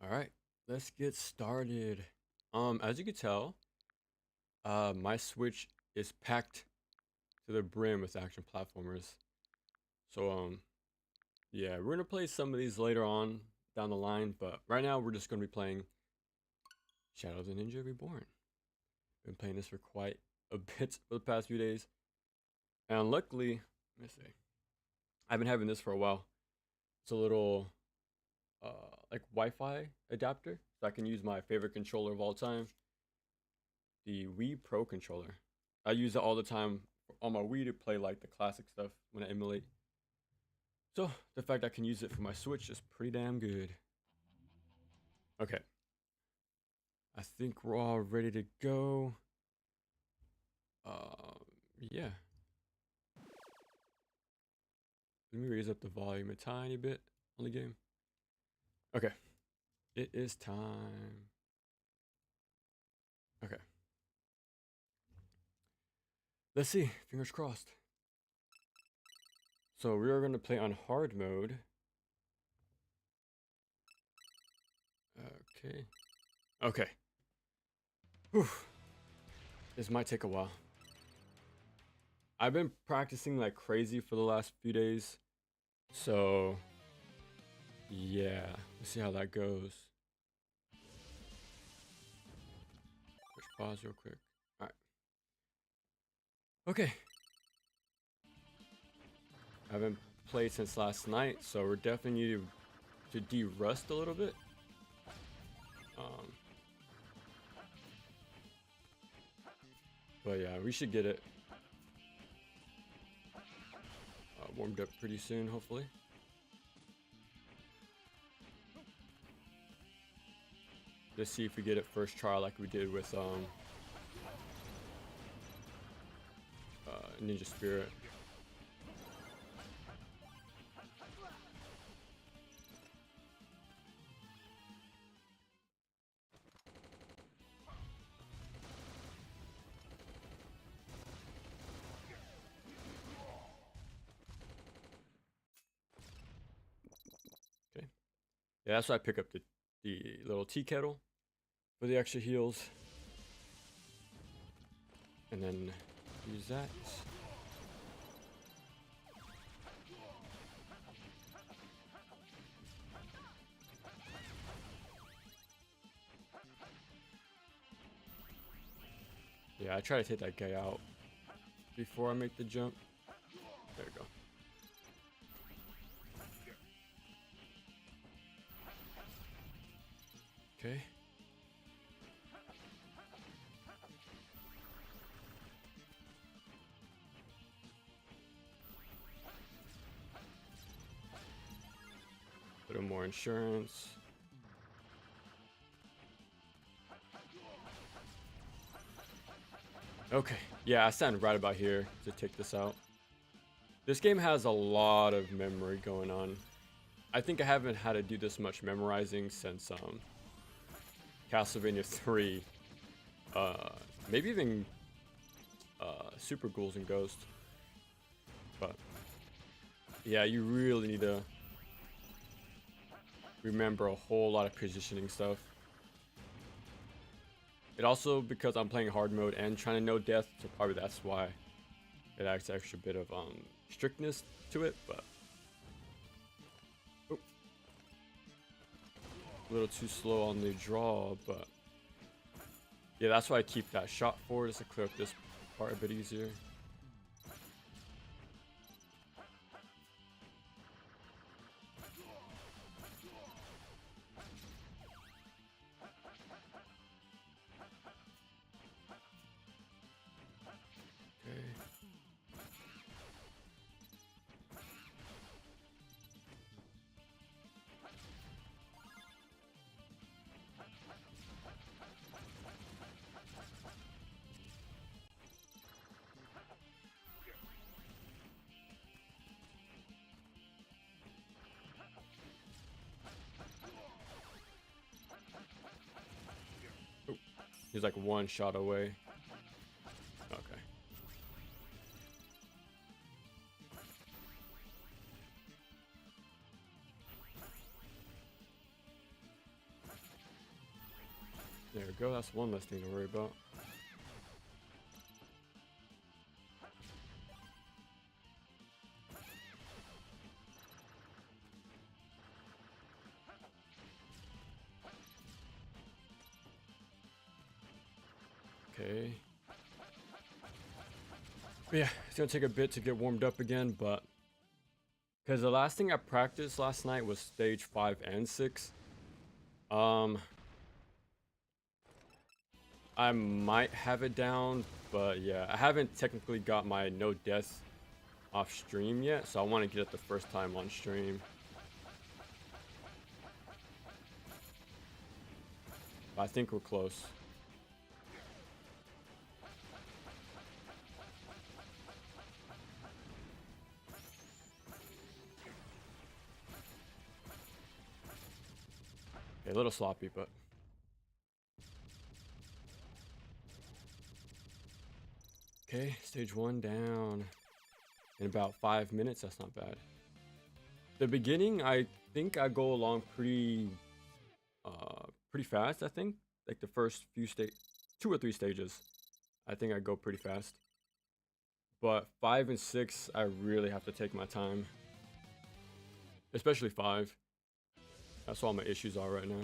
All right, let's get started. As you can tell, my Switch is packed to the brim with action platformers. So, yeah, we're gonna play some of these later on down the line, but right now we're just gonna be playing Shadow of the Ninja Reborn. Been playing this for quite a bit for the past few days, and luckily, let me see, I've been having this for a while. It's a little, like Wi-Fi adapter, so I can use my favorite controller of all time, the Wii Pro controller. I use it all the time on my Wii to play like the classic stuff when I emulate. So the fact I can use it for my Switch is pretty damn good. Okay, I think we're all ready to go. Yeah. Let me raise up the volume a tiny bit on the game. Okay, it is time. Okay. Let's see, fingers crossed. So we are going to play on hard mode. Okay. Okay. Whew. This might take a while. I've been practicing like crazy for the last few days. So, yeah. Let's see how that goes. Push pause real quick. Alright. Okay. I haven't played since last night, so we're definitely need to de-rust a little bit. But yeah, we should get it warmed up pretty soon, hopefully. Let's see if we get it first try like we did with Ninja Spirit. Okay. Yeah, that's why I pick up the little tea kettle for the extra heals. And then use that. Yeah, I try to take that guy out before I make the jump. There we go. Okay. Little more insurance. Okay, yeah, I stand right about here to take this out. This game has a lot of memory going on. I think I haven't had to do this much memorizing since Castlevania 3. Maybe even Super Ghouls and Ghosts. But yeah, you really need to remember a whole lot of positioning stuff. It also, because I'm playing hard mode and trying to know death, so probably that's why it adds an extra bit of strictness to it, but a little too slow on the draw. But yeah, that's why I keep that shot forward, just to clear up this part a bit easier. He's like one shot away. Okay. There we go. That's one less thing to worry about. Okay. But yeah, it's gonna take a bit to get warmed up again, but because the last thing I practiced last night was stage 5 and 6. I might have it down, but yeah, I haven't technically got my no death off stream yet, so I want to get it the first time on stream. But I think we're close. Okay, a little sloppy, but okay, stage 1 down in about 5 minutes. That's not bad. The beginning, I think I go along pretty fast. I think like the first few 2 or 3 stages, I think I go pretty fast. But 5 and 6, I really have to take my time, especially 5. That's all my issues are right now.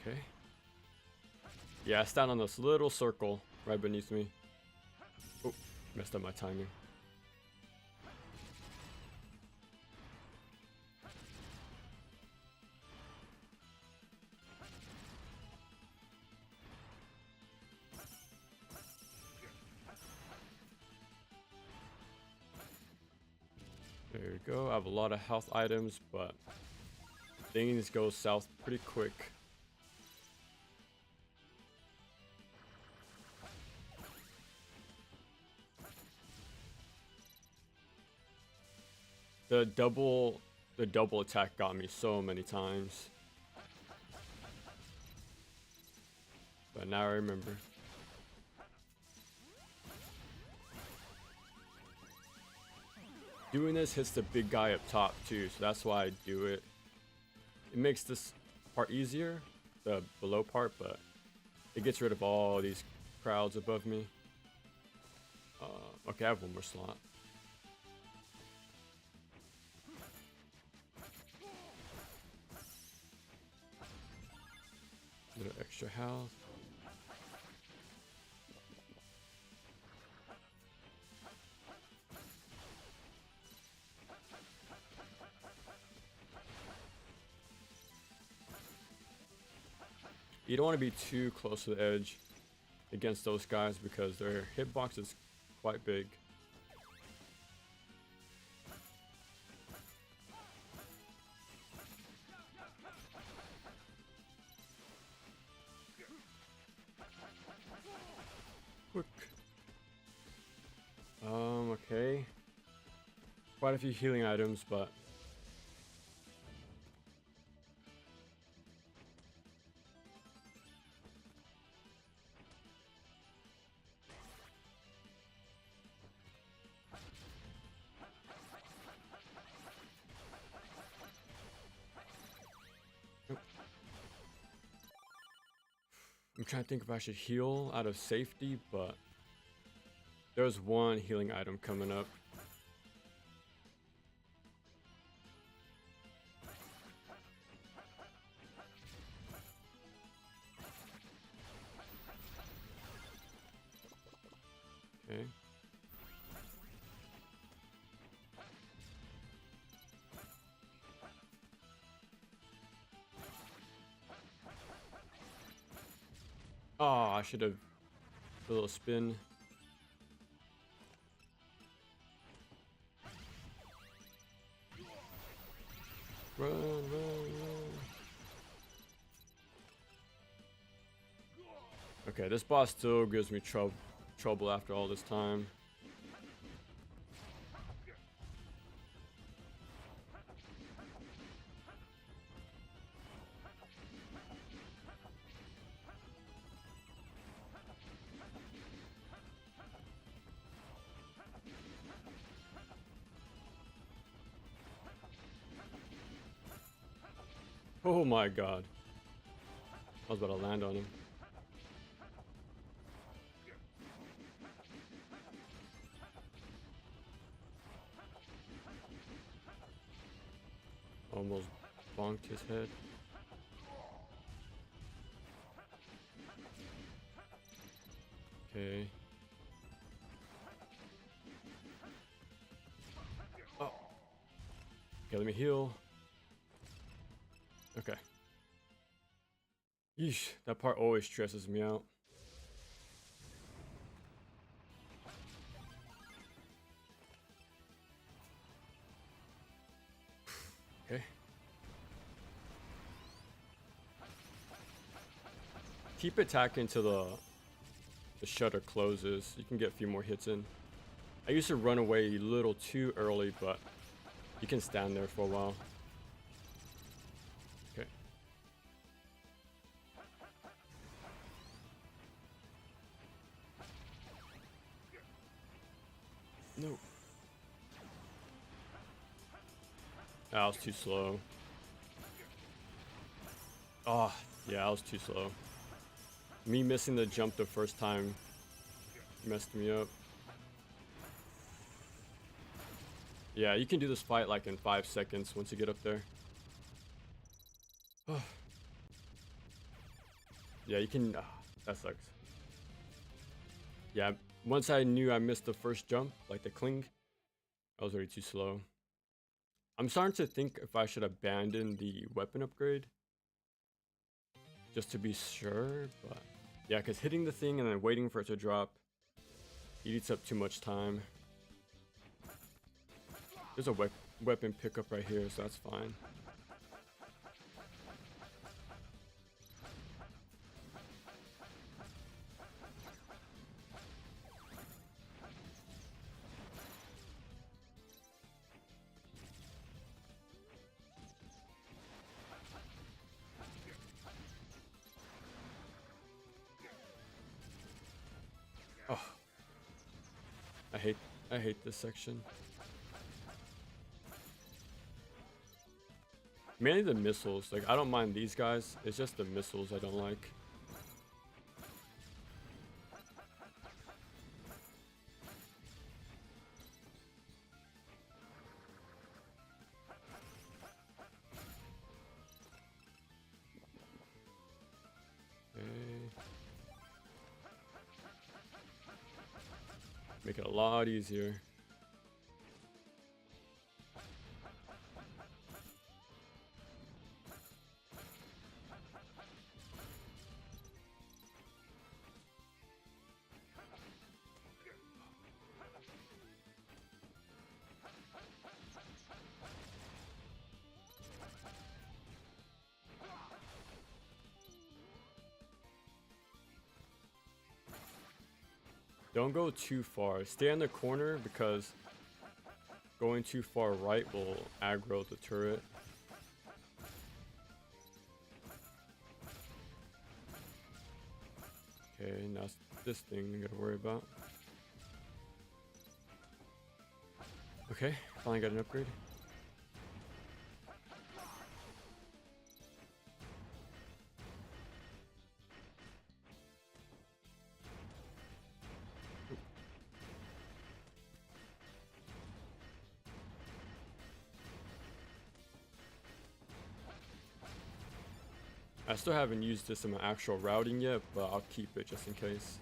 Okay. Yeah, I stand on this little circle right beneath me. Oh, messed up my timing. There we go. I have a lot of health items, but things go south pretty quick. The double attack got me so many times. But now I remember. Doing this hits the big guy up top too, so that's why I do it. It makes this part easier, the below part, but it gets rid of all these crowds above me. Okay, I have one more slot. A little extra health. You don't want to be too close to the edge against those guys because their hitbox is quite big. Quick. Okay. Quite a few healing items, but I'm trying to think if I should heal out of safety, but there's one healing item coming up. Okay. Oh, I should have a little spin. Run, run, run. Okay, this boss still gives me trouble after all this time. Oh my god. I was about to land on him. Almost bonked his head. Okay. Oh. Okay, let me heal. Okay. Yeesh, that part always stresses me out. Okay. Keep attacking till the shutter closes. You can get a few more hits in. I used to run away a little too early, but you can stand there for a while. Okay. No. I was too slow. Oh, yeah, I was too slow. Me missing the jump the first time messed me up. Yeah, you can do this fight like in 5 seconds once you get up there. Yeah, you can... that sucks. Yeah, once I knew I missed the first jump, like the cling, I was already too slow. I'm starting to think if I should abandon the weapon upgrade. Just to be sure, but... Yeah, because hitting the thing and then waiting for it to drop, it eats up too much time. There's a weapon pickup right here, so that's fine. Oh, I hate this section. Mainly the missiles. Like, I don't mind these guys. It's just the missiles I don't like. Okay. Make it a lot easier. Don't go too far. Stay in the corner because going too far right will aggro the turret. Okay, now it's this thing I gotta worry about. Okay, finally got an upgrade. I still haven't used this in my actual routing yet, but I'll keep it just in case.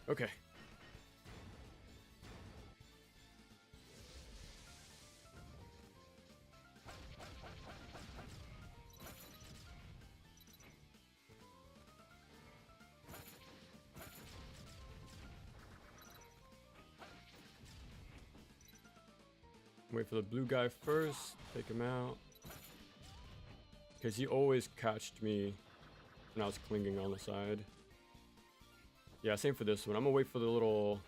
Okay. Wait for the blue guy first, take him out. Because he always catched me when I was clinging on the side. Yeah, same for this one. I'm gonna wait for the little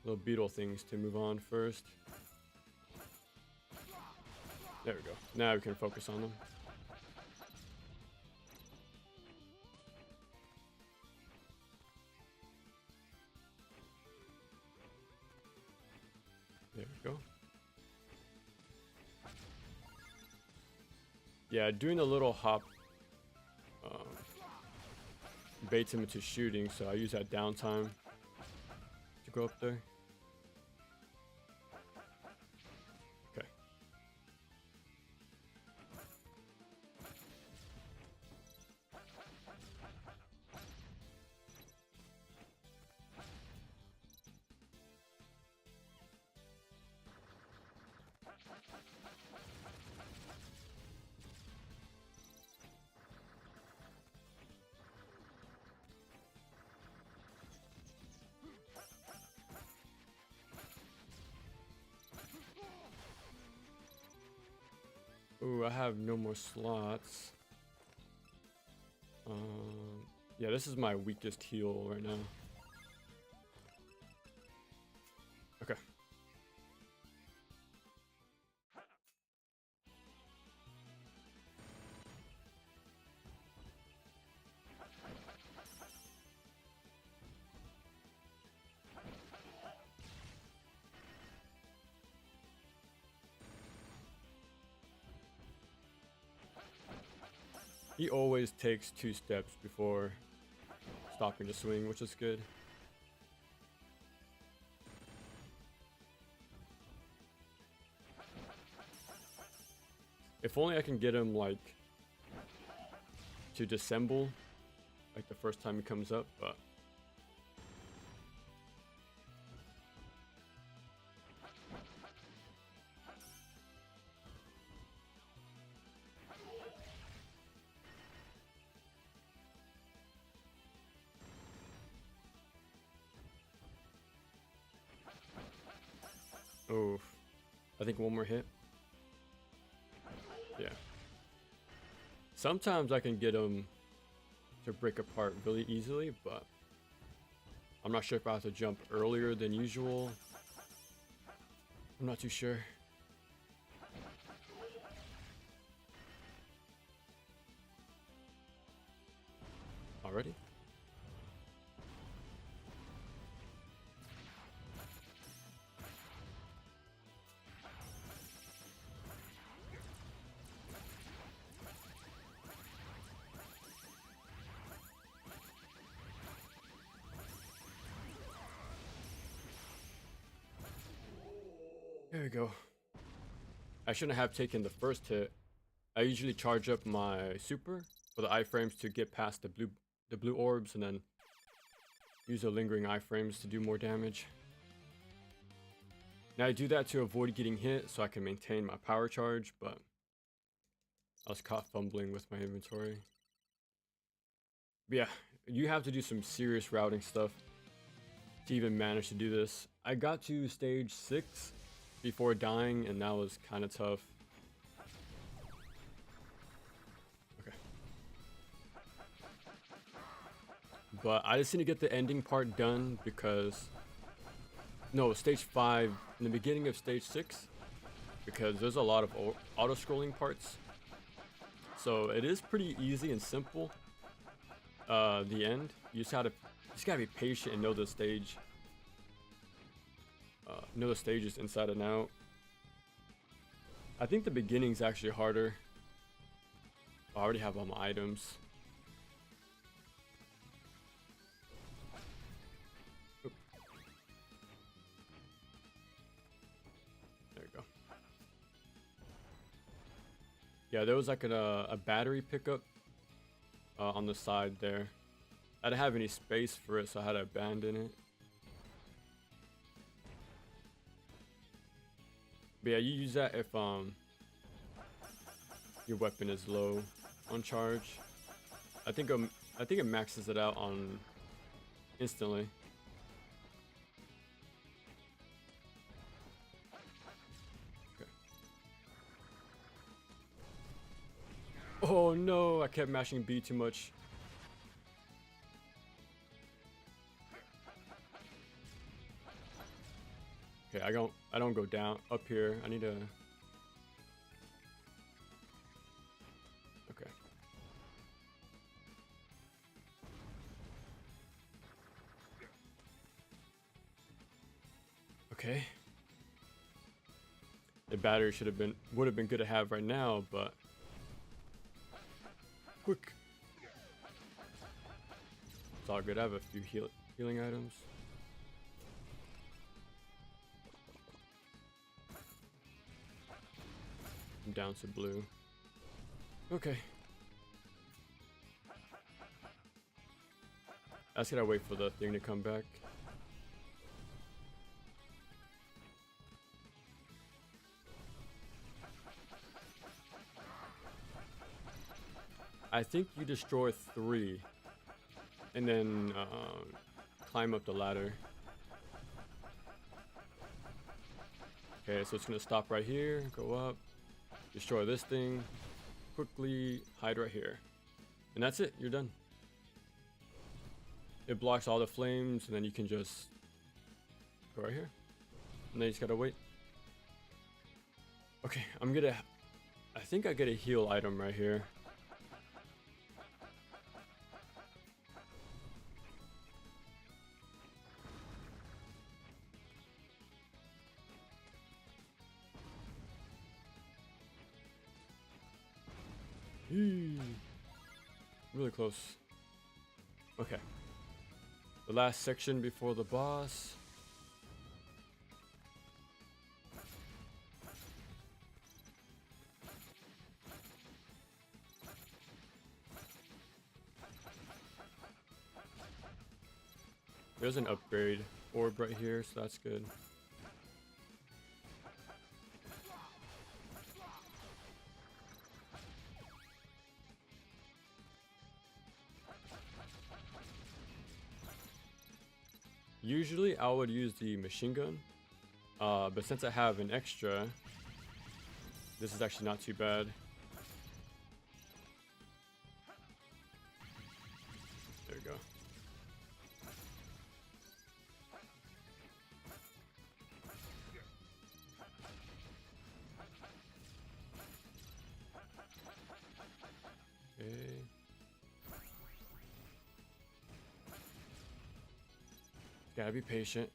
little beetle things to move on first. There we go. Now we can focus on them. There we go. Yeah, doing a little hop baits him into shooting, so I use that downtime to go up there. Okay. Ooh, I have no more slots. Yeah, this is my weakest heal right now. Okay. He always takes 2 steps before stopping the swing, which is good. If only I can get him like to dissemble like the first time he comes up, but oh, I think one more hit. Yeah. Sometimes I can get him to break apart really easily, but I'm not sure if I have to jump earlier than usual. I'm not too sure. Already? There we go. I shouldn't have taken the first hit. I usually charge up my super for the iframes to get past the blue orbs and then use the lingering iframes to do more damage. Now I do that to avoid getting hit so I can maintain my power charge, but I was caught fumbling with my inventory. But yeah, you have to do some serious routing stuff to even manage to do this. I got to stage 6 before dying, and that was kind of tough. Okay. But I just need to get the ending part done because... No, stage 5, in the beginning of stage 6, because there's a lot of auto-scrolling parts. So it is pretty easy and simple. The end, you just gotta be patient and know the stage. Know the stages inside and out. I think the beginning's actually harder. I already have all my items. Oop. There we go. Yeah, there was like a battery pickup on the side there. I didn't have any space for it, so I had to abandon it. But yeah, you use that if your weapon is low on charge. I think it maxes it out on instantly. Okay. Oh no, I kept mashing B too much. Okay, I don't go down up here. I need to. Okay. Okay. The battery would have been good to have right now, but quick. It's all good. I have a few healing items. I'm down to blue. Okay. I just gotta wait for the thing to come back. I think you destroy 3 and then climb up the ladder. Okay, so it's gonna stop right here, go up, destroy this thing, quickly hide right here. And that's it, you're done. It blocks all the flames, and then you can just go right here. And then you just gotta wait. Okay, I think I get a heal item right here. Really close. Okay. The last section before the boss. There's an upgrade orb right here, so that's good. Usually I would use the machine gun, but since I have an extra, this is actually not too bad. There we go. Okay. Gotta be patient.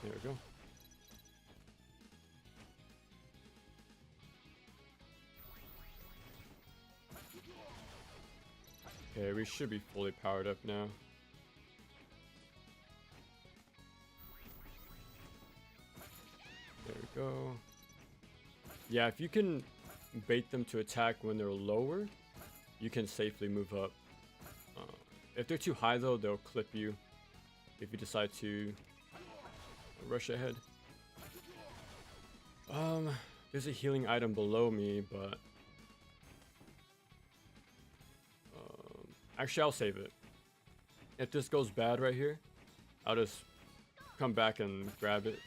There we go. Okay, we should be fully powered up now. There we go. Yeah, if you can bait them to attack when they're lower, you can safely move up. If they're too high though, they'll clip you if you decide to rush ahead. There's a healing item below me, but actually I'll save it. If this goes bad right here, I'll just come back and grab it.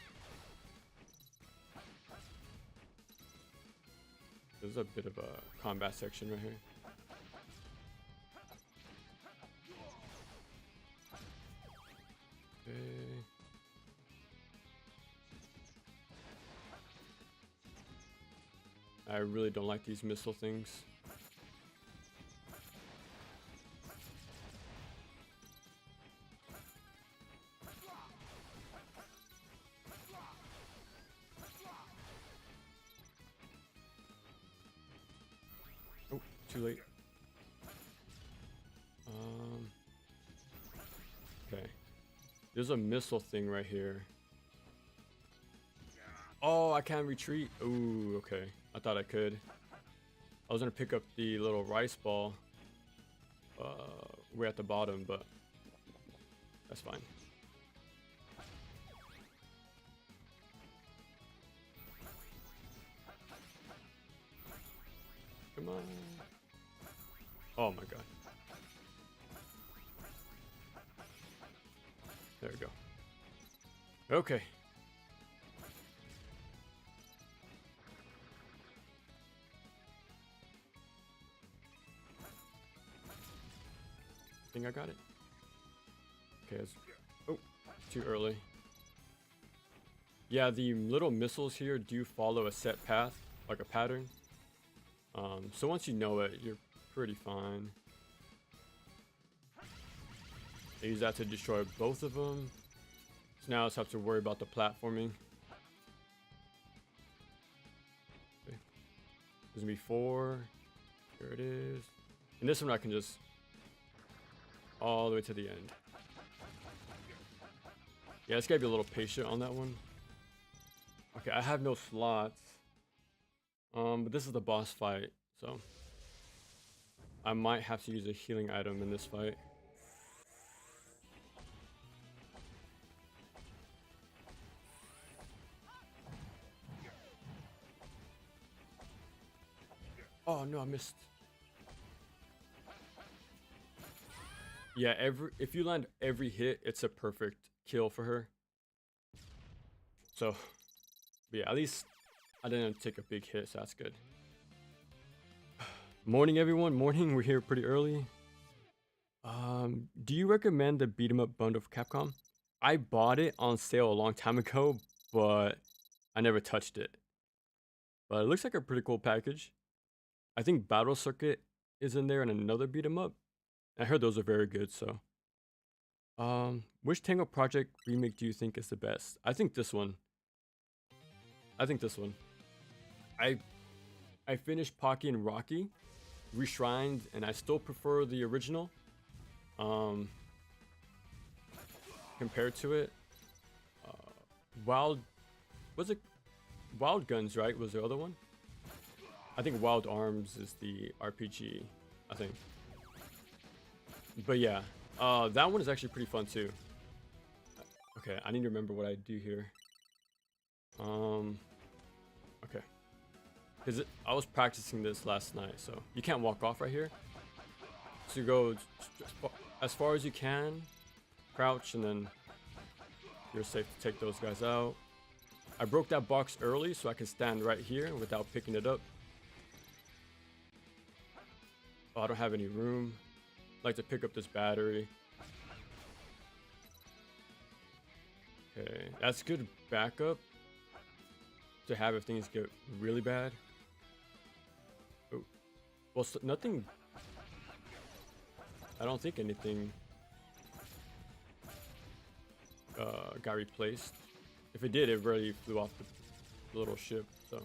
There's a bit of a combat section right here. Okay. I really don't like these missile things. Oh, too late. Okay. There's a missile thing right here. Oh, I can't retreat. Ooh, okay. I thought I could. I was gonna pick up the little rice ball way at the bottom, but that's fine. Come on. Oh my god. There we go. Okay. I think I got it. Okay, it's, oh, too early. Yeah, the little missiles here do follow a set path, like a pattern. So once you know it, you're pretty fine. I use that to destroy both of them. So now I just have to worry about the platforming. Okay. There's gonna be 4. Here it is. And this one I can just all the way to the end. Yeah, it's gotta be a little patient on that one. Okay, I have no slots. But this is the boss fight, so I might have to use a healing item in this fight. Oh no, I missed. Yeah, if you land every hit, it's a perfect kill for her. So, but yeah, at least I didn't take a big hit, so that's good. Morning, everyone. Morning. We're here pretty early. Do you recommend the beat 'em up bundle for Capcom? I bought it on sale a long time ago, but I never touched it. But it looks like a pretty cool package. I think Battle Circuit is in there and another beat 'em up. I heard those are very good, so. Which Tango Project remake do you think is the best? I think this one. I think this one. I finished Pocky and Rocky, reshrined, and I still prefer the original. Compared to it, Wild Guns, right? Was the other one? I think Wild Arms is the RPG, I think. But yeah, that one is actually pretty fun too. Okay, I need to remember what I do here. Okay. Because I was practicing this last night, so you can't walk off right here. So you go as far as you can, crouch, and then you're safe to take those guys out. I broke that box early so I can stand right here without picking it up. Oh, I don't have any room. I'd like to pick up this battery. Okay, that's good backup to have if things get really bad. Oh, well, so nothing. I don't think anything got replaced. If it did, it really flew off the little ship, so.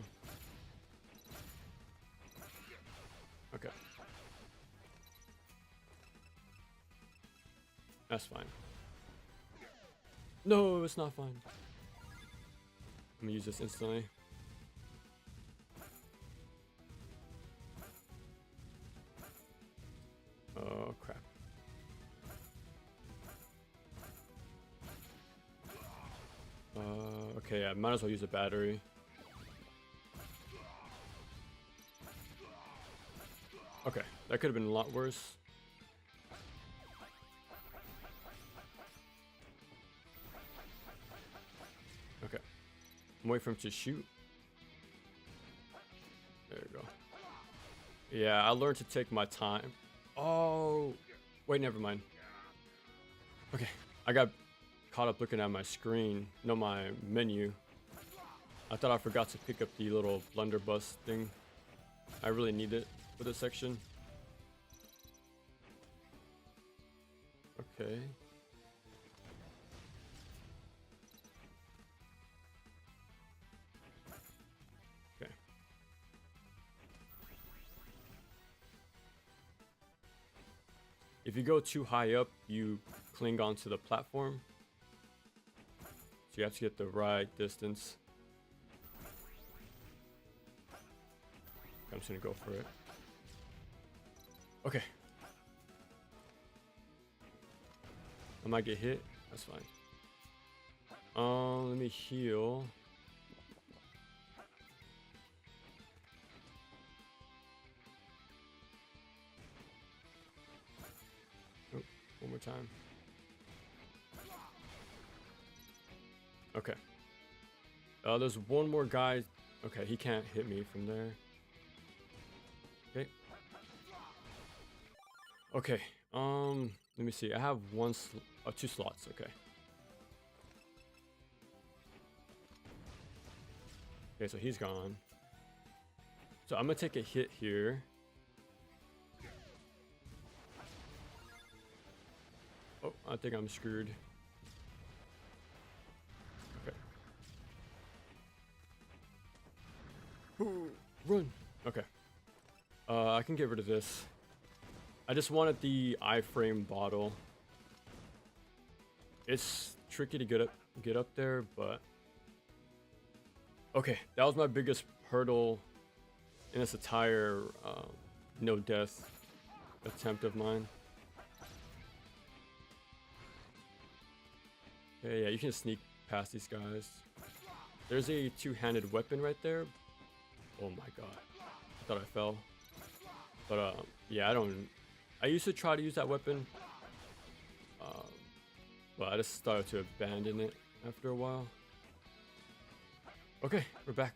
Okay. That's fine. No, it's not fine. I'm gonna use this instantly. Oh, crap. Okay, I might as well use a battery. Okay, that could have been a lot worse. Okay, I'm waiting for him to shoot. There you go. Yeah, I learned to take my time. Oh, wait, never mind. Okay, I got caught up looking at my screen, no, my menu. I thought I forgot to pick up the little blunderbuss thing. I really need it for this section. Okay. Okay. If you go too high up, you cling onto the platform. So you have to get the right distance. I'm just gonna go for it. Okay. I might get hit. That's fine. Let me heal. Oh, one more time. Okay. There's one more guy. Okay, he can't hit me from there. Okay. Okay. Let me see. I have two slots. Okay. Okay, so he's gone. So I'm gonna take a hit here. Oh, I think I'm screwed. Okay. Ooh, run. Okay. I can get rid of this. I just wanted the iframe bottle. It's tricky to get up there, but okay, that was my biggest hurdle in this entire no death attempt of mine. Okay, yeah, you can sneak past these guys. There's a two-handed weapon right there. Oh my god, I thought I fell. But yeah, I used to try to use that weapon, but I just started to abandon it after a while. Okay, we're back.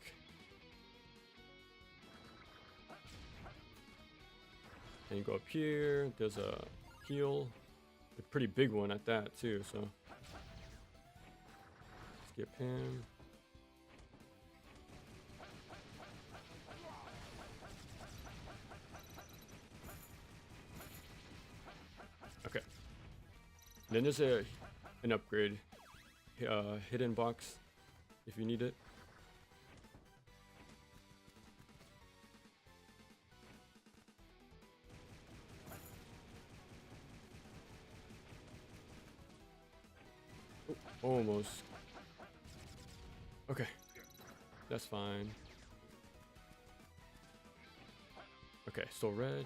And you go up here, there's a heal. A pretty big one at that too, so. Skip him. Okay. Then there's an upgrade, hidden box, if you need it. Oh, almost. Okay, that's fine. Okay, still red.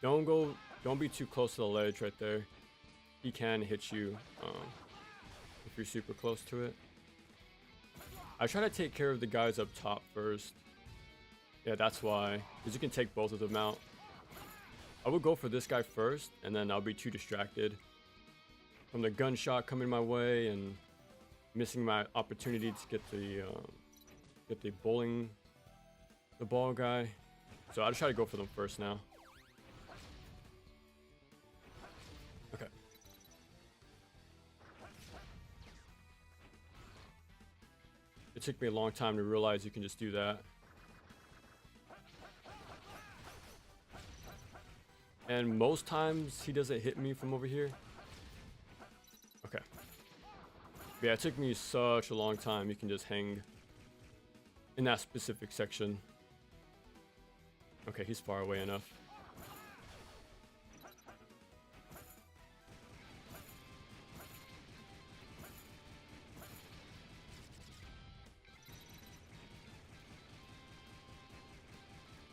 Don't be too close to the ledge right there. He can hit you if you're super close to it. I try to take care of the guys up top first. Yeah, that's why, because you can take both of them out. I would go for this guy first, and then I'll be too distracted from the gunshot coming my way and missing my opportunity to get the ball guy. So I'll try to go for them first now. Okay. It took me a long time to realize you can just do that. And most times he doesn't hit me from over here. Okay. But yeah, it took me such a long time. You can just hang in that specific section. Okay, he's far away enough.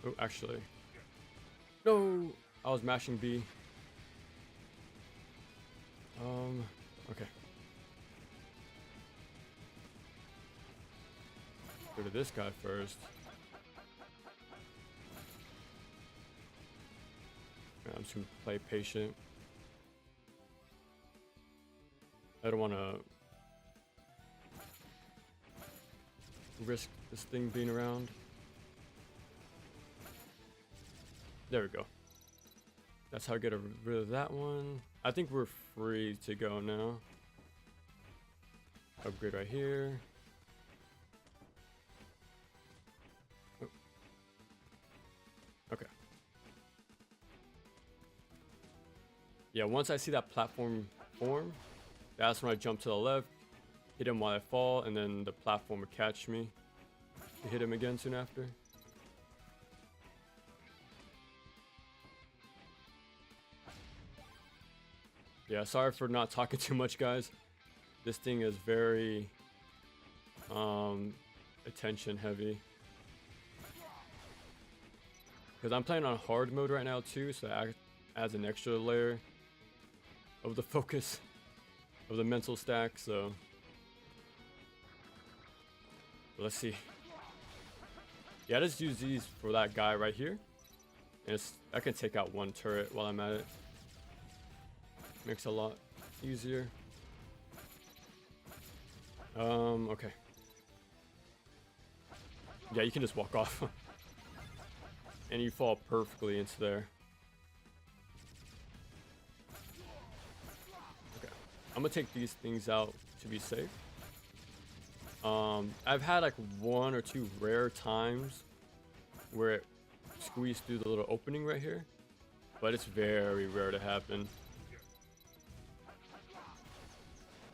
Oh, actually. No! I was mashing B. Okay. Go to this guy first. I'm just gonna play patient. I don't want to risk this thing being around. There we go. That's how I get rid of that one. I think we're free to go now. Upgrade right here. Oh. Okay. Yeah, once I see that platform form, that's when I jump to the left, hit him while I fall, and then the platform will catch me to hit him again soon after. Yeah, sorry for not talking too much, guys. This thing is very attention heavy. Because I'm playing on hard mode right now too, so that adds an extra layer of the focus of the mental stack, so let's see. Yeah, I just use these for that guy right here. And I can take out one turret while I'm at it. Makes it a lot easier. Okay. Yeah, you can just walk off. and you fall perfectly into there. Okay, I'm gonna take these things out to be safe. I've had like 1 or 2 rare times where it squeezed through the little opening right here, but it's very rare to happen.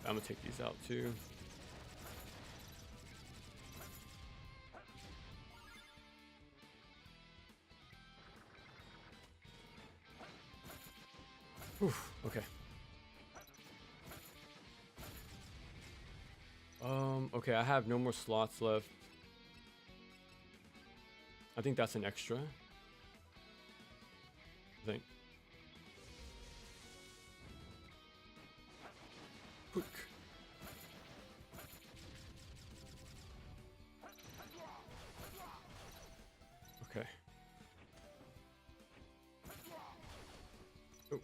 I'm gonna take these out too. Whew, okay. Okay, I have no more slots left. I think that's an extra. I think. Hook. Okay. Oh.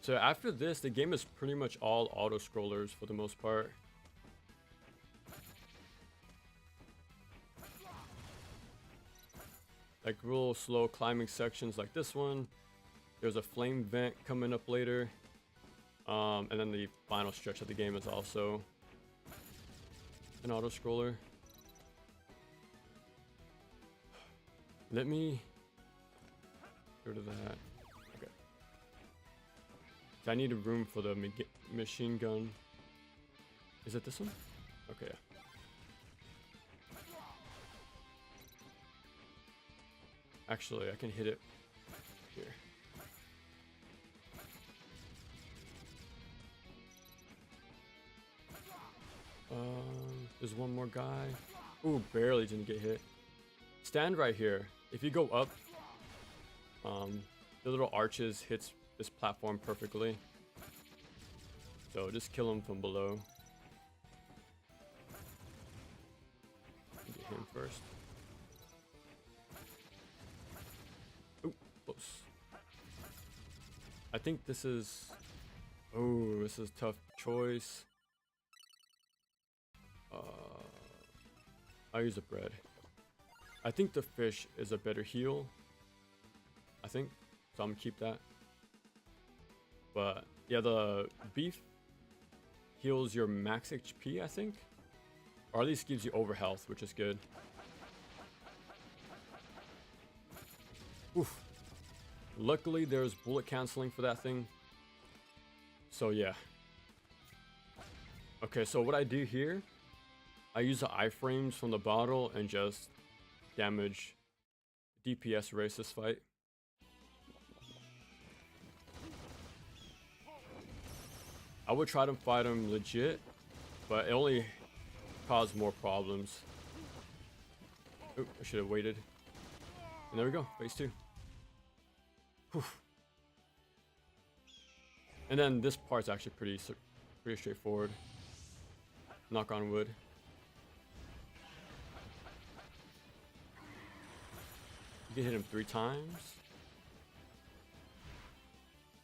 So after this, the game is pretty much all auto-scrollers for the most part. Like real slow climbing sections like this one. There's a flame vent coming up later. And then the final stretch of the game is also an auto-scroller. Let me go to that. Okay. So I need a room for the machine gun. Is it this one? Okay. Actually, I can hit it here. There's one more guy. Ooh, barely didn't get hit. Stand right here. If you go up, the little arches hits this platform perfectly. So just kill him from below. Get him first. Ooh, close. I think this is... Oh, this is a tough choice. I'll use the bread. I think the fish is a better heal. I think. So I'm gonna keep that. But yeah, the beef heals your max HP, I think. Or at least gives you over health, which is good. Oof. Luckily, there's bullet canceling for that thing. So yeah. Okay, so what I do here, I use the iframes from the bottle and just damage DPS race this fight. I would try to fight him legit, but it only caused more problems. Oop, I should have waited. And there we go, phase 2. Whew. And then this part's actually pretty straightforward. Knock on wood. You can hit him 3 times.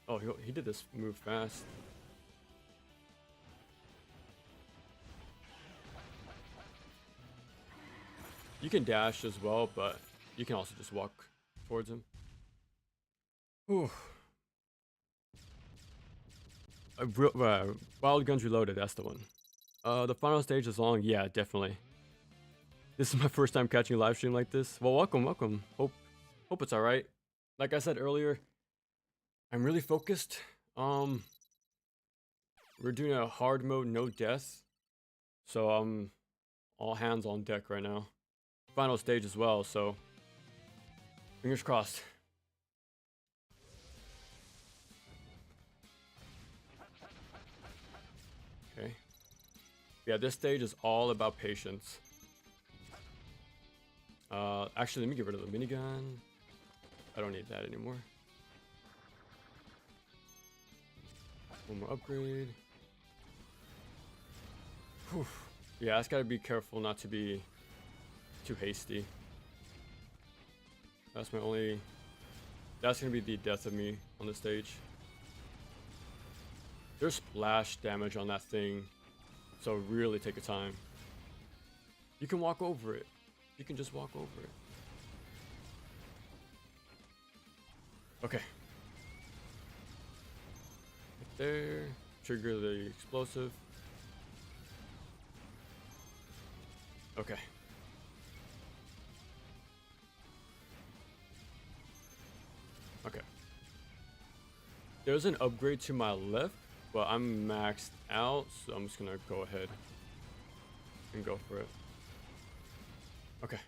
Oh, he did this move fast. You can dash as well, but you can also just walk towards him. Whew. Wild Guns Reloaded, that's the one. The final stage is long. Yeah, definitely. This is my first time catching a live stream like this. Well, welcome. Hope it's alright. Like I said earlier, I'm really focused. We're doing a hard mode, no death. So I'm all hands on deck right now. Final stage as well, so fingers crossed. Okay. Yeah, this stage is all about patience. Actually, let me get rid of the minigun. I don't need that anymore. One more upgrade. Whew. Yeah, I just gotta be careful not to be too hasty. That's gonna be the death of me on the stage. There's splash damage on that thing, so really take your time. You can walk over it. You can just walk over it. Okay. Right there. Trigger the explosive. Okay. Okay. There's an upgrade to my left, but I'm maxed out, so I'm just gonna go ahead and go for it. Okay.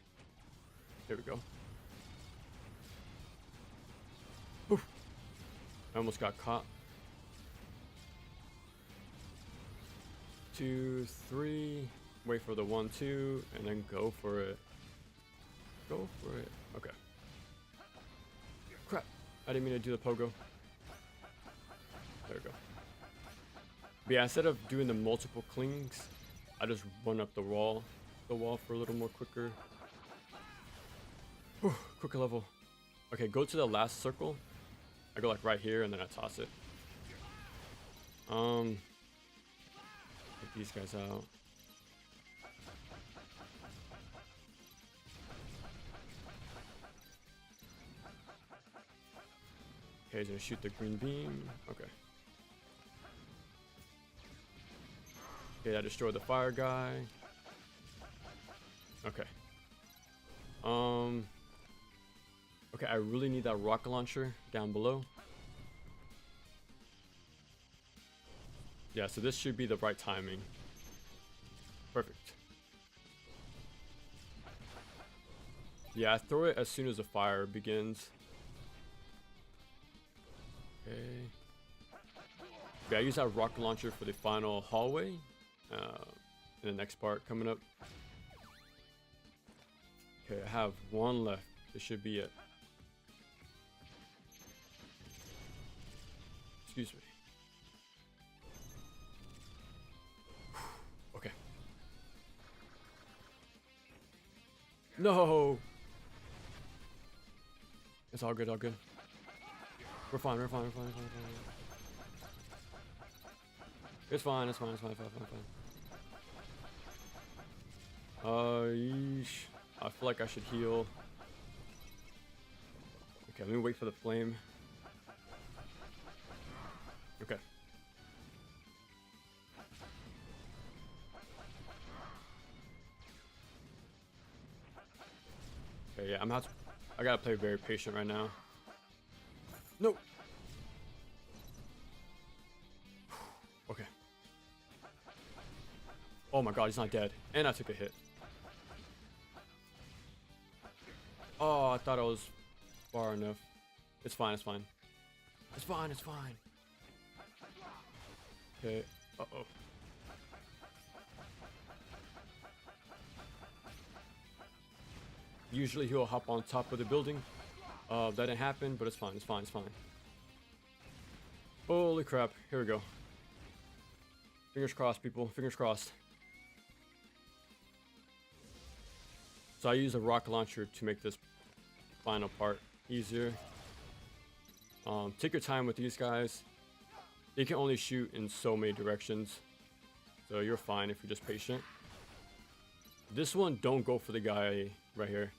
Here we go. Oof. I almost got caught. 2, 3. Wait for the 1, 2, and then go for it. Go for it. Okay. Crap. I didn't mean to do the pogo. There we go. But yeah, instead of doing the multiple clings, I just run up the wall for a little more quicker. Whew, quicker level. Okay, go to the last circle. I go like right here and then I toss it. Take these guys out. Okay, he's gonna shoot the green beam. Okay. Okay, I destroyed the fire guy. Okay. Okay, I really need that rocket launcher down below. Yeah, so this should be the right timing. Perfect. Yeah, I throw it as soon as the fire begins. Okay. Yeah, I use that rocket launcher for the final hallway in the next part coming up. Okay, I have one left. This should be it. Excuse me. Okay. No! It's all good, all good. We're fine, we're fine, we're fine, we're fine, we're fine. It's fine, it's fine, it's fine, it's fine, it's fine. Yeesh. I feel like I should heal. Okay, let me wait for the flame. Okay. Okay, yeah, I gotta play very patient right now. No! Okay. Oh my god, he's not dead. And I took a hit. Oh, I thought I was far enough. It's fine, it's fine. It's fine, it's fine. Okay. Uh-oh. Usually he'll hop on top of the building. That didn't happen, but it's fine, it's fine, it's fine. Holy crap. Here we go. Fingers crossed, people. Fingers crossed. So I use a rocket launcher to make this final part easier. Take your time with these guys. They can only shoot in so many directions. So you're fine if you're just patient. This one, don't go for the guy right here.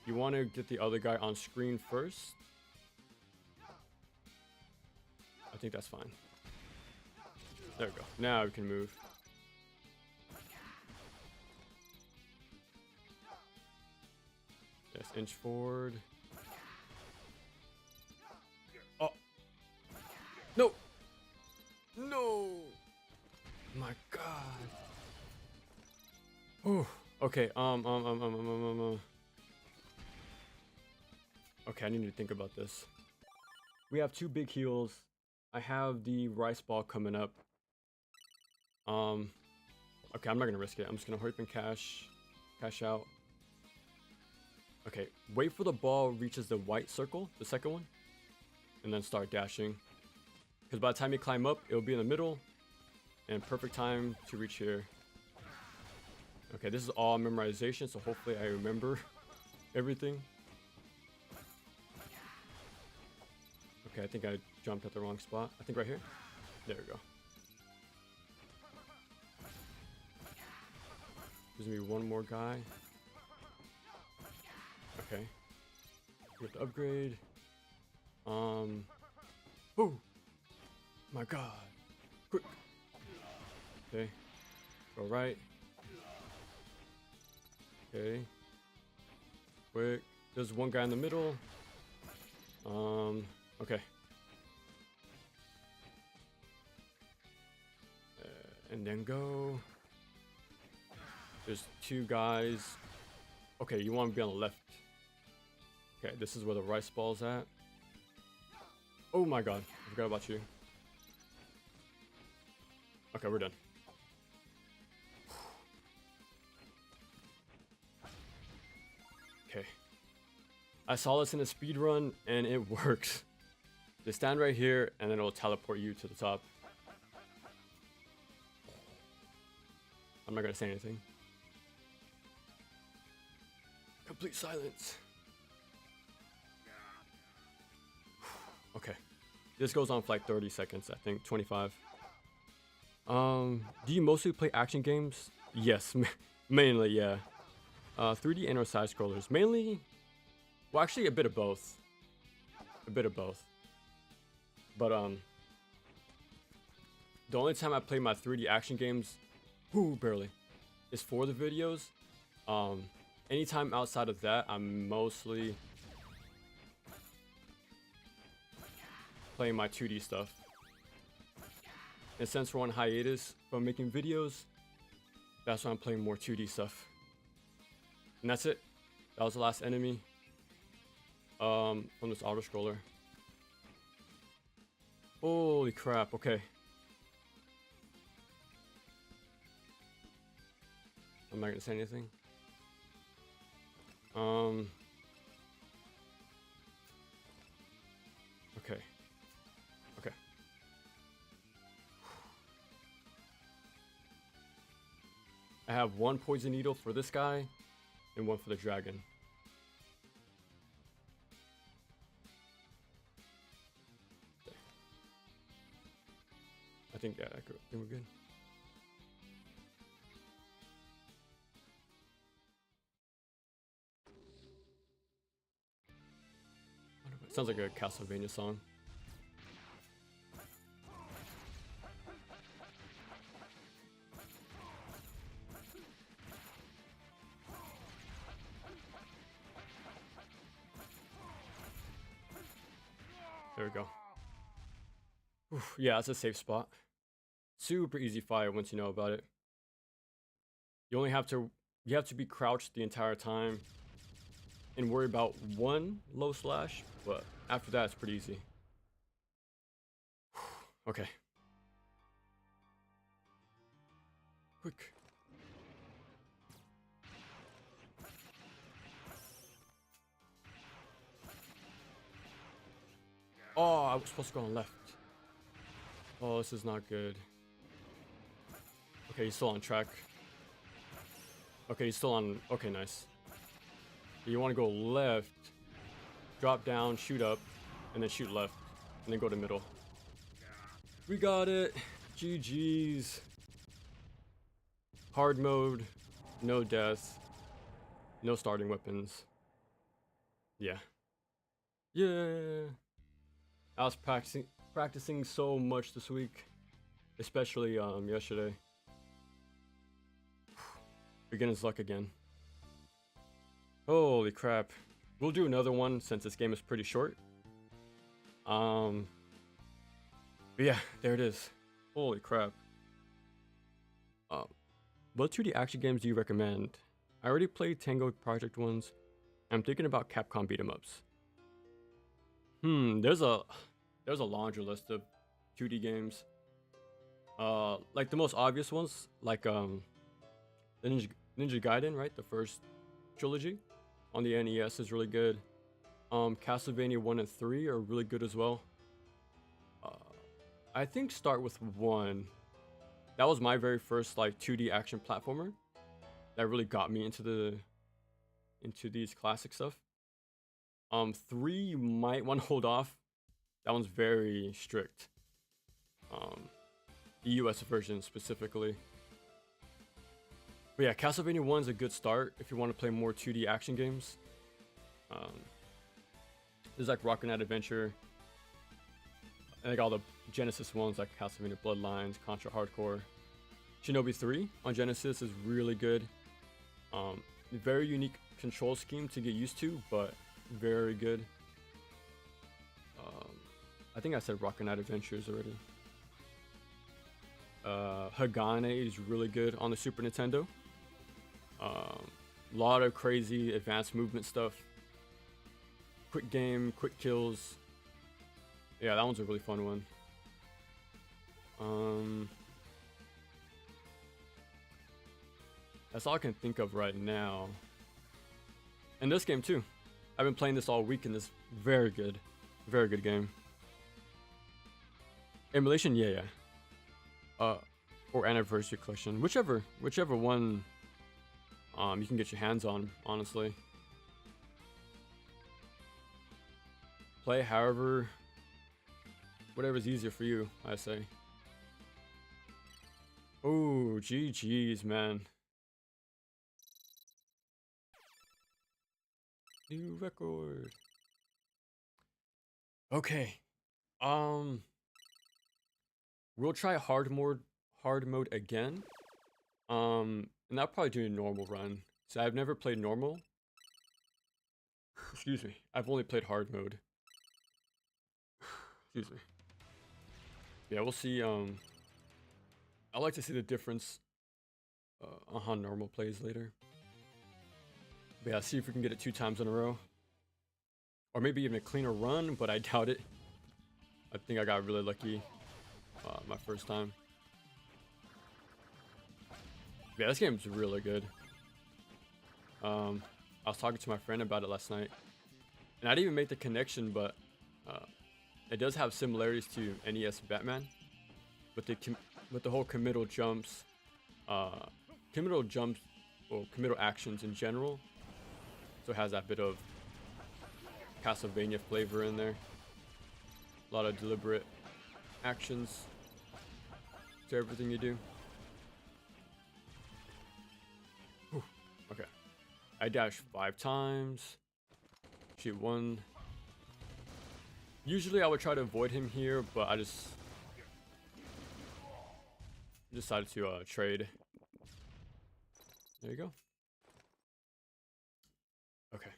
You want to get the other guy on screen first. I think that's fine. There we go. Now we can move. Yes, inch forward. Oh. No. No. My God. Oh. Okay. Okay, I need to think about this. We have 2 big heals. I have the rice ball coming up. Okay, I'm not gonna risk it. I'm just gonna hurry up and cash out. Okay, wait for the ball reaches the white circle, the second one, and then start dashing. Because by the time you climb up, it'll be in the middle, and perfect time to reach here. Okay, this is all memorization, so hopefully I remember everything. Okay, I think I jumped at the wrong spot. I think right here. There we go. There's gonna be one more guy. Okay. Get the upgrade. Oh my god. Quick. Okay. Go right. Okay. Quick. There's one guy in the middle. Okay. And then go. There's two guys. Okay, you want to be on the left. Okay, this is where the rice ball's at. Oh my god, I forgot about you. Okay, we're done. Okay. I saw this in a speed run and it works. Just stand right here and then it'll teleport you to the top. I'm not gonna say anything. Complete silence. Okay. This goes on for like 30 seconds, I think, 25. Do you mostly play action games? Yes, mainly, yeah. 3D and or side scrollers. Mainly, well, actually a bit of both. A bit of both. But, the only time I play my 3D action games, barely, is for the videos. Anytime outside of that, I'm mostly playing my 2D stuff. And since we're on hiatus from making videos, that's why I'm playing more 2D stuff. And that's it. That was the last enemy from this auto scroller. Holy crap, okay. I'm not gonna say anything. Okay. Okay. I have one poison needle for this guy and one for the dragon. Okay. I think we're good. Sounds like a Castlevania song. There we go. Oof, yeah, that's a safe spot. Super easy fire once you know about it. You have to be crouched the entire time and worry about one low slash, but after that it's pretty easy. Okay. Quick. Oh, I was supposed to go on left. Oh, this is not good. Okay, he's still on track. Okay, he's still on. Okay, nice. You want to go left, drop down, shoot up, and then shoot left, and then go to middle. We got it. GG's. Hard mode, no death, no starting weapons. Yeah. Yeah. I was practicing so much this week, especially yesterday. Beginner's luck again. Holy crap. We'll do another one since this game is pretty short. But yeah, there it is. Holy crap. What 2D action games do you recommend? I already played Tango Project ones. I'm thinking about Capcom beat 'em ups. There's a laundry list of 2D games. Like the most obvious ones, like the Ninja Gaiden, right? The first trilogy on the NES is really good. Castlevania 1 and 3 are really good as well. I think start with 1. That was my very first like 2D action platformer that really got me into these classic stuff. 3 you might want to hold off. That one's very strict. The US version specifically. But yeah, Castlevania 1 is a good start if you want to play more 2D action games. There's like Rocket Knight Adventure, and like all the Genesis ones like Castlevania Bloodlines, Contra Hardcore. Shinobi 3 on Genesis is really good. Very unique control scheme to get used to, but very good. I think I said Rocket Knight Adventures already. Hagane is really good on the Super Nintendo. Lot of crazy advanced movement stuff. Quick game, quick kills. Yeah, that one's a really fun one. That's all I can think of right now. And this game too. I've been playing this all week and it's very good game. Emulation, yeah. Or Anniversary Collection, whichever one you can get your hands on, honestly. Play however, whatever's easier for you, I say. Oh, GG's, man. New record. Okay. We'll try hard mode again. And I'll probably do a normal run. So I've never played normal. Excuse me. I've only played hard mode. Excuse me. Yeah, we'll see. I like to see the difference on how normal plays later. But yeah, see if we can get it 2 times in a row. Or maybe even a cleaner run, but I doubt it. I think I got really lucky my first time. Yeah, this game's really good. I was talking to my friend about it last night. And I didn't even make the connection, but it does have similarities to NES Batman. With the whole committal jumps, or committal actions in general. So it has that bit of Castlevania flavor in there. A lot of deliberate actions to everything you do. Whew. Okay. I dash 5 times. Shoot 1. Usually I would try to avoid him here, but I just decided to trade. There you go. Okay.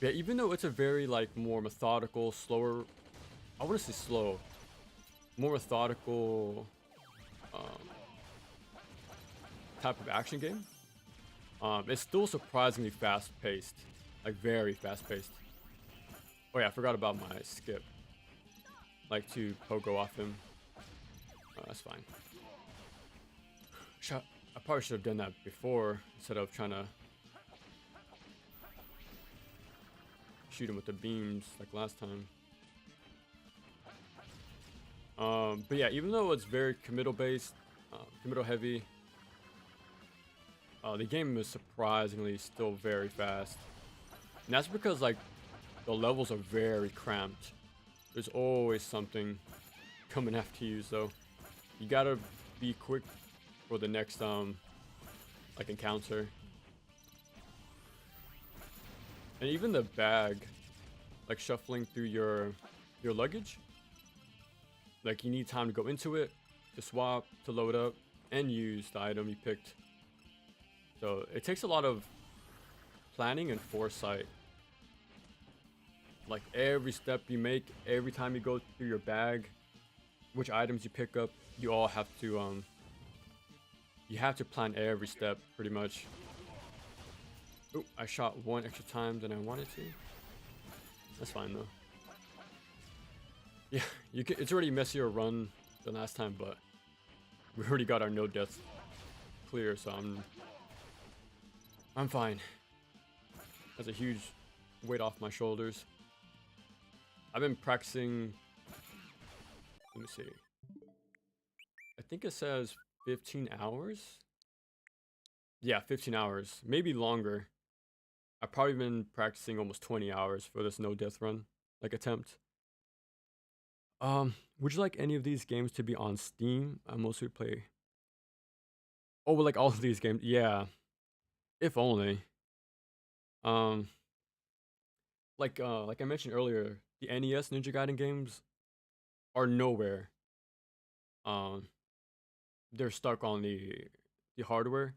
Yeah, even though it's a very like more methodical, slower, I want to say slow, more methodical type of action game, it's still surprisingly fast-paced, like very fast-paced. Oh yeah, I forgot about my skip. Like to pogo off him. That's fine. I probably should have done that before instead of trying to shoot him with the beams like last time. But yeah, even though it's very committal based, committal heavy, the game is surprisingly still very fast. And that's because like the levels are very cramped. There's always something coming after you, so you gotta be quick for the next like encounter. And even the bag, like shuffling through your luggage, like you need time to go into it, to swap, to load up, and use the item you picked. So it takes a lot of planning and foresight. Like every step you make, every time you go through your bag, which items you pick up, you all have to plan every step pretty much. Oh, I shot 1 extra time than I wanted to. That's fine though. Yeah, it's already messier run than last time, but we already got our no death clear, so I'm fine. That's a huge weight off my shoulders. I've been practicing. Let me see. I think it says 15 hours. Yeah, 15 hours, maybe longer. I've probably been practicing almost 20 hours for this no death run, like attempt. Would you like any of these games to be on Steam? I mostly play. Oh, but like all of these games, yeah. If only. like I mentioned earlier, the NES Ninja Gaiden games are nowhere. Um, they're stuck on the hardware,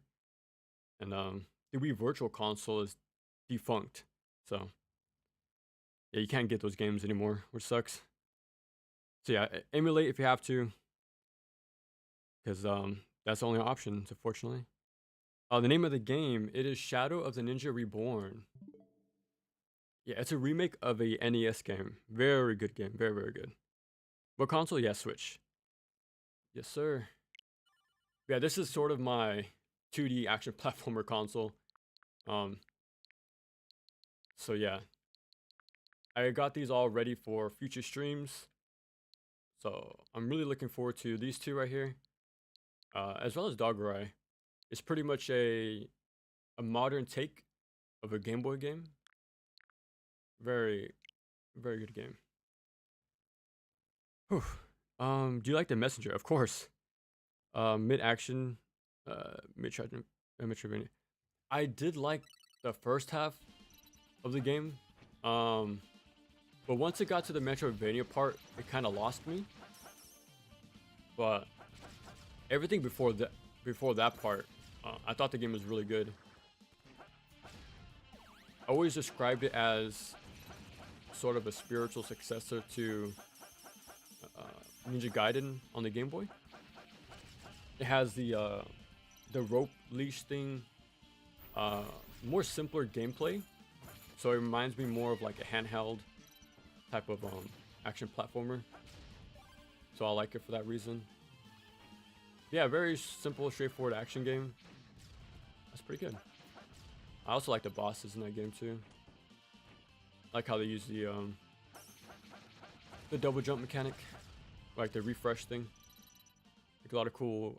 and the Wii Virtual Console is defunct. So yeah, you can't get those games anymore, which sucks. So yeah, emulate if you have to, because that's the only option, unfortunately. The name of the game, it is Shadow of the Ninja Reborn. Yeah, it's a remake of a NES game. Very good game. Very, very good. What console? Yeah, Switch. Yes, sir. Yeah, this is sort of my 2D action platformer console. Um, so yeah, I got these all ready for future streams. So I'm really looking forward to these two right here, as well as Doggerai. It's pretty much a modern take of a Game Boy game. Very, very good game. Whew. Do you like the Messenger? Of course. Mid-action, Metroidvania. I did like the first half of the game, but once it got to the Metroidvania part, it kind of lost me. But everything before that part, I thought the game was really good. I always described it as sort of a spiritual successor to Ninja Gaiden on the Game Boy. It has the rope leash thing, more simpler gameplay, so it reminds me more of like a handheld type of action platformer. So I like it for that reason. Yeah, very simple, straightforward action game. That's pretty good. I also like the bosses in that game too. I like how they use the double jump mechanic, like the refresh thing. Like a lot of cool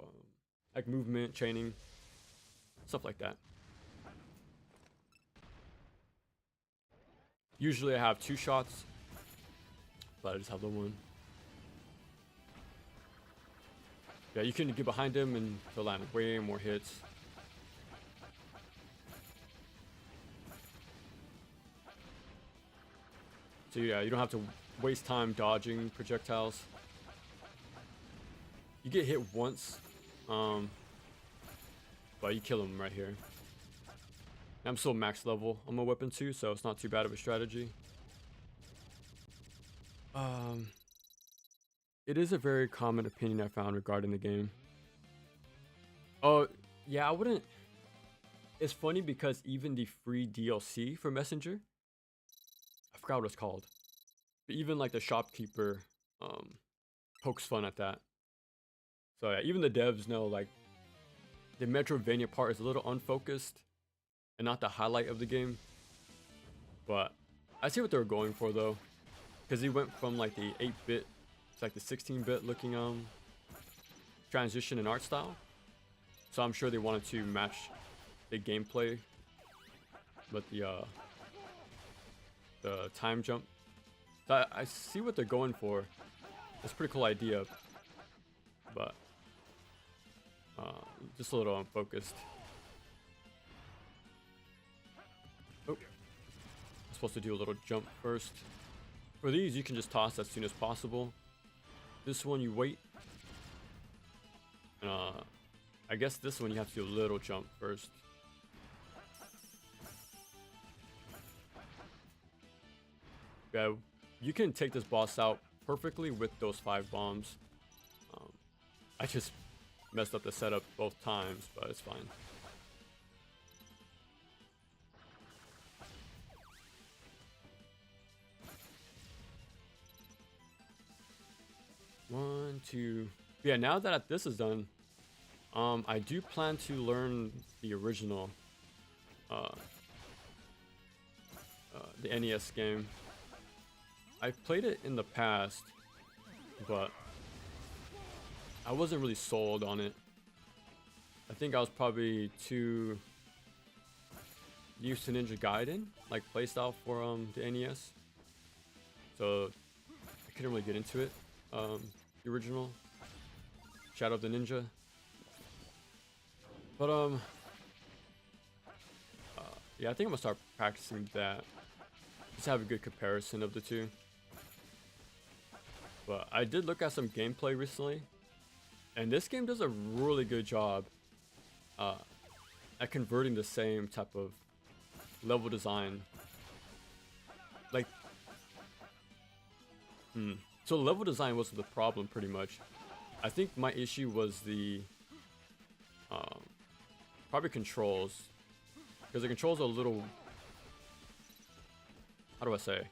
like movement, chaining, stuff like that. Usually I have 2 shots, but I just have the one. Yeah, you can get behind him and to land way more hits. So yeah, you don't have to waste time dodging projectiles. You get hit once, but you kill him right here. I'm still max level on my weapon too, so it's not too bad of a strategy. It is a very common opinion I found regarding the game. Oh, yeah, I wouldn't. It's funny because even the free DLC for Messenger, I forgot what it's called, but even like the shopkeeper pokes fun at that. So yeah, even the devs know like the Metroidvania part is a little unfocused and not the highlight of the game. But I see what they were going for though, because he went from like the 8-bit to like the 16-bit looking transition in art style. So I'm sure they wanted to match the gameplay, but the time jump. So I see what they're going for. It's a pretty cool idea, but just a little unfocused. Oh, I'm supposed to do a little jump first. For these, you can just toss as soon as possible. This one, you wait. And, I guess this one, you have to do a little jump first. Yeah, you can take this boss out perfectly with those 5 bombs. I just messed up the setup both times, but it's fine. One, two. Yeah, now that this is done, I do plan to learn the original, the NES game. I've played it in the past, but I wasn't really sold on it. I think I was probably too used to Ninja Gaiden, like playstyle for the NES. So I couldn't really get into it. The original Shadow of the Ninja. But yeah, I think I'm gonna start practicing that. just have a good comparison of the two. But I did look at some gameplay recently, and this game does a really good job at converting the same type of level design. Like, so level design wasn't the problem pretty much. I think my issue was the probably controls, because the controls are a little, how do I say?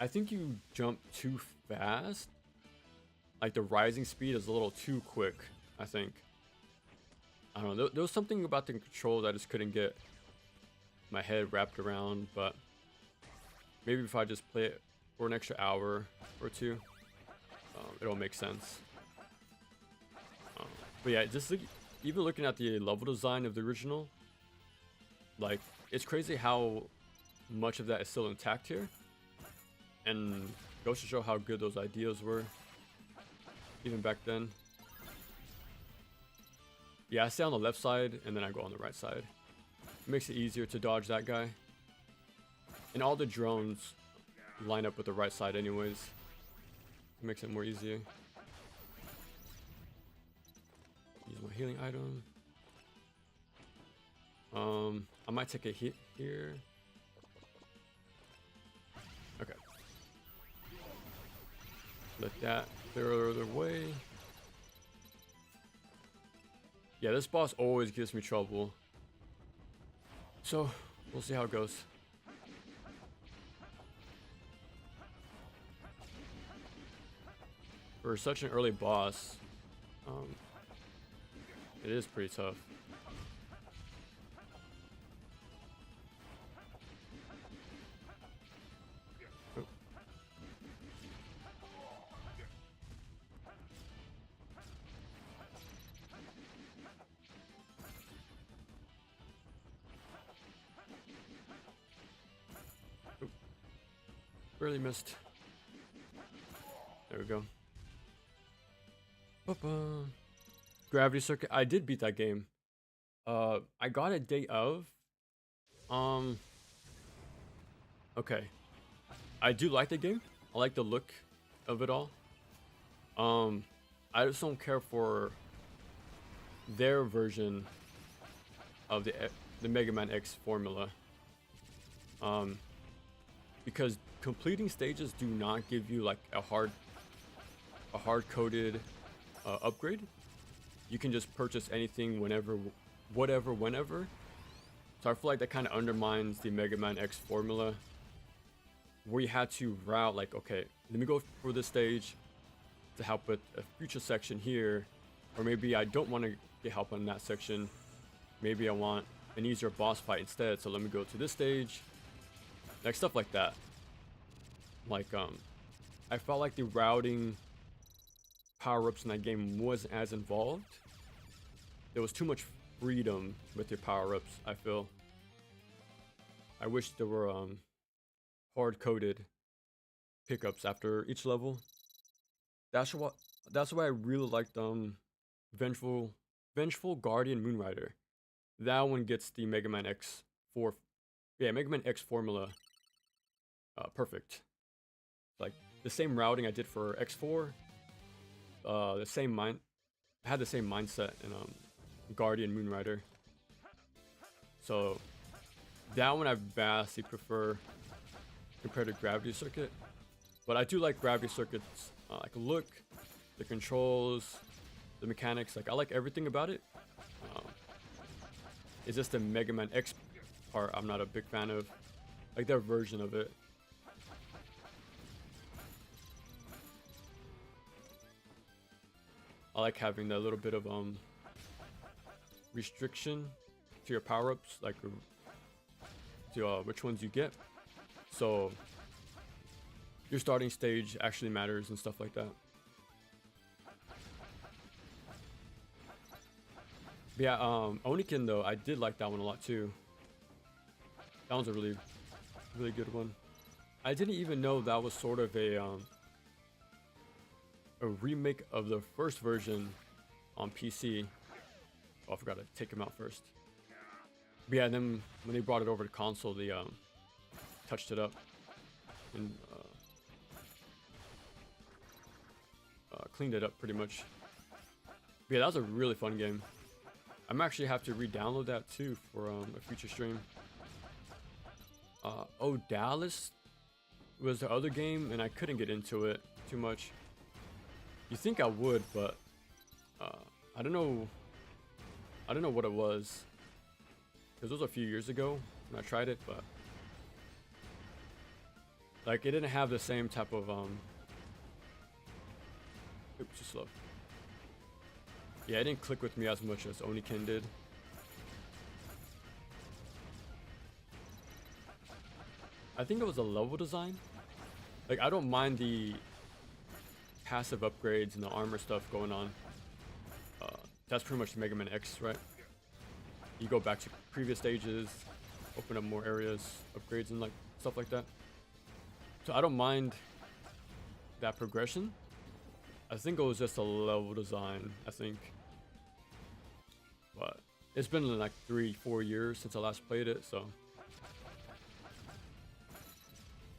I think you jump too fast. Like the rising speed is a little too quick, I think. I don't know, there was something about the controls I just couldn't get my head wrapped around, but maybe if I just play it for an extra hour or two, it'll make sense. But yeah, just even looking at the level design of the original, like, it's crazy how much of that is still intact here, and goes to show how good those ideas were even back then. Yeah, I stay on the left side and then I go on the right side. It makes it easier to dodge that guy, and all the drones line up with the right side anyways. It makes it more easier. Use my healing item. I might take a hit here. Okay. Let that clear the way. Yeah, this boss always gives me trouble. So, we'll see how it goes. For such an early boss, it is pretty tough. Oh. Oh. Barely missed. There we go. Gravity Circuit. I did beat that game. I got it day of. Okay. I do like the game. I like the look of it all. I just don't care for their version of the Mega Man X formula. Because completing stages do not give you like a hard-coded upgrade. You can just purchase anything whenever, whatever, whenever. So I feel like that kind of undermines the Mega Man X formula, where you had to route like, okay, let me go for this stage to help with a future section here, or maybe I don't want to get help on that section. Maybe I want an easier boss fight instead, so let me go to this stage. Like stuff like that. Like I felt like the routing power-ups in that game wasn't as involved. There was too much freedom with your power-ups, I feel. I wish there were hard-coded pickups after each level. That's why I really liked Vengeful Guardian Moonrider. That one gets the Mega Man X4, yeah, Mega Man X formula perfect. Like the same routing I did for X4. I had the same mindset in Guardian Moonrider. So that one I vastly prefer compared to Gravity Circuit. But I do like Gravity Circuit's like look, the controls, the mechanics. Like I like everything about it. It's just the Mega Man X part I'm not a big fan of. Like their version of it. I like having that little bit of restriction to your power-ups, like to which ones you get. So your starting stage actually matters and stuff like that. But yeah, Oniken though, I did like that one a lot too. That one's a really good one. I didn't even know that was sort of a remake of the first version on PC. Oh, I forgot to take him out first. But yeah, then when they brought it over to console, touched it up and cleaned it up pretty much. But yeah, that was a really fun game. I'm actually have to re-download that too for a future stream. Oh, Dallas was the other game, and I couldn't get into it too much. You think I would, but I don't know. I don't know what it was, because it was a few years ago when I tried it, but like it didn't have the same type of oops, too slow. Yeah, it didn't click with me as much as Oniken did. I think it was a level design. Like, I don't mind the passive upgrades and the armor stuff going on. That's pretty much Mega Man X, right? You go back to previous stages, open up more areas, upgrades and like stuff like that. So I don't mind that progression. I think it was just a level design, I think. But it's been like 3-4 years since I last played it, so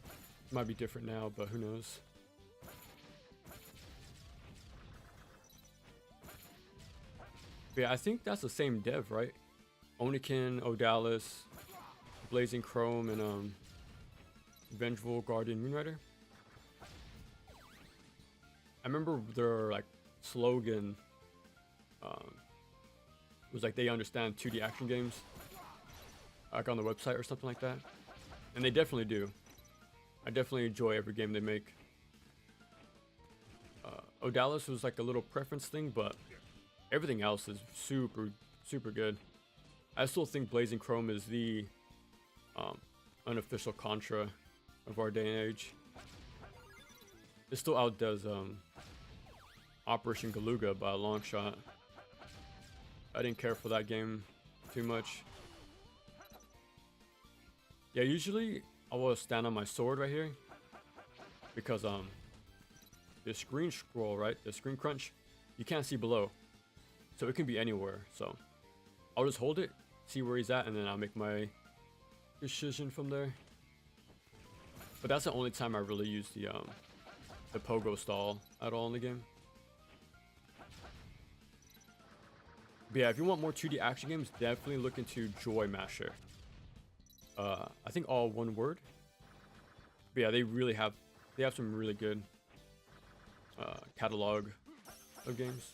it might be different now, but who knows. But yeah, I think that's the same dev, right? Oniken, Odalis, Blazing Chrome, and Vengeful Guardian Moonrider. I remember their like slogan was like, they understand 2D action games, like on the website or something like that, and they definitely do. I definitely enjoy every game they make. Odalis was like a little preference thing, but everything else is super good. I still think Blazing Chrome is the unofficial Contra of our day and age. It still outdoes Operation Galuga by a long shot. I didn't care for that game too much. Yeah, usually I will stand on my sword right here because the screen scroll, right, the screen crunch, you can't see below, so it can be anywhere. So I'll just hold it, see where he's at, and then I'll make my decision from there. But that's the only time I really use the pogo stall at all in the game. But yeah, if you want more 2D action games, definitely look into Joy Masher. I think all one word. But yeah, they have some really good catalog of games.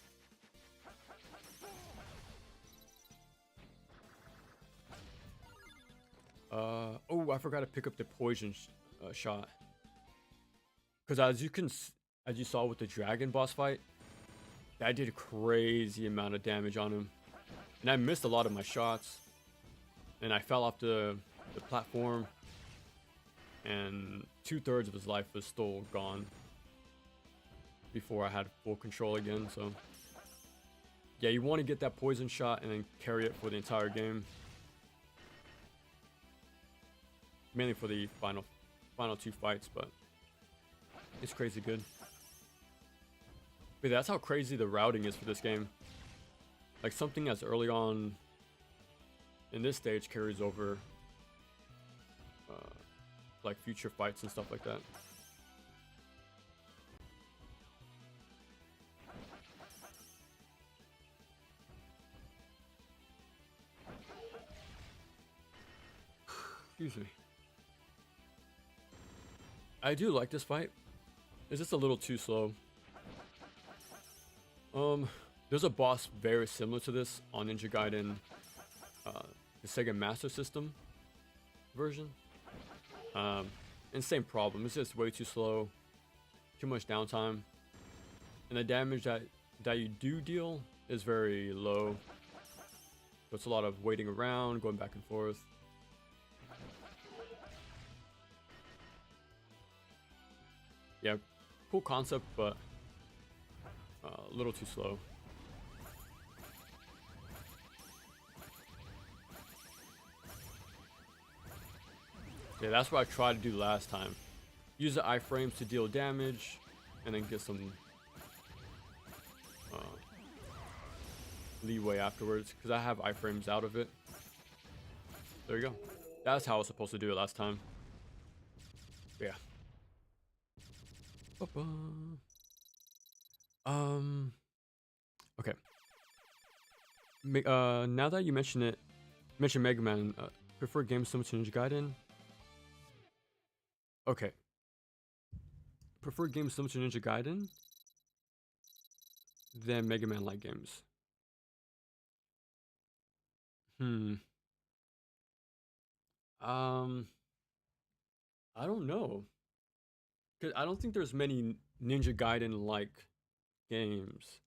Oh, I forgot to pick up the poison shot. Because as you saw with the dragon boss fight, that did a crazy amount of damage on him, and I missed a lot of my shots, and I fell off the platform, and 2/3 of his life was still gone before I had full control again. So yeah, you want to get that poison shot and then carry it for the entire game, mainly for the final 2 fights, but it's crazy good. But that's how crazy the routing is for this game. Like, something as early on in this stage carries over like future fights and stuff like that. Excuse me. I do like this fight. It's just a little too slow. There's a boss very similar to this on Ninja Gaiden, the Sega Master System version. And same problem. It's just way too slow, too much downtime, and the damage that you do deal is very low. So it's a lot of waiting around, going back and forth. Yeah, cool concept, but a little too slow. Yeah, that's what I tried to do last time. Use the iframes to deal damage, and then get some leeway afterwards, because I have iframes out of it. There you go. That's how I was supposed to do it last time. Yeah. Okay. Now that you mentioned Mega Man, prefer games similar to Ninja Gaiden? Okay. Prefer games similar to Ninja Gaiden than Mega Man like games. Hmm. Um, I don't know. Cause I don't think there's many Ninja Gaiden like games.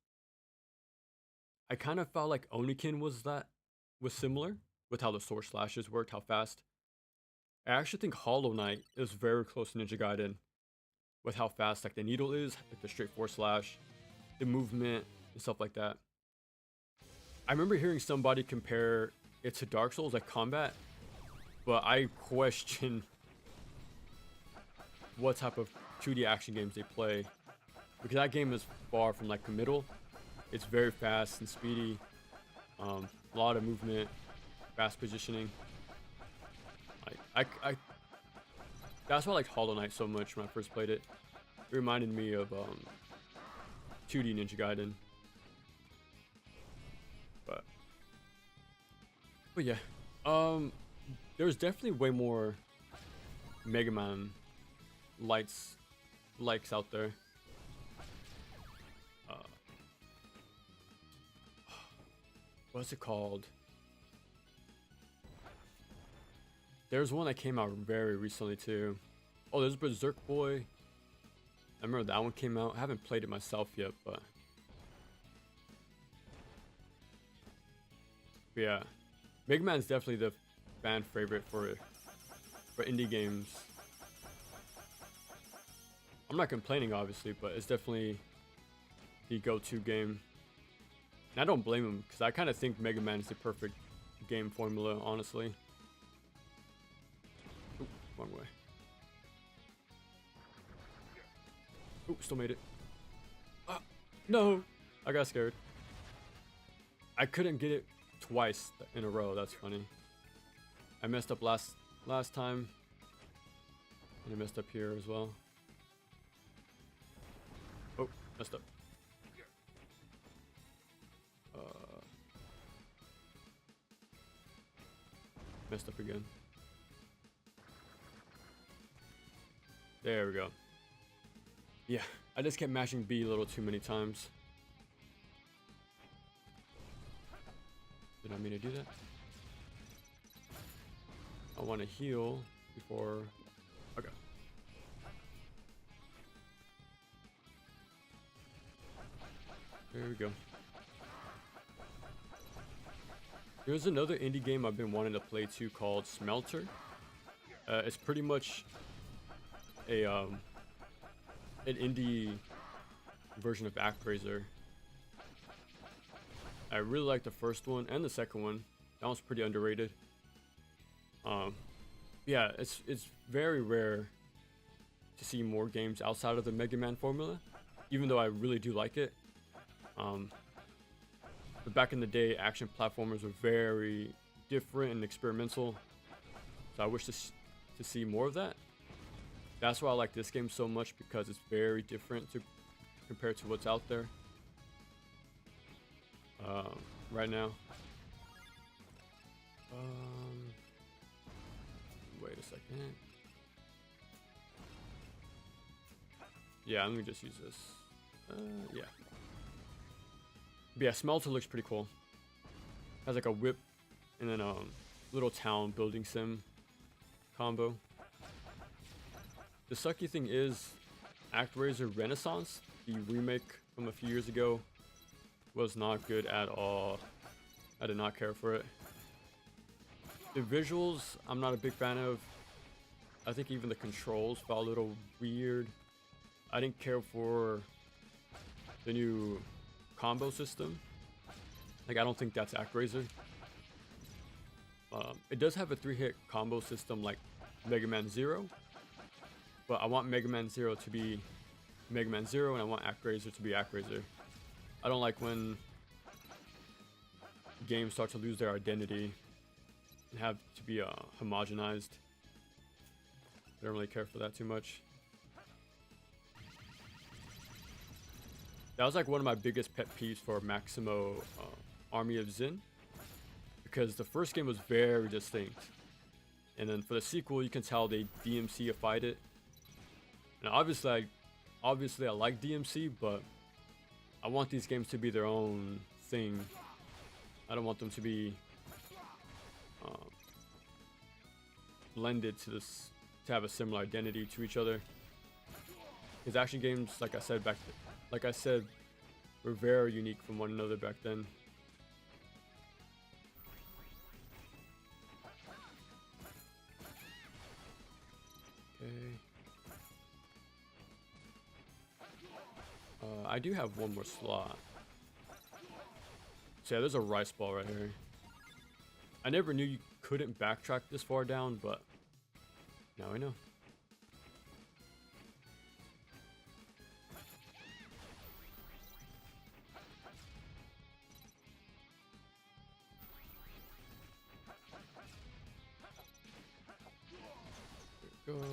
I kind of felt like Onikin was similar with how the sword slashes worked, how fast. I actually think Hollow Knight is very close to Ninja Gaiden with how fast like the needle is, like the straight forward slash, the movement and stuff like that. I remember hearing somebody compare it to Dark Souls like combat, but I question what type of 2D action games they play because that game is far from like committal. It's very fast and speedy, a lot of movement, fast positioning. I that's why I liked Hollow Knight so much when I first played it. It reminded me of 2D Ninja Gaiden. But yeah, there's definitely way more Mega Man likes out there. Uh, what's it called? There's one that came out very recently too. Oh, there's Berserk Boy. I remember that one came out. I haven't played it myself yet, but yeah, Mega Man's definitely the fan favorite for indie games. I'm not complaining, obviously, but it's definitely the go-to game. And I don't blame him, because I kind of think Mega Man is the perfect game formula, honestly. Ooh, wrong way. Ooh, still made it. Ah, no! I got scared. I couldn't get it twice in a row, that's funny. I messed up last time. And I messed up here as well. Oh, messed up. Messed up again. There we go. Yeah, I just kept mashing B a little too many times. Did I mean to do that? I want to heal before... Okay. There we go. There's another indie game I've been wanting to play too called Smelter. It's pretty much a an indie version of ActRaiser. I really like the first one and the second one. That one's pretty underrated. Yeah, it's very rare to see more games outside of the Mega Man formula, even though I really do like it. But back in the day, action platformers were very different and experimental, so I wish to see more of that. That's why I like this game so much, because it's very different compared to what's out there right now. Wait a second. Yeah, let me just use this. Yeah. But yeah, Smelter looks pretty cool. Has like a whip and then little town building sim combo. The sucky thing is, ActRaiser Renaissance, the remake from a few years ago, was not good at all. I did not care for it. The visuals, I'm not a big fan of. I think even the controls felt a little weird. I didn't care for the new combo system. Like, I don't think that's ActRaiser. It does have a 3-hit combo system like Mega Man Zero, but I want Mega Man Zero to be Mega Man Zero, and I want ActRaiser to be ActRaiser. I don't like when games start to lose their identity and have to be homogenized. I don't really care for that too much. That was like one of my biggest pet peeves for Maximo Army of Zin, because the first game was very distinct, and then for the sequel you can tell they DMC-ified it. And obviously I like DMC, but I want these games to be their own thing. I don't want them to be blended to this, to have a similar identity to each other. Because action games, like I said, were very unique from one another back then. Okay. I do have one more slot. So yeah, there's a rice ball right here. I never knew you couldn't backtrack this far down, but now I know. There we go.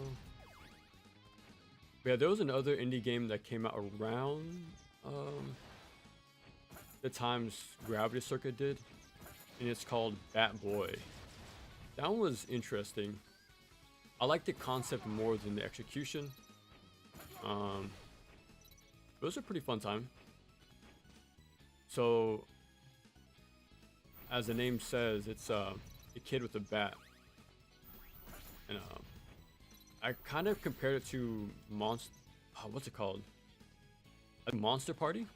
But yeah, there was another indie game that came out around the times Gravity Circuit did, and it's called Bat Boy. That one was interesting. I liked the concept more than the execution. It was a pretty fun time. So, as the name says, it's a kid with a bat, and I kind of compared it to what's it called? A Monster Party.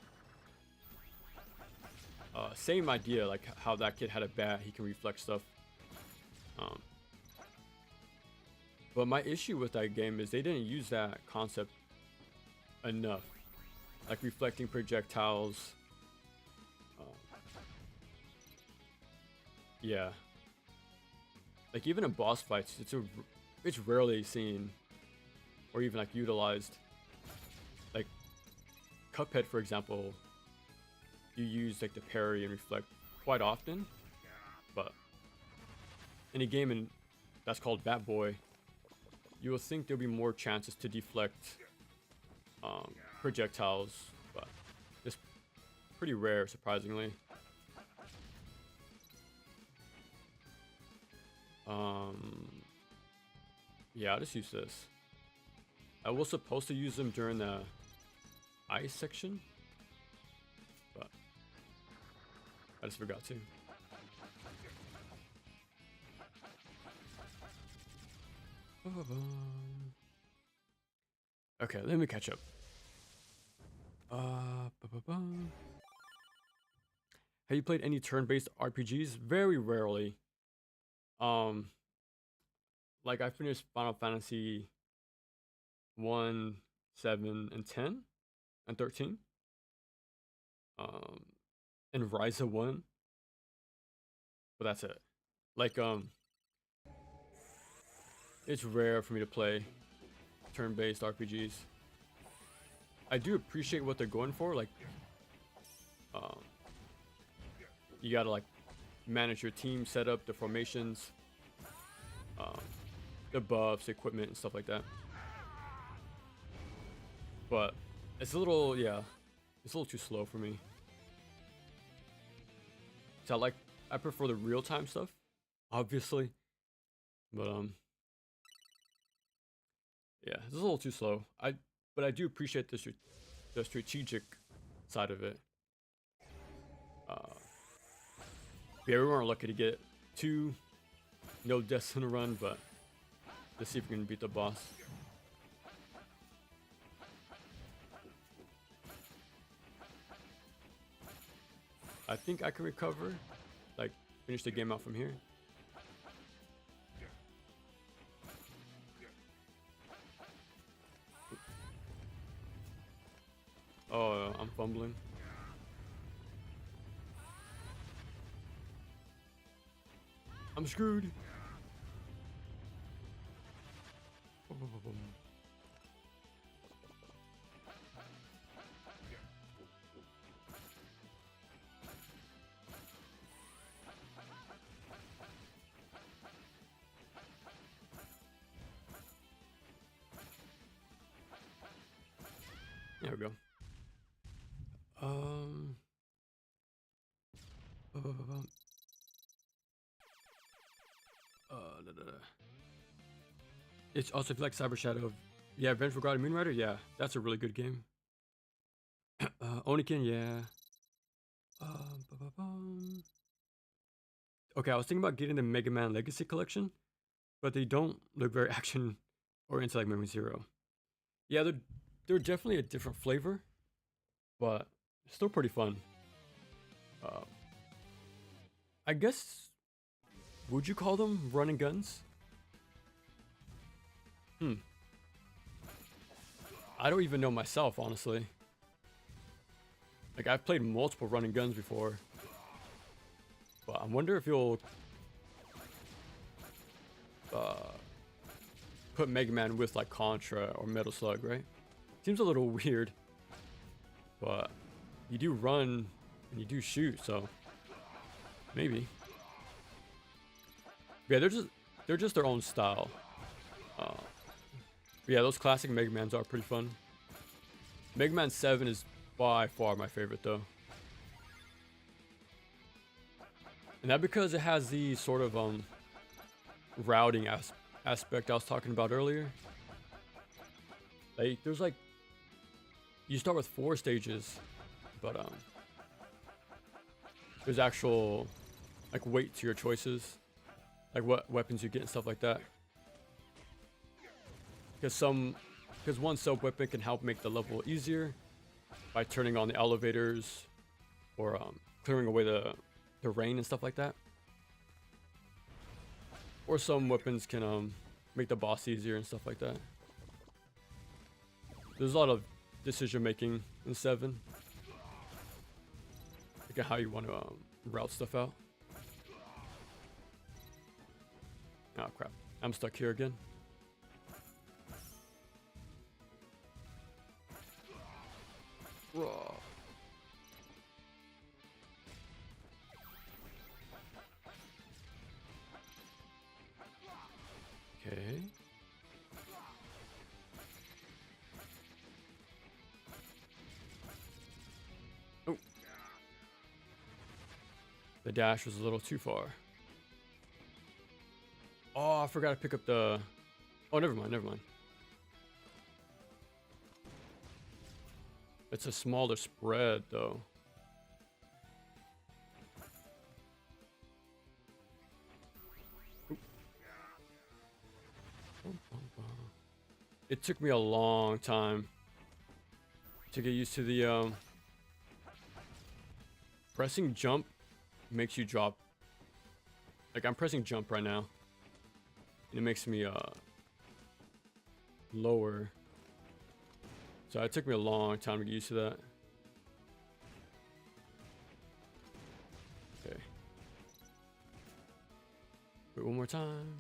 Same idea, like how that kid had a bat, he can reflect stuff. But my issue with that game is they didn't use that concept enough, like reflecting projectiles. Yeah, like even in boss fights, it's rarely seen or even like utilized. Like Cuphead, for example, you use like the parry and reflect quite often, but in a game that's called Bat Boy, you will think there'll be more chances to deflect projectiles, but it's pretty rare, surprisingly. Yeah, I'll just use this. I was supposed to use them during the ice section, but I just forgot to. Okay, let me catch up. Have you played any turn-based RPGs? Very rarely. Like I finished Final Fantasy 1, 7, and 10, and 13. And Ryza 1. But that's it. Like, it's rare for me to play turn-based RPGs. I do appreciate what they're going for, like, you gotta like manage your team setup, the formations, the buffs, equipment, and stuff like that. But it's a little, yeah, it's a little too slow for me. So I prefer the real-time stuff, obviously, but yeah, it's a little too slow. But I do appreciate the strategic side of it. Yeah, we weren't lucky to get 2 no deaths in a run, but let's see if we can beat the boss. I think I can recover, like finish the game out from here. Oh, I'm fumbling. I'm screwed. It's also, if you like Cyber Shadow, yeah, Vengeful God and Moonrider, yeah, that's a really good game. Onikin, yeah. Okay, I was thinking about getting the Mega Man Legacy Collection, but they don't look very action oriented like Memory Zero. Yeah, they're definitely a different flavor, but still pretty fun. I guess, would you call them run and guns? I don't even know myself, honestly. Like, I've played multiple run and guns before, but I wonder if you'll put Mega Man with like Contra or Metal Slug, right? Seems a little weird, but you do run and you do shoot, so maybe. Yeah, they're just their own style. Yeah, those classic Mega Mans are pretty fun. Mega Man 7 is by far my favorite though. And that because it has the sort of routing aspect I was talking about earlier. Like, there's like, you start with 4 stages, but there's actual like weight to your choices, like what weapons you get and stuff like that. Because one sub weapon can help make the level easier by turning on the elevators or clearing away the rain and stuff like that. Or some weapons can make the boss easier and stuff like that. There's a lot of decision making in 7. Look at how you want to route stuff out. Oh crap, I'm stuck here again. Raw. Okay. Oh. The dash was a little too far. Oh, I forgot to pick up the... Oh, never mind, never mind. It's a smaller spread, though. It took me a long time to get used to the pressing jump makes you drop. Like, I'm pressing jump right now, and it makes me lower. So it took me a long time to get used to that. Okay. Wait, one more time.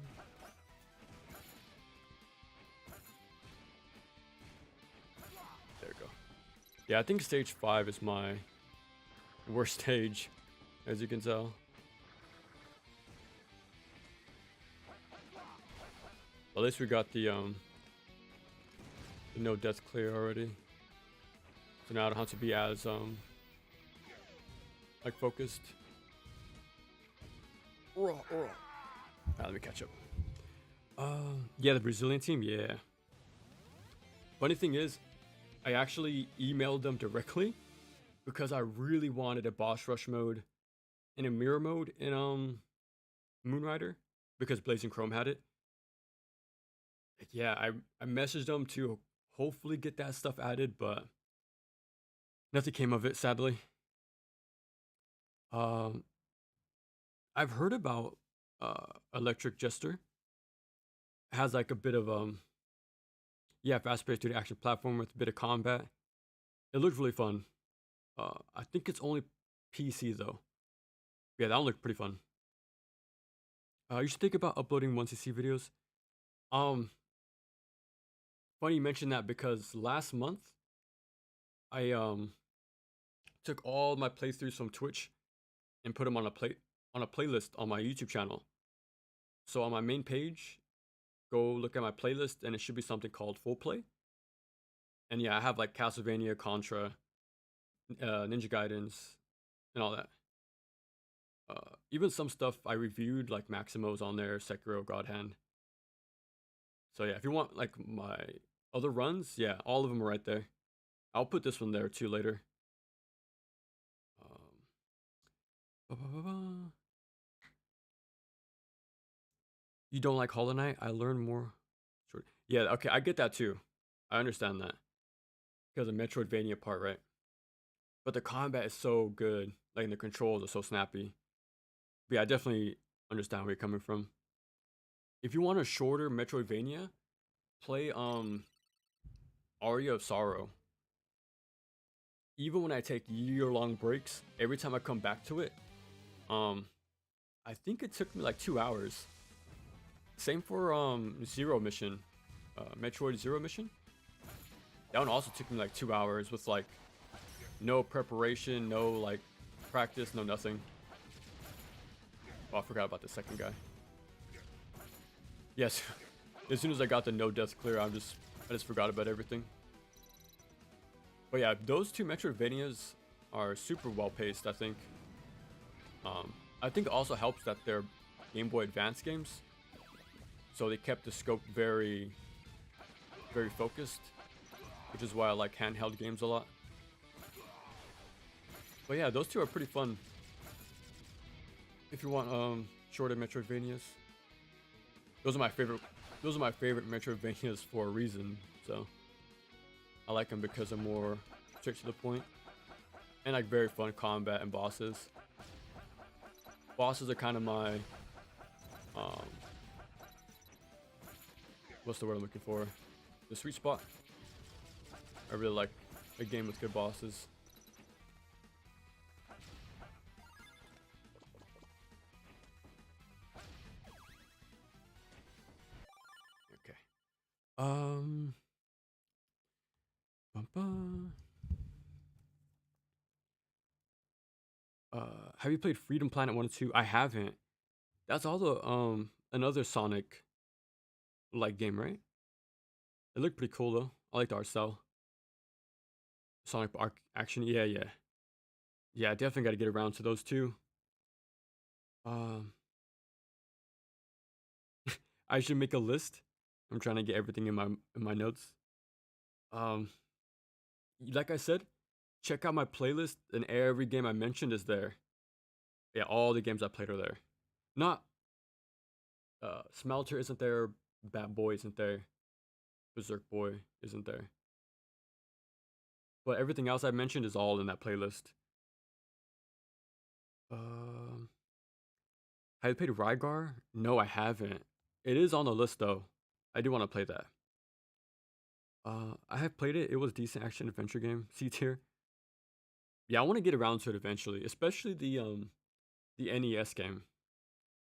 There we go. Yeah, I think stage 5 is my worst stage, as you can tell. At least we got the no death clear already. So now I don't have to be as like focused. Let me catch up. Yeah, the Brazilian team, yeah. Funny thing is, I actually emailed them directly because I really wanted a boss rush mode and a mirror mode in Moonrider because Blazing Chrome had it. Yeah, I messaged them to hopefully get that stuff added, but nothing came of it, sadly. I've heard about Electric Jester. It has like a bit of yeah, fast-paced 2D action platform with a bit of combat. It looked really fun. I think it's only PC though. Yeah, that one looked pretty fun. You should think about uploading 1cc videos. Funny you mentioned that because last month I took all my playthroughs from Twitch and put them on a playlist on my YouTube channel. So on my main page, go look at my playlist and it should be something called Full Play. And yeah, I have like Castlevania, Contra, Ninja Gaidens, and all that. Even some stuff I reviewed, like Maximo's on there, Sekiro, God Hand. So yeah, if you want like my other runs, yeah, all of them are right there. I'll put this one there too later. Um, you don't like Hollow Knight? I learned more. Short. Yeah, okay, I get that too. I understand that because the Metroidvania part, right? But the combat is so good. Like the controls are so snappy. But yeah, I definitely understand where you're coming from. If you want a shorter Metroidvania, play Aria of Sorrow. Even when I take year-long breaks, every time I come back to it, I think it took me like 2 hours. Same for Zero Mission, Metroid Zero Mission. That one also took me like 2 hours with like no preparation, no like practice, no nothing. Oh, I forgot about the second guy. Yes, as soon as I got the no death clear, I just forgot about everything. But yeah, those two Metroidvanias are super well paced, I think. I think it also helps that they're Game Boy Advance games. So they kept the scope very, very focused, which is why I like handheld games a lot. But yeah, those two are pretty fun. If you want shorter Metroidvanias. Those are my favorite Metroidvanias for a reason. So I like them because they're more straight to the point and like very fun combat and bosses. Bosses are kind of my what's the word I'm looking for? The sweet spot. I really like a game with good bosses. Okay. Have you played Freedom Planet 1 and 2? I haven't. That's all the another Sonic like game, right? It looked pretty cool though. I like the art style. Sonic action, yeah, yeah. Yeah, I definitely gotta get around to those two. Um I should make a list. I'm trying to get everything in my notes. Um like I said, check out my playlist and every game I mentioned is there. Yeah, all the games I played are there. Not Smelter isn't there, Bad Boy isn't there, Berserk Boy isn't there. But everything else I mentioned is all in that playlist. Um, have you played Rygar? No, I haven't. It is on the list though. I do want to play that. I have played it. It was a decent action adventure game, C tier. Yeah, I want to get around to it eventually, especially the NES game.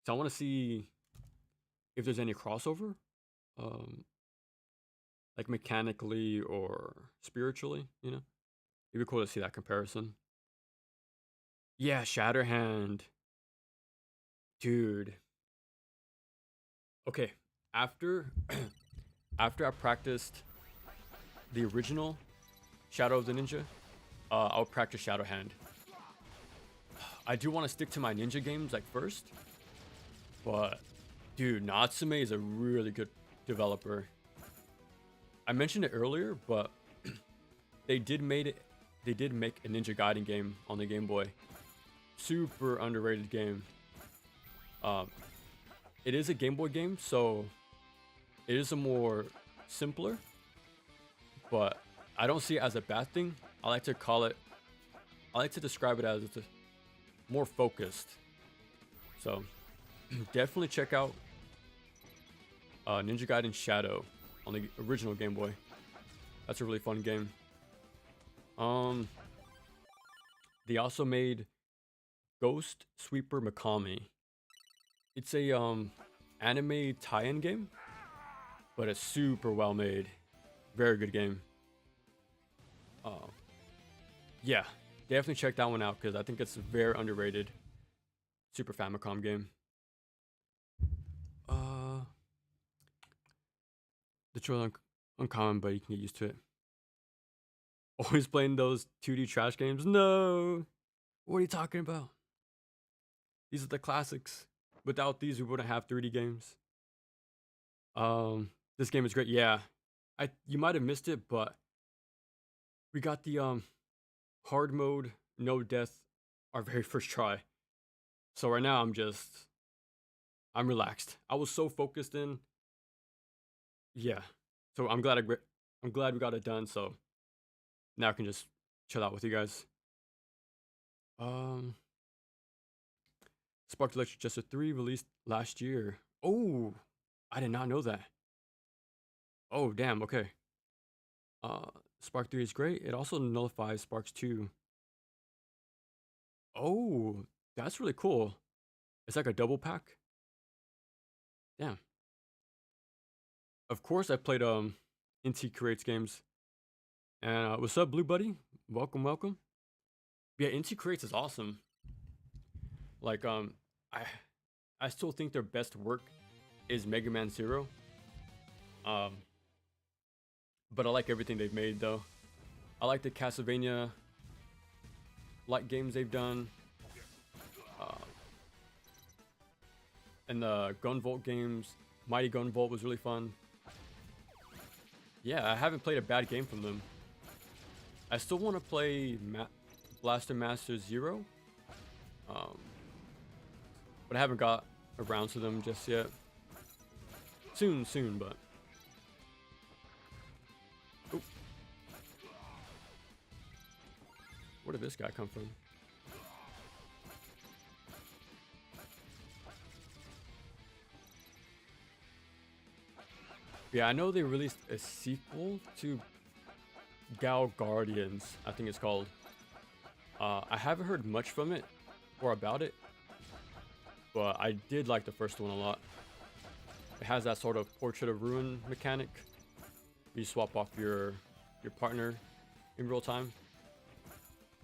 So I want to see if there's any crossover, um, like mechanically or spiritually. You know, it'd be cool to see that comparison. Yeah, Shatterhand, dude. Okay, after after I practiced the original Shadow of the Ninja, I'll practice Shadow Hand. I do want to stick to my ninja games like first, but dude, Natsume is a really good developer. I mentioned it earlier, but they did make a Ninja Gaiden game on the Game Boy. Super underrated game. It is a Game Boy game, so it is a more simpler, but I don't see it as a bad thing. I like to describe it as it's more focused. So definitely check out Ninja Gaiden Shadow on the original Game Boy. That's a really fun game. They also made Ghost Sweeper Mikami. It's a anime tie-in game, but it's super well made. Very good game. Yeah, definitely check that one out because I think it's a very underrated Super Famicom game. The trailer uncommon, but you can get used to it. Always playing those 2D trash games? No. What are you talking about? These are the classics. Without these, we wouldn't have 3D games. This game is great. Yeah, you might have missed it, but we got the hard mode, no death, our very first try. So right now I'm relaxed. I was so focused in. Yeah. So I'm glad we got it done. So now I can just chill out with you guys. Um, Spark Electric Chapter 3 released last year. Oh, I did not know that. Oh, damn. Okay. Uh, Spark 3 is great. It also nullifies Sparks 2. Oh, that's really cool. It's like a double pack. Damn. Of course, I played Inti Creates games. And what's up, Blue Buddy? Welcome, welcome. Yeah, Inti Creates is awesome. Like I I still think their best work is Mega Man Zero. Um, but I like everything they've made though. I like the Castlevania like games they've done. Uh, and the Gunvolt games. Mighty Gunvolt was really fun. Yeah, I haven't played a bad game from them. I still want to play Blaster Master Zero. But I haven't got around to them just yet. Soon, but. Oop. Where did this guy come from? Yeah, I know they released a sequel to Gal Guardians, I think it's called. I haven't heard much from it or about it, but I did like the first one a lot. It has that sort of Portrait of Ruin mechanic. You swap off your partner in real time.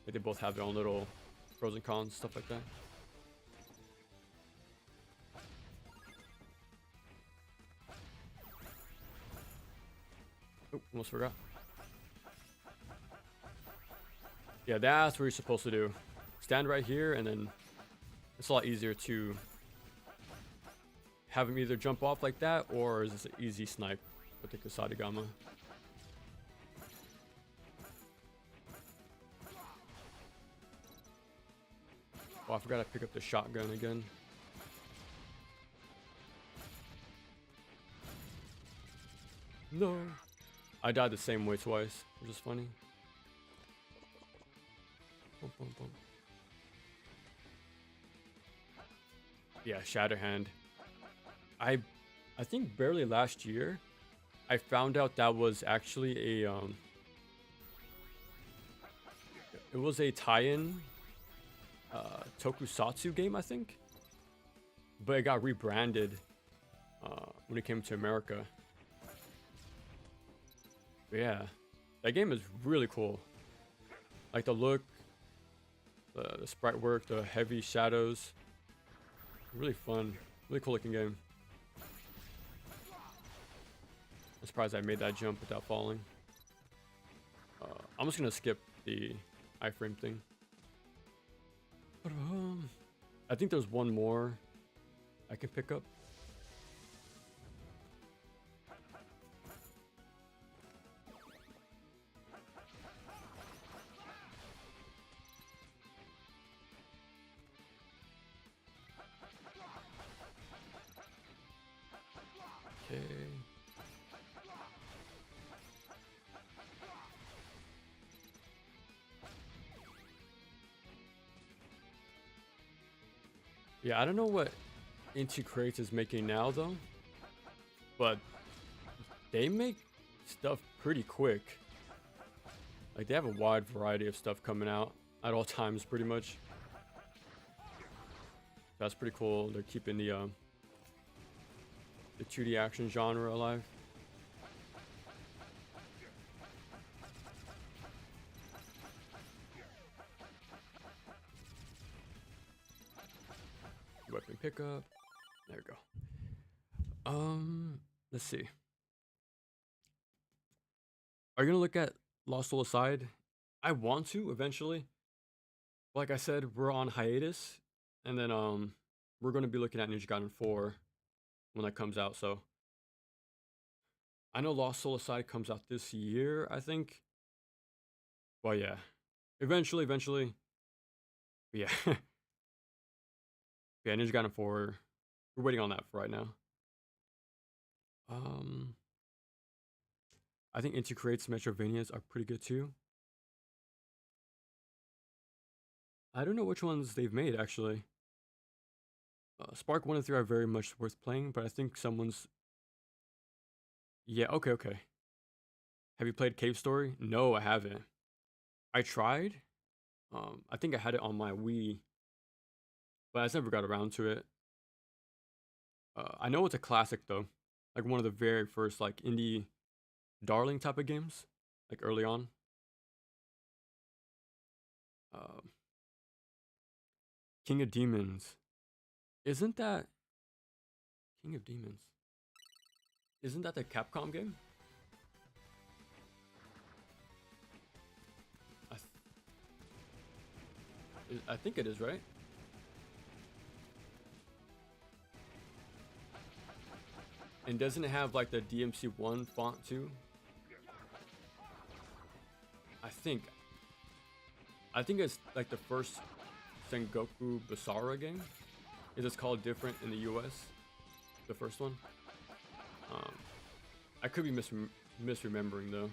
Like they both have their own little pros and cons, stuff like that. Oh, almost forgot. Yeah, that's what you're supposed to do. Stand right here, and then it's a lot easier to have him either jump off like that, or is this an easy snipe with the Kasadagama? Oh, I forgot to pick up the shotgun again. No. I died the same way twice, which is funny. Boom, boom, boom. Yeah, Shatterhand. I think barely last year, I found out that was actually a it was a tie-in tokusatsu game, I think, but it got rebranded when it came to America. But yeah, that game is really cool. Like the look, the sprite work, the heavy shadows. Really fun, really cool looking game. I'm surprised I made that jump without falling. I'm just gonna skip the iframe thing. But, I think there's one more I can pick up. Okay. Yeah, I don't know what Inti Creates is making now though, but they make stuff pretty quick. Like they have a wide variety of stuff coming out at all times pretty much. That's pretty cool. They're keeping the 2D action genre alive. Weapon pickup. There we go. Let's see. Are you gonna look at Lost Soul Aside? I want to eventually. Like I said, we're on hiatus, and then we're going to be looking at Ninja Gaiden 4 when that comes out. So I know Lost Soul Aside comes out this year, I think. Well, yeah, eventually. But yeah, yeah, Ninja Gaiden 4. We're waiting on that for right now. Um, I think Inti Creates Metrovanias are pretty good too. I don't know which ones they've made actually. Spark 1 and 3 are very much worth playing, but I think someone's. Yeah, okay. Have you played Cave Story? No, I haven't. I tried. I think I had it on my Wii, but I just never got around to it. I know it's a classic though, like one of the very first like indie darling type of games, like early on. Uh, King of Demons, isn't that King of Demons? Isn't that the Capcom game? I think it is, right? And doesn't it have like the DMC1 font too? I think. I think it's like the first Sengoku Basara game. Is it's called different in the US? The first one. I could be misremembering though.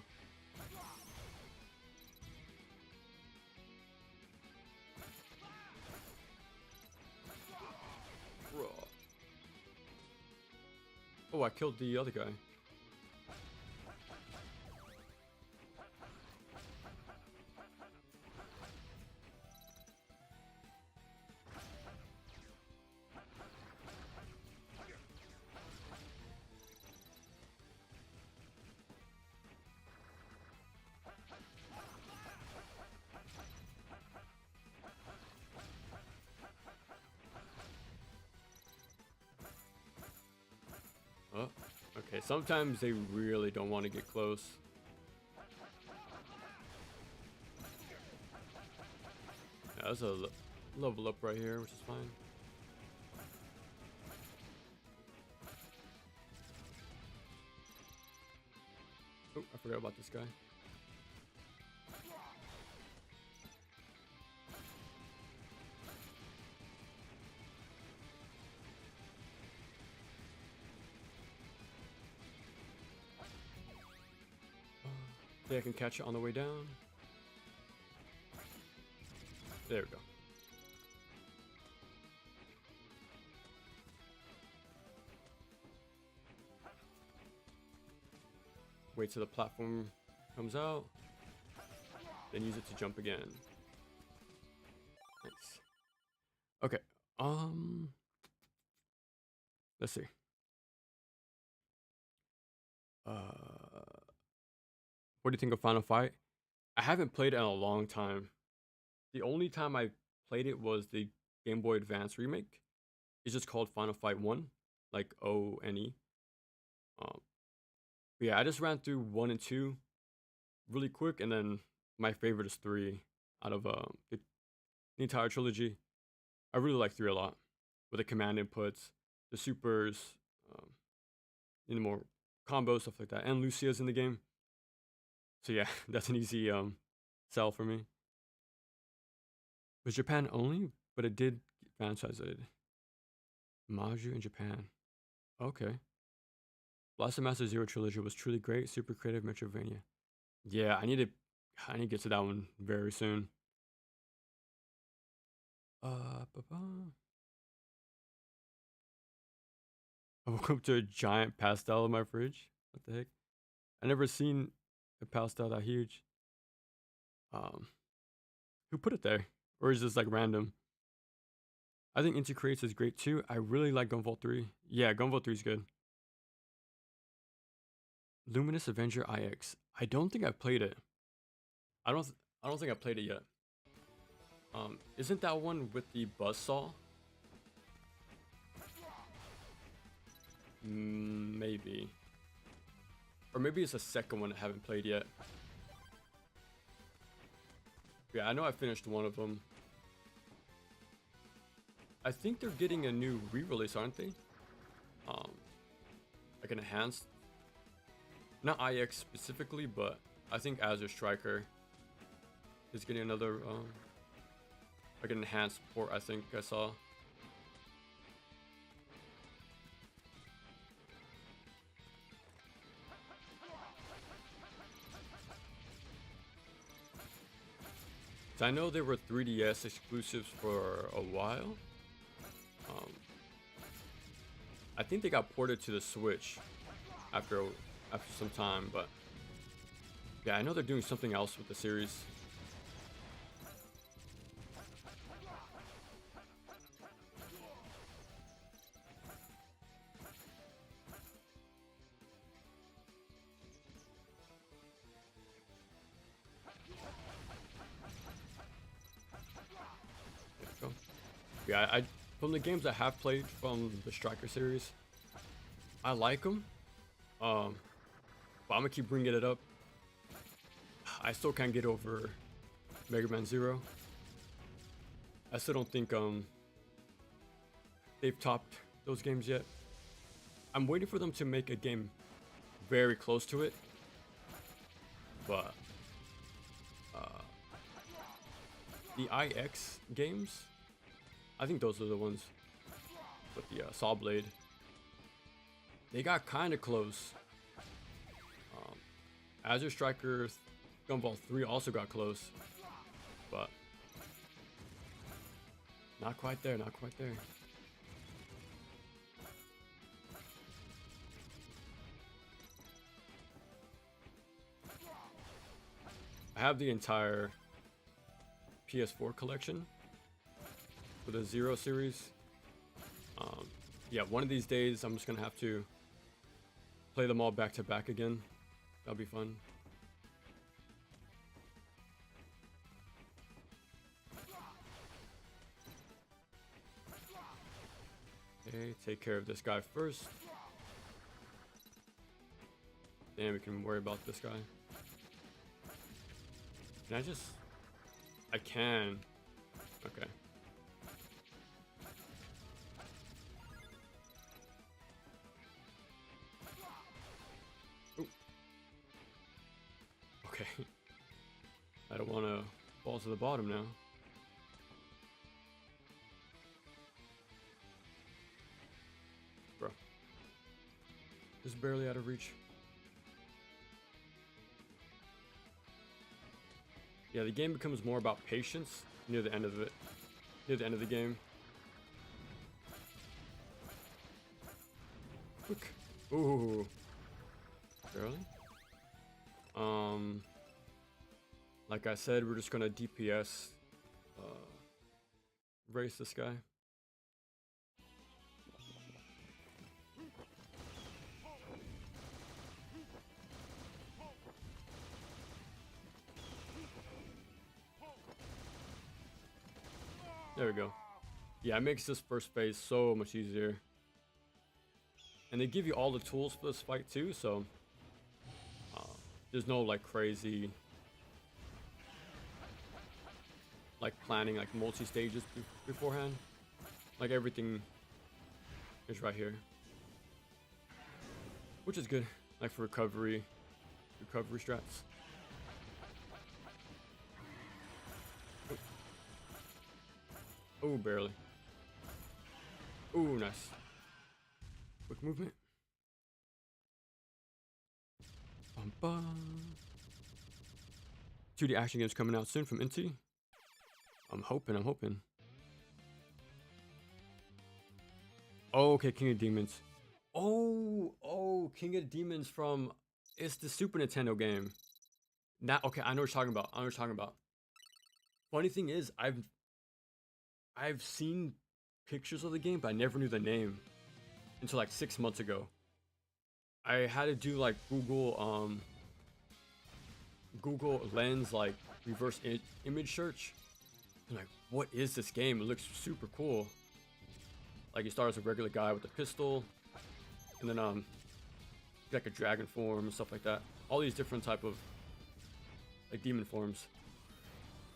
Oh, I killed the other guy. Oh, okay. Sometimes they really don't want to get close. Yeah, that's a level up right here, which is fine. Oh, I forgot about this guy. Yeah, I can catch it on the way down. There we go. Wait till the platform comes out. Then use it to jump again. Nice. Okay. Let's see. What do you think of Final Fight? I haven't played it in a long time. The only time I played it was the Game Boy Advance remake. It's just called Final Fight 1, like ONE. Um, but yeah, I just ran through 1 and 2 really quick, and then my favorite is 3 out of the entire trilogy. I really like 3 a lot, with the command inputs, the supers, more combos, stuff like that, and Lucia's in the game. So yeah, that's an easy sell for me. It was Japan only, but it did franchise it. Maju in Japan. Okay. Blaster Master Zero trilogy was truly great, super creative Metrovania. Yeah, I need to get to that one very soon. I woke up to a giant pastel in my fridge. What the heck? I never seen a pastel that huge. Who put it there? Or is this like random? I think Into Creates is great too. I really like Gunvolt 3. Yeah, Gunvolt 3 is good. Luminous Avenger IX. I don't think I've played it. I don't think I played it yet. Isn't that one with the buzzsaw? Maybe. Or maybe it's the second one I haven't played yet. Yeah, I know I finished one of them. I think they're getting a new re-release, aren't they? Like an enhanced, not IX specifically, but I think Azure Striker is getting another like an enhanced port. I think I saw. So I know they were 3DS exclusives for a while. I think they got ported to the Switch after some time, but yeah, I know they're doing something else with the series. There we go. Yeah, I from the games I have played from the Striker series, I like them. But I'm gonna keep bringing it up. I still can't get over Mega Man Zero. I still don't think they've topped those games yet. I'm waiting for them to make a game very close to it, but the IX games, I think those are the ones with the Saw Blade. They got kind of close. Azure Striker Gumball 3 also got close, but not quite there, not quite there. I have the entire PS4 collection for the Zero series. Yeah, one of these days I'm just gonna have to play them all back to back again. That'll be fun. Okay, take care of this guy first. Then we can worry about this guy. Can I just... I can. Okay. Ooh. Okay. I don't want to fall to the bottom now. Bro. Just barely out of reach. Yeah, the game becomes more about patience near the end of it. Near the end of the game. Look. Ooh. Barely. Like I said, we're just gonna DPS race this guy. There we go. Yeah, it makes this first phase so much easier. And they give you all the tools for this fight too, so there's no like crazy like planning like multi-stages beforehand. Like everything is right here. Which is good, like for recovery strats. Oh, barely. Oh, nice. Quick movement. Bum, bum. 2D action games coming out soon from Inti. I'm hoping. Oh, okay, King of Demons. Oh, King of Demons from... It's the Super Nintendo game. Now, okay, I know what you're talking about. Funny thing is, I've seen pictures of the game, but I never knew the name until like 6 months ago. I had to do like Google Lens like reverse image search. I'm like, what is this game? It looks super cool. Like you start as a regular guy with a pistol, and then like a dragon form and stuff like that. All these different type of like demon forms.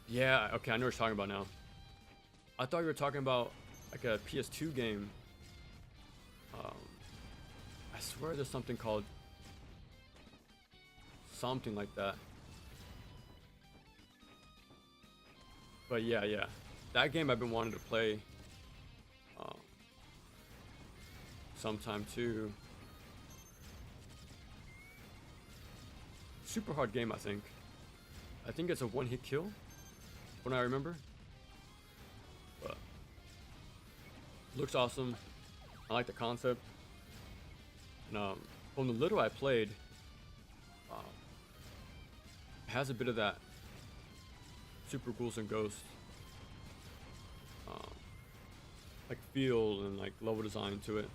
Yeah, okay, I know what you're talking about now. I thought you were talking about like a PS2 game. I swear there's something called something like that. But yeah, that game I've been wanting to play sometime too. Super hard game, I think. I think it's a one-hit kill, when I remember. But looks awesome. I like the concept. And from the little I played, it has a bit of that Super Ghouls and Ghosts like feel and like level design to it.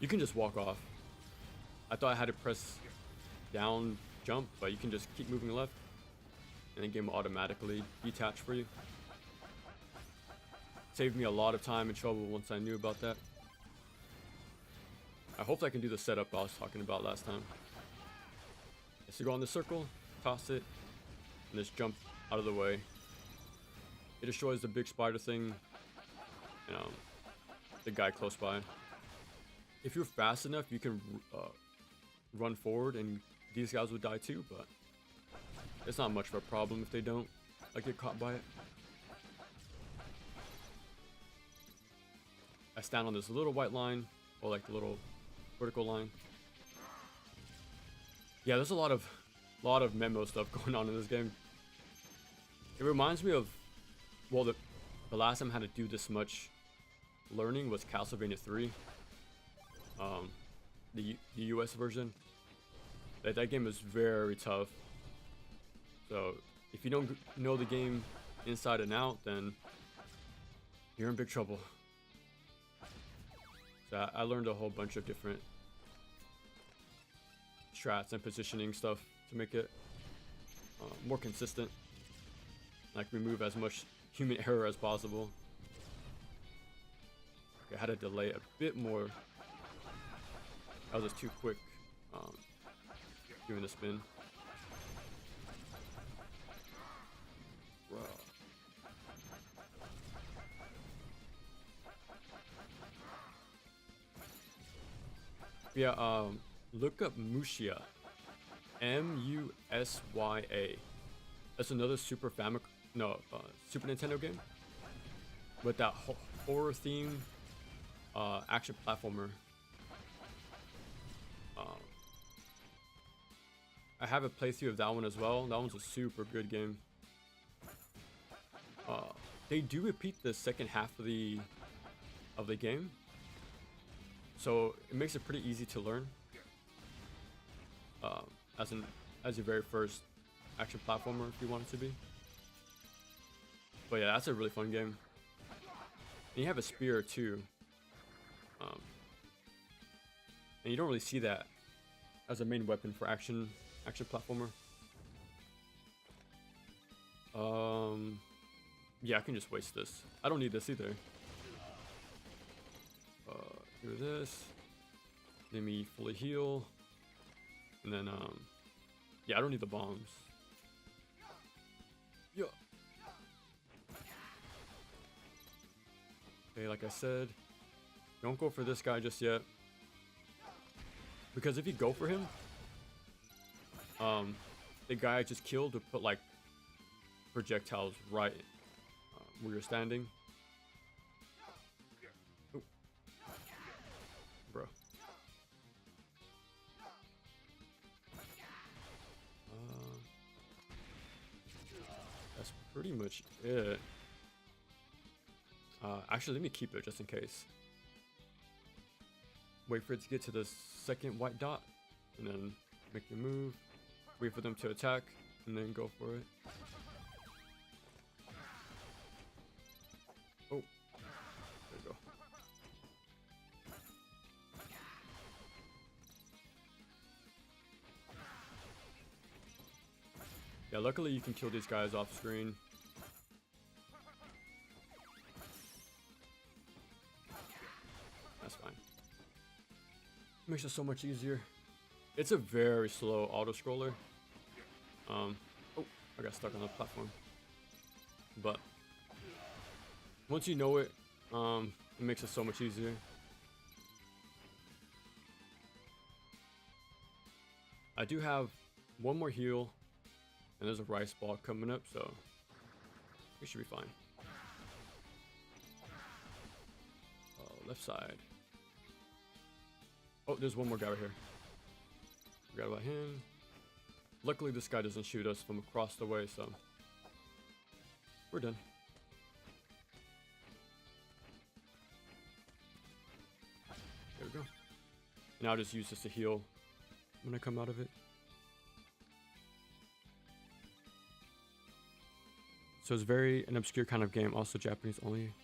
You can just walk off. I thought I had to press down jump, but you can just keep moving left and the game will automatically detach for you. Saved me a lot of time and trouble once I knew about that. I hope I can do the setup I was talking about last time. So go on the circle, toss it, and just jump out of the way. It destroys the big spider thing, and the guy close by. If you're fast enough, you can run forward, and these guys will die too. But it's not much of a problem if they don't get caught by it. I stand on this little white line, or like the little vertical line. Yeah, there's a lot of memo stuff going on in this game. It reminds me of, well, the last time I had to do this much learning was Castlevania 3. The US version. That game is very tough. So if you don't know the game inside and out, then you're in big trouble. So I learned a whole bunch of different strats and positioning stuff to make it more consistent. Like remove as much human error as possible. Okay, I had to delay a bit more. That was just too quick doing the spin. Wow. Yeah, look up Musya. M-U-S-Y-A. That's another Super Nintendo game with that horror theme action platformer. I have a playthrough of that one as well. That one's a super good game. They do repeat the second half of the game, so it makes it pretty easy to learn. As your very first action platformer, if you want it to be. But yeah, that's a really fun game. And you have a spear too. And you don't really see that as a main weapon for action platformer. Yeah, I can just waste this. I don't need this either. Do this. Let me fully heal. And then, yeah, I don't need the bombs. Yeah. Okay, like I said, don't go for this guy just yet. Because if you go for him, the guy I just killed would put like projectiles right where you're standing. Ooh. Bro. That's pretty much it. Actually, let me keep it just in case. Wait for it to get to the second white dot, and then make your move. Wait for them to attack, and then go for it. Oh, there you go. Yeah, luckily you can kill these guys off screen. That's fine. Makes it so much easier. It's a very slow auto scroller. I got stuck on the platform. But once you know it, it makes it so much easier. I do have one more heal, and there's a rice ball coming up, so we should be fine. Left side. Oh, there's one more guy right here. Forgot about him. Luckily, this guy doesn't shoot us from across the way, so we're done. There we go. And I'll just use this to heal when I come out of it. So it's very an obscure kind of game, also Japanese only.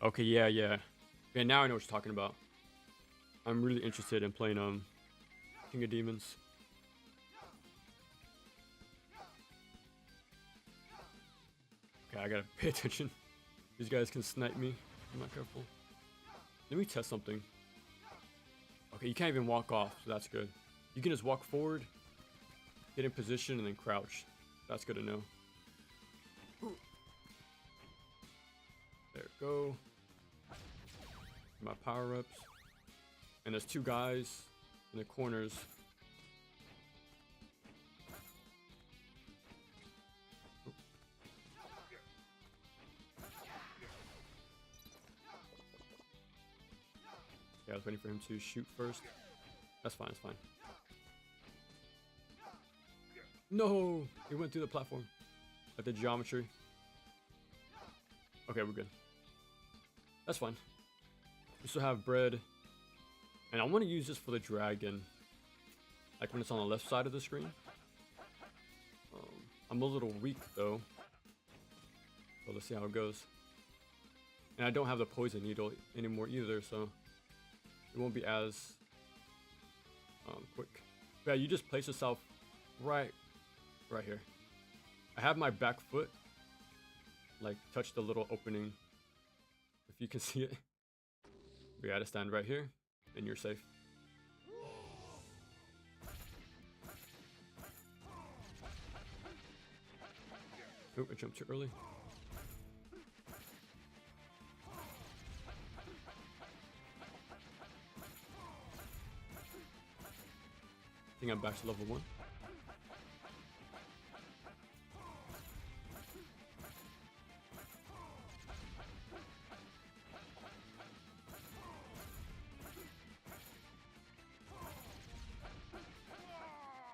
Okay, yeah. Yeah, now I know what you're talking about. I'm really interested in playing King of Demons. Okay, I gotta pay attention. These guys can snipe me. I'm not careful. Let me test something. Okay, you can't even walk off, so that's good. You can just walk forward, get in position, and then crouch. That's good to know. There we go. My power-ups. And there's two guys in the corners. Yeah, I was waiting for him to shoot first. That's fine, it's fine. No! He went through the platform. Like the geometry. Okay, we're good. That's fine. We still have bread. And I want to use this for the dragon. Like when it's on the left side of the screen. I'm a little weak though. So let's see how it goes. And I don't have the poison needle anymore either, so it won't be as quick. But yeah, you just place yourself right here. I have my back foot like touch the little opening, if you can see it. We gotta stand right here and you're safe. Oh, I jumped too early. I think I'm back to level 1.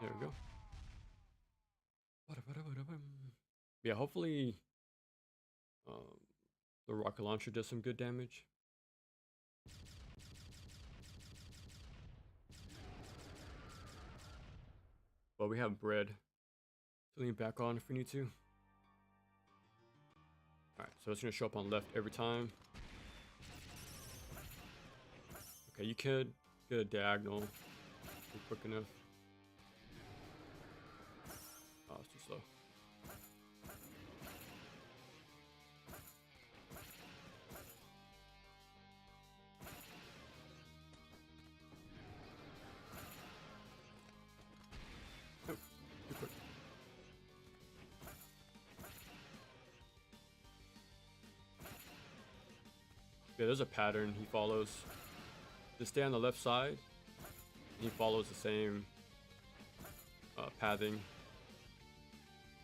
There we go. Yeah, hopefully the rocket launcher does some good damage. But we have bread to lean back on if we need to. Alright, so it's going to show up on left every time. Okay, you could get a diagonal quick enough. Oh, it's too slow. Oh, too quick. Yeah, there's a pattern he follows. Just stay on the left side. He follows the same pathing.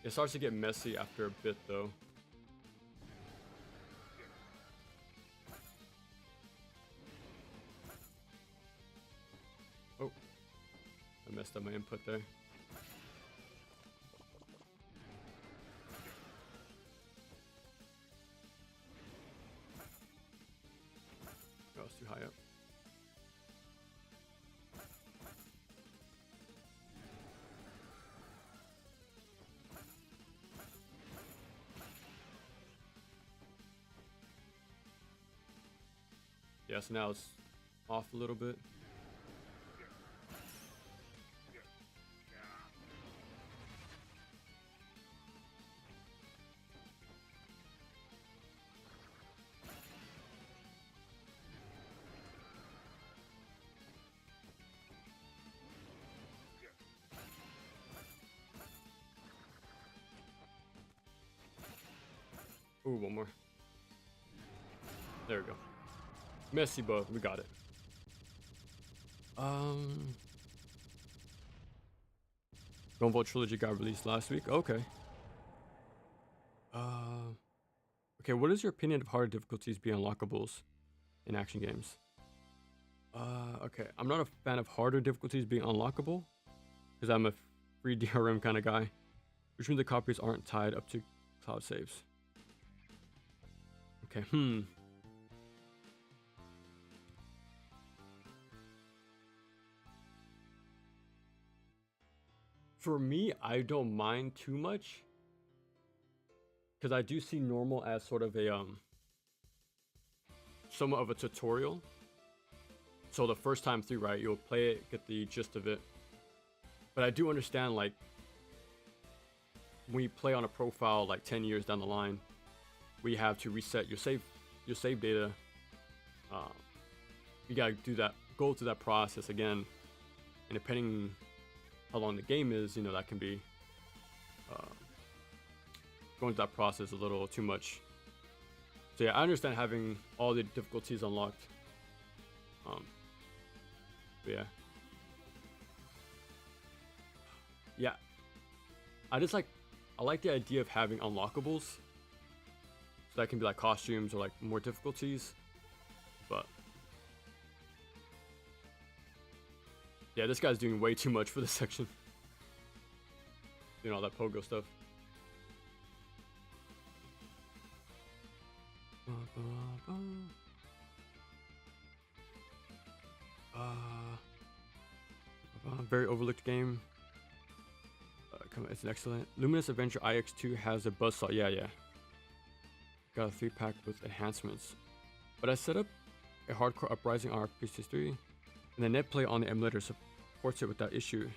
It starts to get messy after a bit though. Oh, I messed up my input there. Oh, it's too high up. Yeah, so now it's off a little bit. Ooh, one more. There we go. Messy, but we got it. Gunvolt Trilogy got released last week. Okay. Okay, what is your opinion of hard difficulties being unlockables in action games? Okay, I'm not a fan of harder difficulties being unlockable because I'm a free DRM kind of guy, which means the copies aren't tied up to cloud saves. Okay, For me, I don't mind too much because I do see normal as sort of a somewhat of a tutorial. So the first time through, right, you'll play it, get the gist of it. But I do understand, like, when you play on a profile like 10 years down the line, we have to reset your save data. You gotta do that, go through that process again, and depending how long the game is, you know, that can be going through that process a little too much. So yeah, I understand having all the difficulties unlocked. But yeah, I like the idea of having unlockables, so that can be like costumes or like more difficulties. But yeah, this guy's doing way too much for this section. Doing all that pogo stuff. Very overlooked game. Come on, it's an excellent. Luminous Adventure IX2 has a buzzsaw. Yeah. Got a 3-pack with enhancements. But I set up a hardcore uprising on our PS3, and the netplay on the emulator supports it without issue.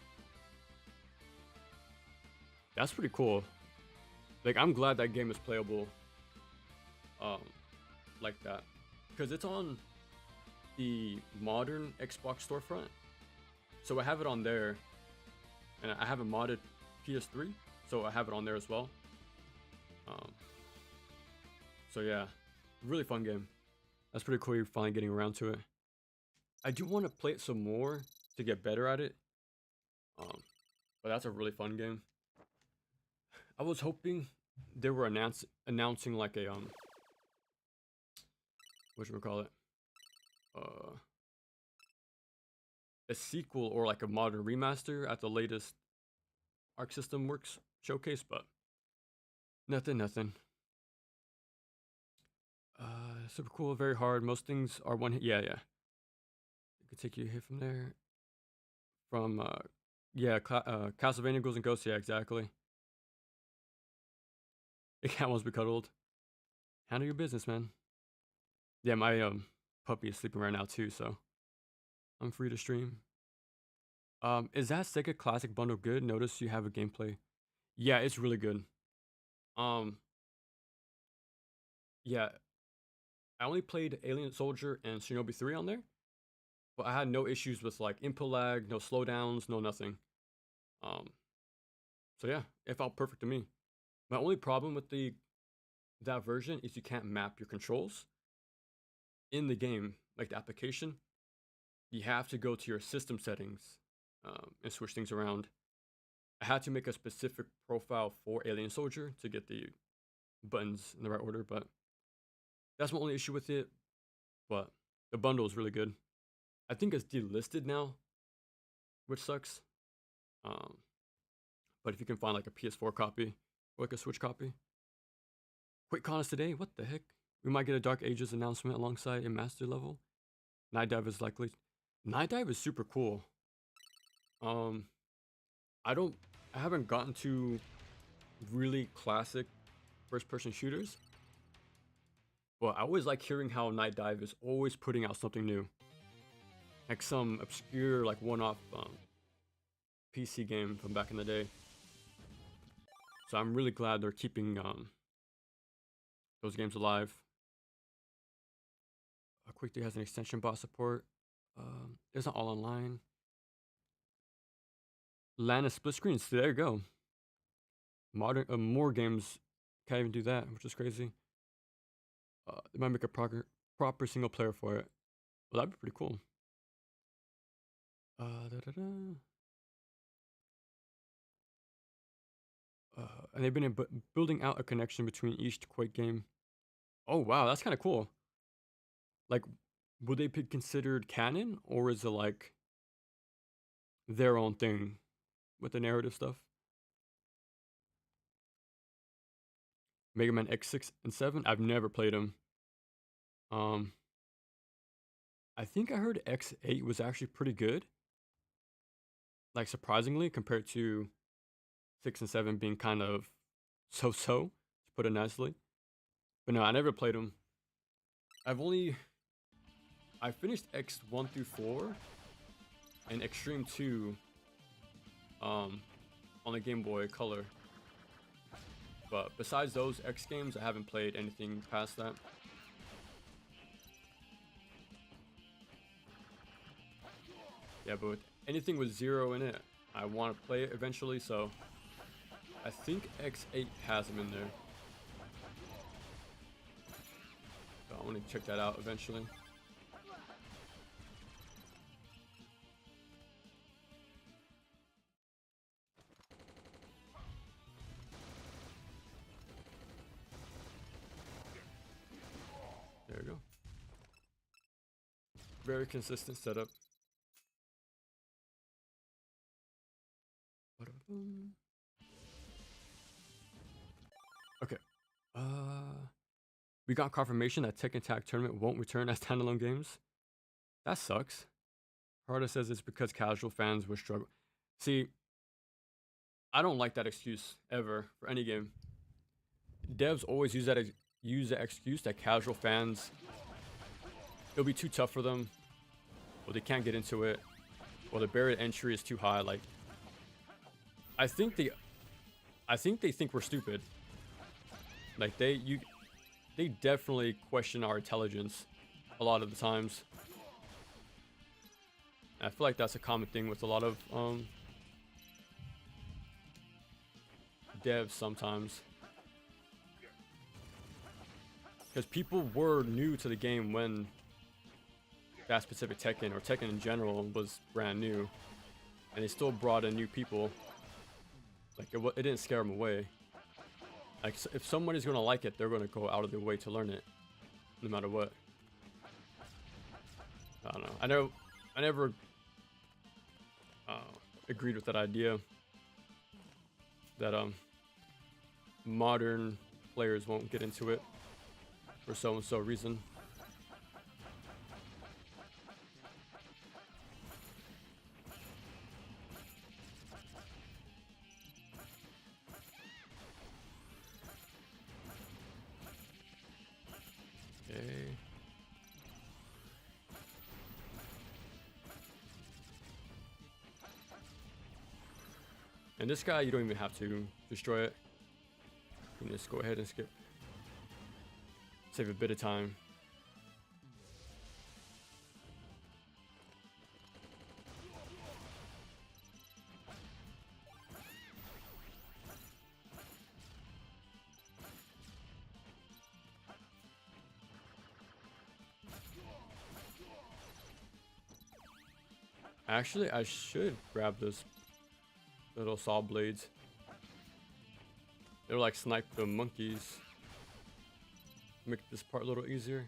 That's pretty cool. Like, I'm glad that game is playable like that, because it's on the modern Xbox storefront. So I have it on there, and I have a modded PS3, so I have it on there as well. So yeah, really fun game. That's pretty cool. You're finally getting around to it. I do want to play it some more to get better at it. But that's a really fun game. I was hoping they were announcing like a whatchamacallit, a sequel or like a modern remaster at the latest Arc System Works showcase, but nothing. Super cool, very hard. Most things are one hit. Yeah. It could take you a hit from there. From Castlevania Ghouls and Ghosts. Yeah, exactly. It can't once be cuddled. Handle your business, man. Yeah, my puppy is sleeping right now too, so I'm free to stream. Is that Sega Classic bundle good? Notice you have a gameplay. Yeah, it's really good. Yeah, I only played Alien Soldier and Shinobi 3 on there, but I had no issues with like input lag, no slowdowns, no nothing. So yeah, it felt perfect to me. My only problem with that version is you can't map your controls in the game, like the application. You have to go to your system settings and switch things around. I had to make a specific profile for Alien Soldier to get the buttons in the right order, but that's my only issue with it. But the bundle is really good. I think it's delisted now, which sucks. But if you can find like a PS4 copy or like a Switch copy. Quick con us today. What the heck? We might get a Dark Ages announcement alongside a master level. Night Dive is likely. Night Dive is super cool. I haven't gotten to really classic first-person shooters, but I always like hearing how Night Dive is always putting out something new, like some obscure, like one-off PC game from back in the day. So I'm really glad they're keeping those games alive. Quick Day has an extension bot support. It's not all online. LAN is split screens. There you go. Modern more games can't even do that, which is crazy. They might make a proper single player for it. Well, that'd be pretty cool. And they've been building out a connection between each Quake game. Oh wow, that's kind of cool. Like, would they be considered canon, or is it like their own thing with the narrative stuff? Mega Man X6 and 7. I've never played them. I think I heard X8 was actually pretty good. Like surprisingly, compared to 6 and 7 being kind of so-so, to put it nicely. But no, I never played them. I finished X1 through 4 and Extreme 2 on the Game Boy Color. But besides those X games, I haven't played anything past that. Yeah, but with anything with 0 in it, I want to play it eventually, so I think X8 has them in there. So I want to check that out eventually. There we go. Very consistent setup. Okay. We got confirmation that Tekken Tag Tournament won't return as standalone games. That sucks. Hardx says it's because casual fans will struggle. See, I don't like that excuse ever for any game. Devs always use that excuse that casual fans, it'll be too tough for them, or they can't get into it, or the barrier to entry is too high. Like, I think they think we're stupid. Like they definitely question our intelligence a lot of the times. And I feel like that's a common thing with a lot of devs sometimes. Because people were new to the game when that specific Tekken, or Tekken in general, was brand new. And they still brought in new people. Like, it didn't scare them away. Like, if somebody's going to like it, they're going to go out of their way to learn it. No matter what. I don't know. I never agreed with that idea. That modern players won't get into it for so and so reason. Okay. And this guy, you don't even have to destroy it. You can just go ahead and skip. Save a bit of time. Actually, I should grab this little saw blades. They'll like snipe the monkeys. Make this part a little easier.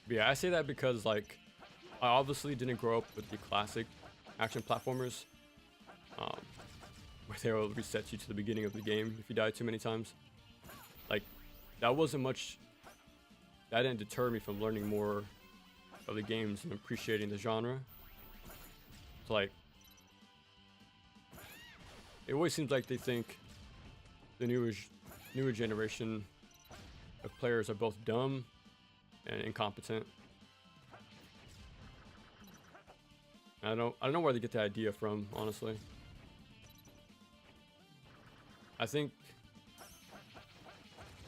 But yeah, I say that because like I obviously didn't grow up with the classic action platformers. Where they will reset you to the beginning of the game if you die too many times. Like, that wasn't much. That didn't deter me from learning more of the games and appreciating the genre. It's like, it always seems like they think the newer generation of players are both dumb and incompetent. I don't know where they get the idea from, honestly.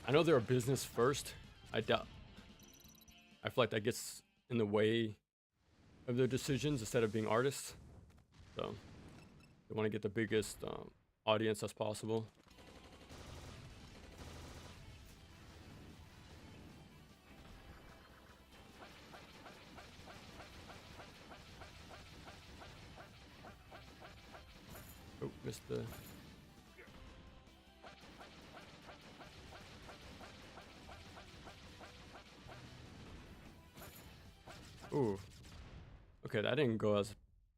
I know they're a business first. I feel like that gets in the way of their decisions instead of being artists. So they want to get the biggest audience as possible. Oh, missed the... Ooh. Okay, that didn't go as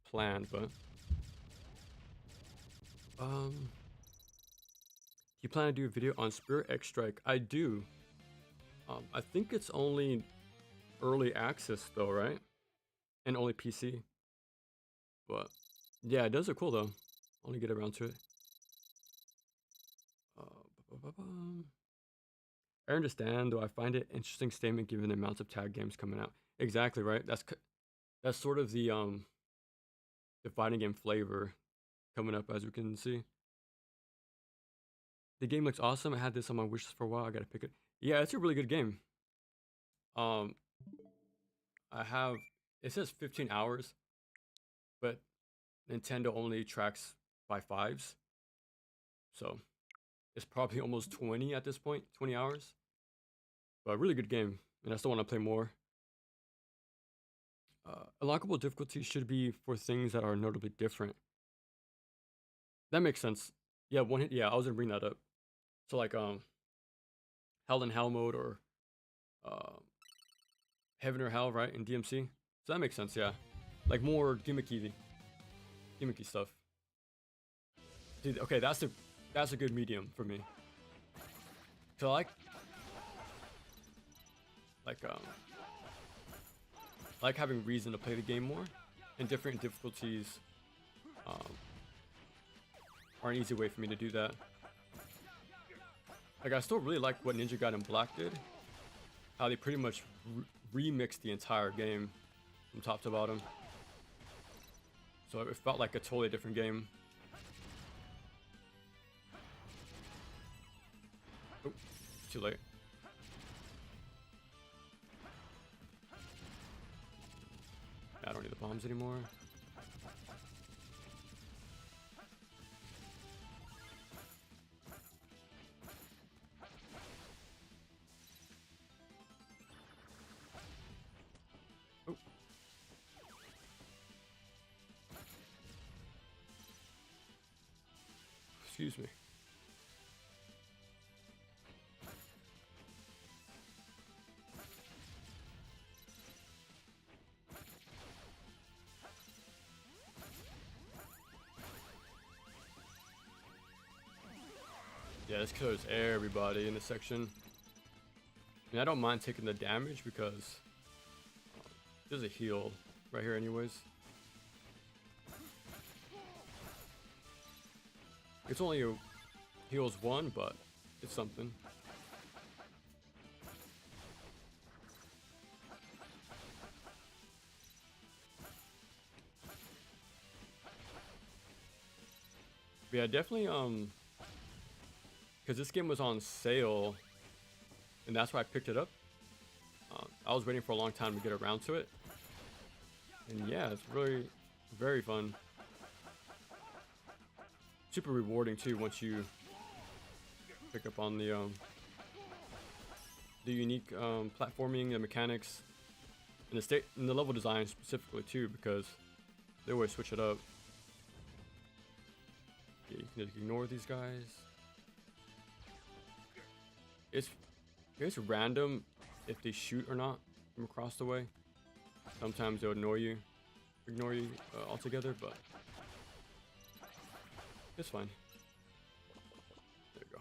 planned, but... You plan to do a video on Spirit X Strike? I do. I think it's only early access though, right? And only PC. But yeah, it does look cool though. Only get around to it. I understand, though I find it interesting statement given the amounts of tag games coming out. Exactly, right? That's sort of the fighting game flavor coming up, as we can see. The game looks awesome. I had this on my wish list for a while. I gotta pick it. Yeah, it's a really good game. I have, it says 15 hours, but Nintendo only tracks by fives. So it's probably almost 20 at this point, 20 hours. But a really good game, and I still want to play more. Unlockable difficulty should be for things that are notably different. That makes sense. Yeah, one hit. Yeah, I was gonna bring that up. So like Hell in Hell mode or Heaven or Hell, right, in DMC. So that makes sense. Yeah, like more gimmicky stuff. Dude, okay, that's a good medium for me. So I like having reason to play the game more, and different difficulties are an easy way for me to do that. Like, I still really like what Ninja Gaiden Black did, how they pretty much remixed the entire game from top to bottom, so it felt like a totally different game. Oh, too late. I don't need the bombs anymore. Oh. Excuse me. Yeah, this kills everybody in this section. I mean, I don't mind taking the damage because there's a heal right here anyways. It's only heals one, but it's something. But yeah, definitely because this game was on sale, and that's why I picked it up. I was waiting for a long time to get around to it, and yeah, it's really very fun. Super rewarding too once you pick up on the unique platforming, the mechanics, and the level design specifically too, because they always switch it up. Yeah, you can just ignore these guys. It's random if they shoot or not from across the way. Sometimes they'll ignore you altogether, but it's fine. There you go.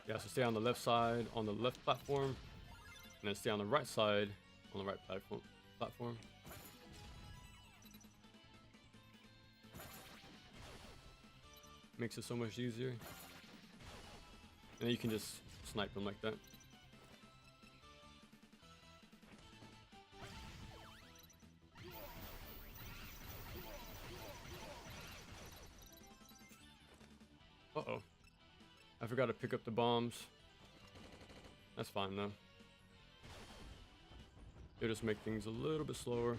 Yeah, so stay on the left side on the left platform, and then stay on the right side on the right platform. Makes it so much easier. And then you can just snipe them like that. I forgot to pick up the bombs. That's fine though. It'll just make things a little bit slower.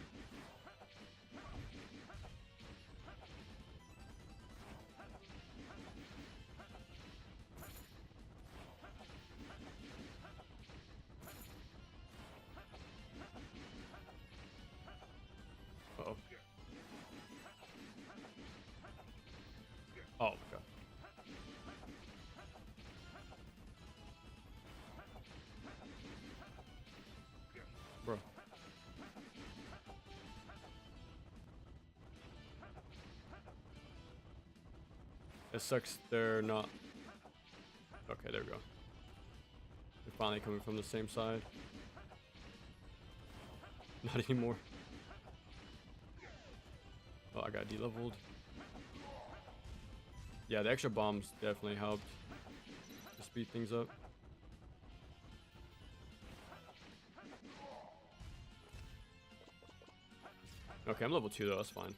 Uh-oh. Oh my god. Bro. It sucks they're not... Okay, there we go. They're finally coming from the same side. Not anymore. Oh, I got de-leveled. Yeah, the extra bombs definitely helped to speed things up. Okay, I'm level 2 though, that's fine.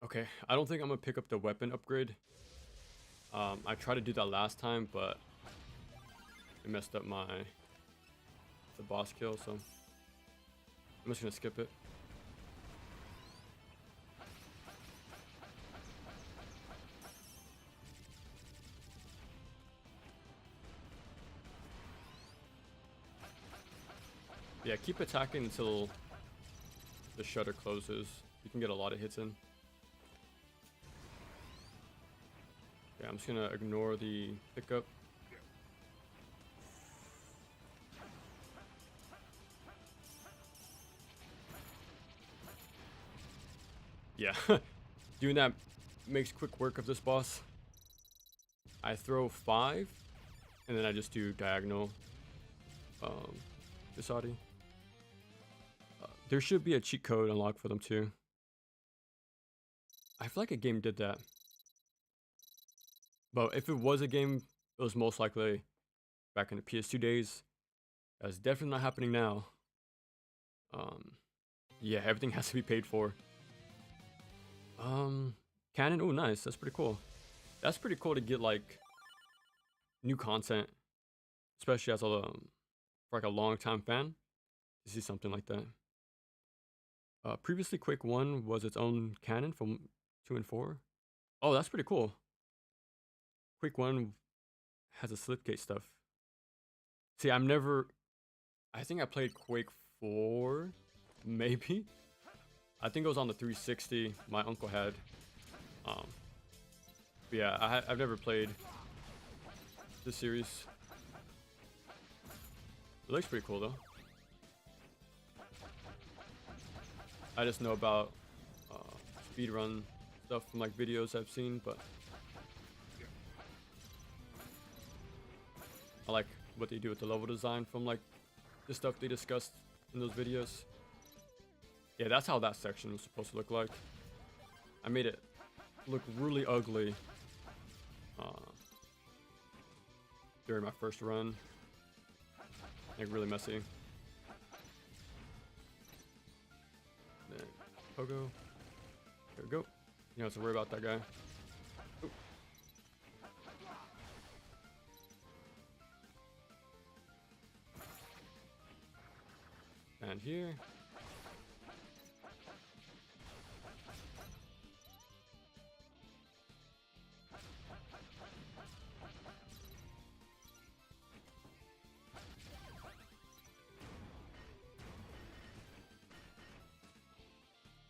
Okay, I don't think I'm gonna pick up the weapon upgrade. I tried to do that last time, but it messed up the boss kill, so I'm just gonna skip it. Yeah, keep attacking until the shutter closes. You can get a lot of hits in. Yeah, I'm just gonna ignore the pickup. Yeah, doing that makes quick work of this boss. I throw 5, and then I just do diagonal Visati. There should be a cheat code unlocked for them too. I feel like a game did that. But if it was a game, it was most likely back in the PS2 days. That's definitely not happening now. Yeah, everything has to be paid for. Canon, oh nice, that's pretty cool. That's pretty cool to get like new content, especially as a for like a long time fan, to see something like that. Previously Quake 1 was its own canon from 2 and 4. Oh, that's pretty cool. Quake 1 has a slipgate stuff. See, I think I played Quake 4, maybe. I think it was on the 360 my uncle had. But yeah, I've never played this series. It looks pretty cool though. I just know about speedrun stuff from like videos I've seen, but I like what they do with the level design from like the stuff they discussed in those videos. Yeah, that's how that section was supposed to look like. I made it look really ugly during my first run. Like really messy. Then Pogo. There we go. You don't have to worry about that guy. Ooh. And here.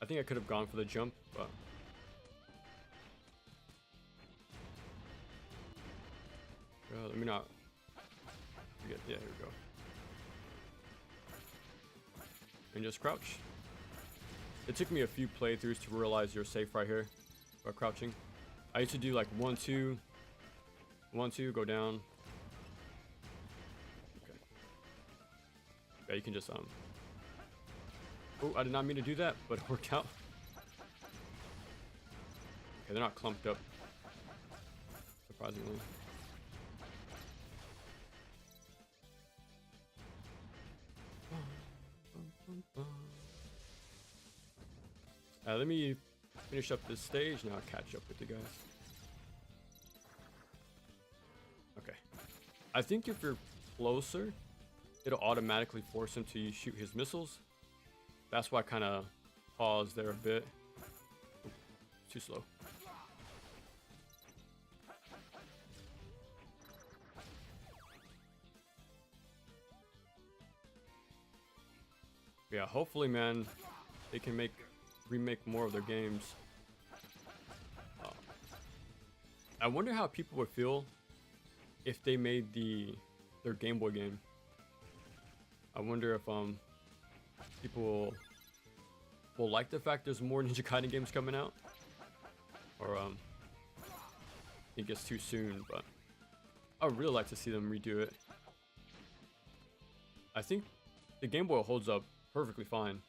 I think I could have gone for the jump, but let me not forget. Yeah, here we go. And just crouch. It took me a few playthroughs to realize you're safe right here by crouching. I used to do like 1, 2, 1, 2, go down. Okay. Yeah, you can just Oh, I did not mean to do that, but it worked out. Okay, they're not clumped up, surprisingly. Let me finish up this stage, and I'll catch up with you guys. I think if you're closer, it'll automatically force him to shoot his missiles. That's why I kind of paused there a bit. Ooh, too slow. Yeah, hopefully, man, they can remake more of their games. I wonder how people would feel if they made their Game Boy game. I wonder if people will like the fact there's more Ninja Gaiden games coming out, or think it's too soon. But I would really like to see them redo it. I think the Game Boy holds up perfectly fine,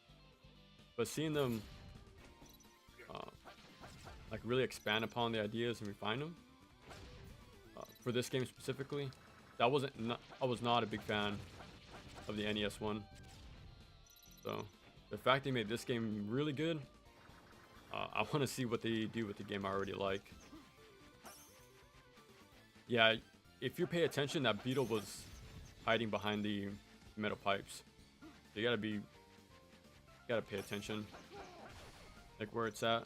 but seeing them like really expand upon the ideas and refine them for this game specifically, I was not a big fan of the NES one. So the fact they made this game really good, I want to see what they do with the game I already like. Yeah, if you pay attention, that beetle was hiding behind the metal pipes. So you gotta pay attention, like where it's at.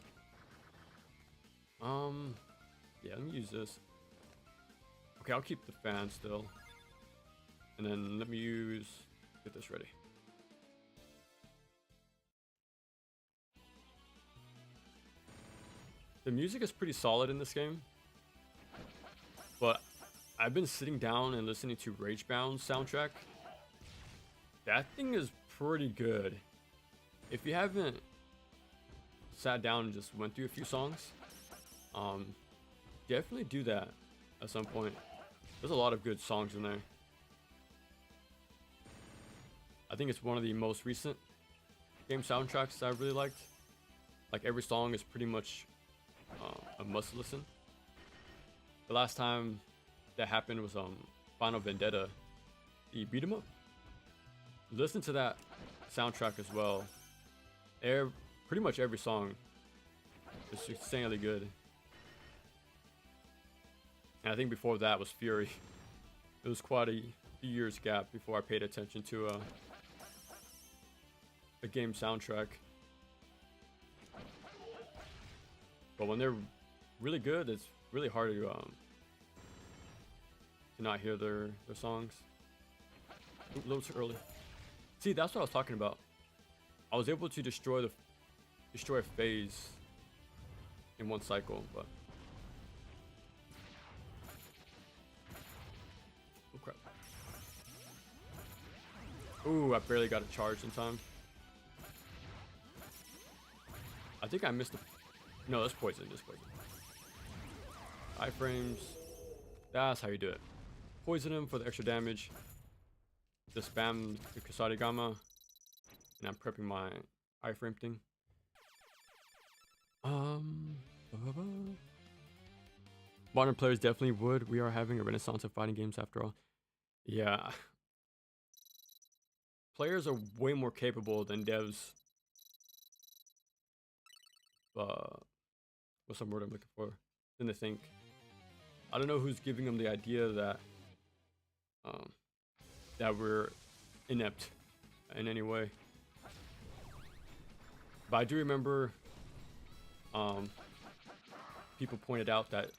Yeah, let me use this. Okay, I'll keep the fan still, and then let me get this ready. The music is pretty solid in this game, but I've been sitting down and listening to Ragebound's soundtrack. That thing is pretty good. If you haven't sat down and just went through a few songs, definitely do that at some point. There's a lot of good songs in there. I think it's one of the most recent game soundtracks that I really liked. Like every song is pretty much a must listen. The last time that happened was Final Vendetta, the beat 'em up. Listen to that soundtrack as well. Pretty much every song is insanely good. And I think before that was Fury. It was quite a few years gap before I paid attention to a game soundtrack. But when they're really good, it's really hard to not hear their songs. Ooh, a little too early. See, that's what I was talking about. I was able to destroy a phase in one cycle, but oh crap. Ooh, I barely got a charge in time. I think I missed the... No, that's poison. This poison. Iframes. That's how you do it. Poison him for the extra damage. Just spam the Kasari Gamma. And I'm prepping my iframe thing. Modern players definitely would. We are having a renaissance of fighting games after all. Yeah. Players are way more capable than devs. What's some word I'm looking for? Than they think. I don't know who's giving them the idea that that we're inept in any way. But I do remember people pointed out that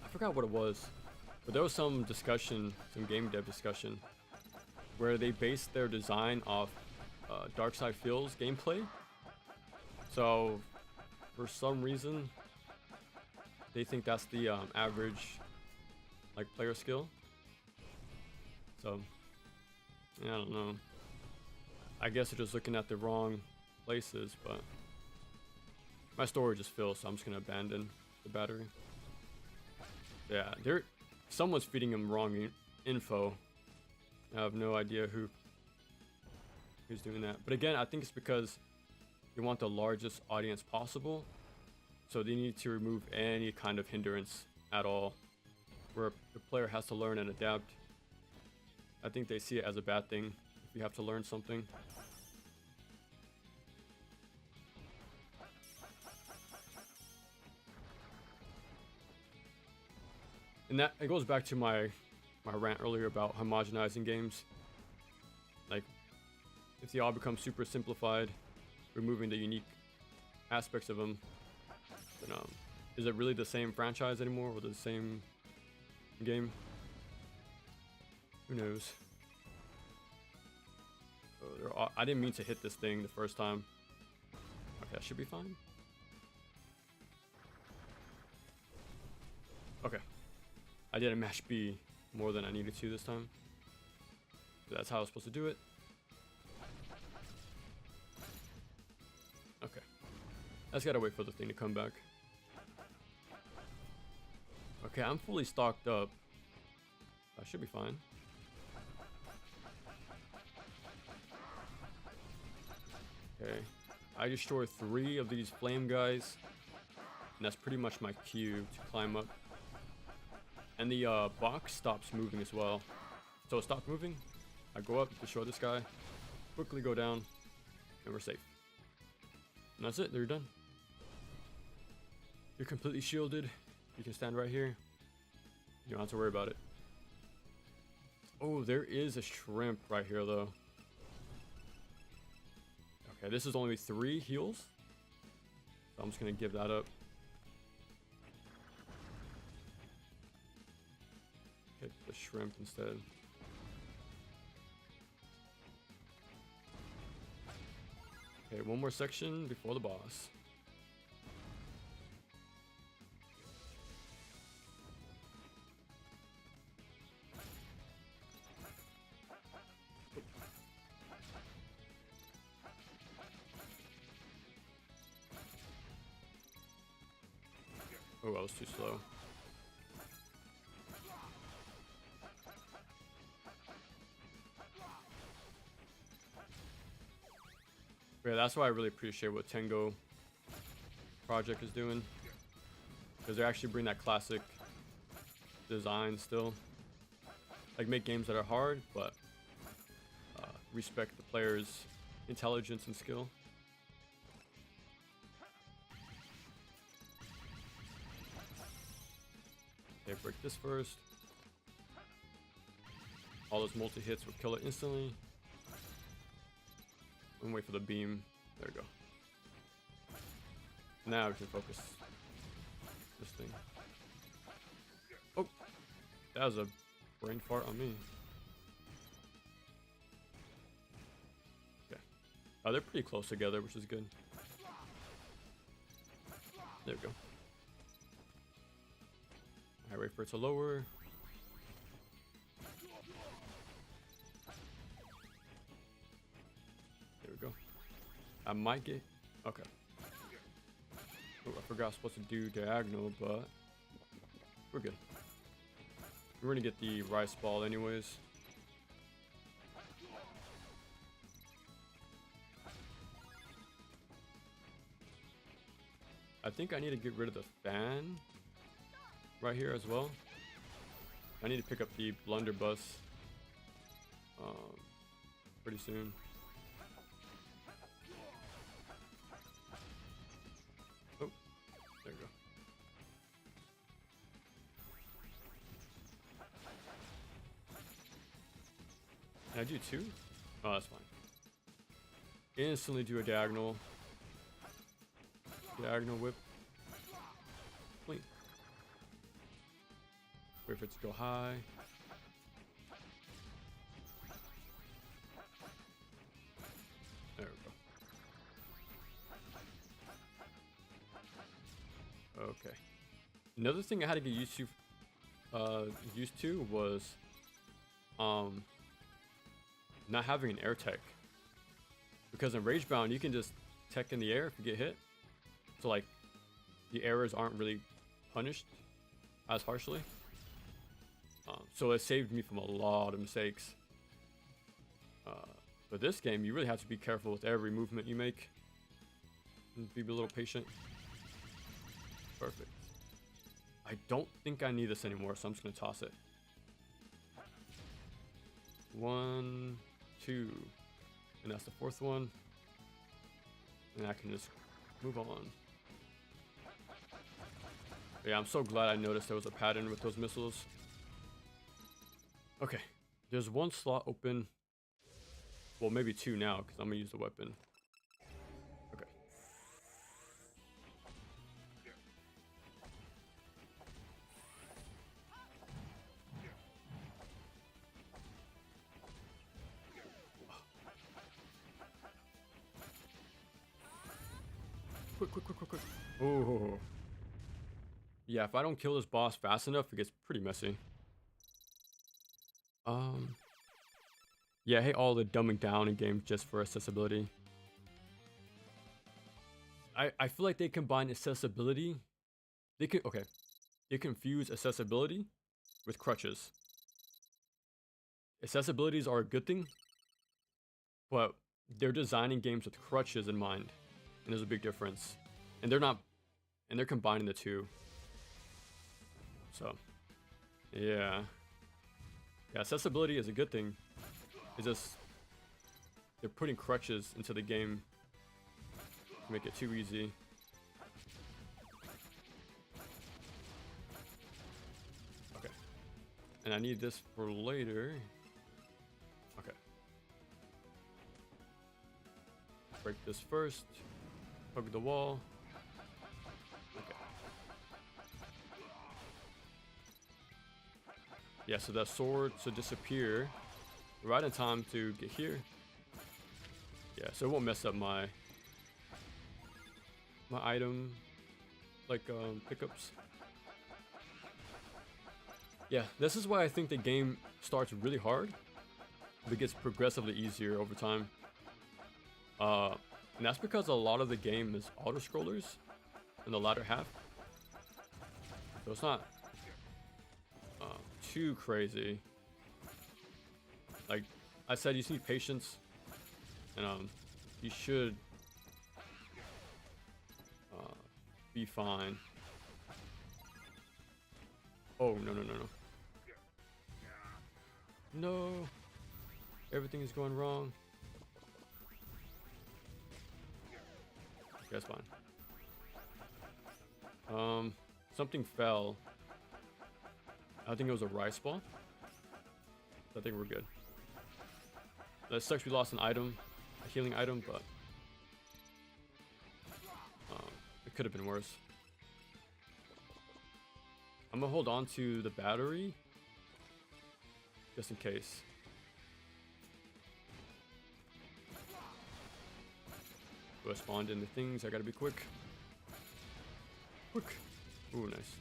I forgot what it was, but there was some discussion, some game dev discussion, where they based their design off Dark Side Feels gameplay. So for some reason they think that's the average like player skill. So yeah, I don't know. I guess they're just looking at the wrong places, but my storage is full, so I'm just gonna abandon the battery. Yeah, someone's feeding them wrong info. I have no idea who's doing that. But again, I think it's because they want the largest audience possible, so they need to remove any kind of hindrance at all, where the player has to learn and adapt. I think they see it as a bad thing if you have to learn something. And that it goes back to my my rant earlier about homogenizing games. Like, if they all become super simplified, removing the unique aspects of them, then is it really the same franchise anymore or the same game? Who knows? Oh, I didn't mean to hit this thing the first time. Okay, that should be fine. Okay. I didn't mash B more than I needed to this time. That's how I was supposed to do it. Okay. I just gotta wait for the thing to come back. Okay, I'm fully stocked up. That should be fine. Okay. I destroy 3 of these flame guys. And that's pretty much my cue to climb up. And the box stops moving as well. So it stopped moving. I go up, destroy this guy, quickly go down, and we're safe. And that's it, they're done. You're completely shielded. You can stand right here. You don't have to worry about it. Oh, there is a shrimp right here though. Okay, this is only 3 heals. So I'm just gonna give that up. Hit the shrimp instead. Okay, one more section before the boss. Oh, I was too slow. Yeah, that's why I really appreciate what Tengo project is doing. Because they actually bring that classic design still. Like, make games that are hard, but respect the player's intelligence and skill. Okay, break this first. All those multi-hits will kill it instantly. And wait for the beam. There we go. Now we can focus this thing. Oh! That was a brain fart on me. Okay. Oh, they're pretty close together, which is good. There we go. Alright, wait for it to lower. There we go. I might get... Okay. Oh, I forgot I was supposed to do diagonal, but... we're good. We're gonna get the rice ball anyways. I think I need to get rid of the fan right here as well. I need to pick up the blunderbuss pretty soon. Oh, there we go. Can I do 2? Oh, that's fine. Instantly do a diagonal. Diagonal whip. Clean. Wait for it to go high. There we go. Okay. Another thing I had to get used to was not having an air tech. Because in Ragebound you can just tech in the air if you get hit. So like the errors aren't really punished as harshly. So it saved me from a lot of mistakes. But this game, you really have to be careful with every movement you make. And be a little patient. Perfect. I don't think I need this anymore, so I'm just gonna toss it. 1, 2, and that's the 4th one. And I can just move on. Yeah, I'm so glad I noticed there was a pattern with those missiles. Okay, there's one slot open. Well, maybe two now, because I'm gonna use the weapon. Okay. Quick. Oh. Yeah, if I don't kill this boss fast enough, it gets pretty messy. Yeah, I hate all the dumbing down in games just for accessibility. I feel like they combine accessibility. They confuse accessibility with crutches. Accessibilities are a good thing, but they're designing games with crutches in mind, and there's a big difference. And they're combining the two. So, yeah, accessibility is a good thing. It's just they're putting crutches into the game to make it too easy. Okay, and I need this for later. Okay, break this first. Hug the wall. Okay. Yeah, so that sword should disappear right in time to get here. Yeah, so it won't mess up my item pickups. Yeah, this is why I think the game starts really hard, but it gets progressively easier over time. And that's because a lot of the game is auto-scrollers in the latter half. So it's not too crazy. Like I said, you just need patience, and you should be fine. Oh, no. No. Everything is going wrong. That's fine. Something fell. I think it was a rice ball. I think we're good. That sucks, we lost an item, a healing item, but it could have been worse. I'm gonna hold on to the battery just in case. I spawned into things, I gotta be quick. Ooh, nice.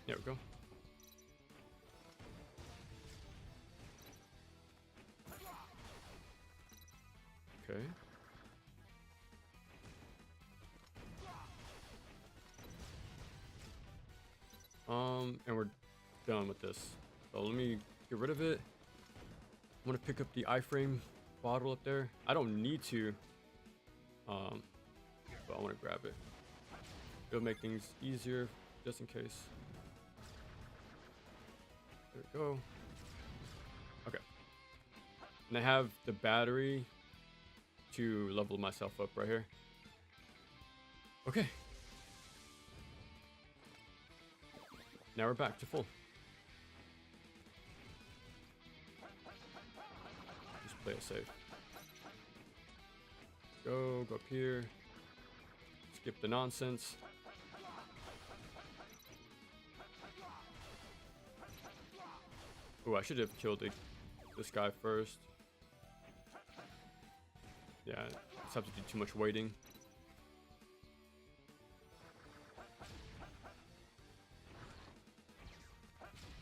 There we go. Okay. And we're done with this. So let me get rid of it. I'm gonna pick up the iframe bottle up there. I don't need to, but I want to grab it. It'll make things easier, just in case. There we go. Okay. And I have the battery to level myself up right here. Okay. Now we're back to full. Just play it safe. Go up here. Skip the nonsense. Oh, I should have killed this guy first. Yeah, it's have to do too much waiting.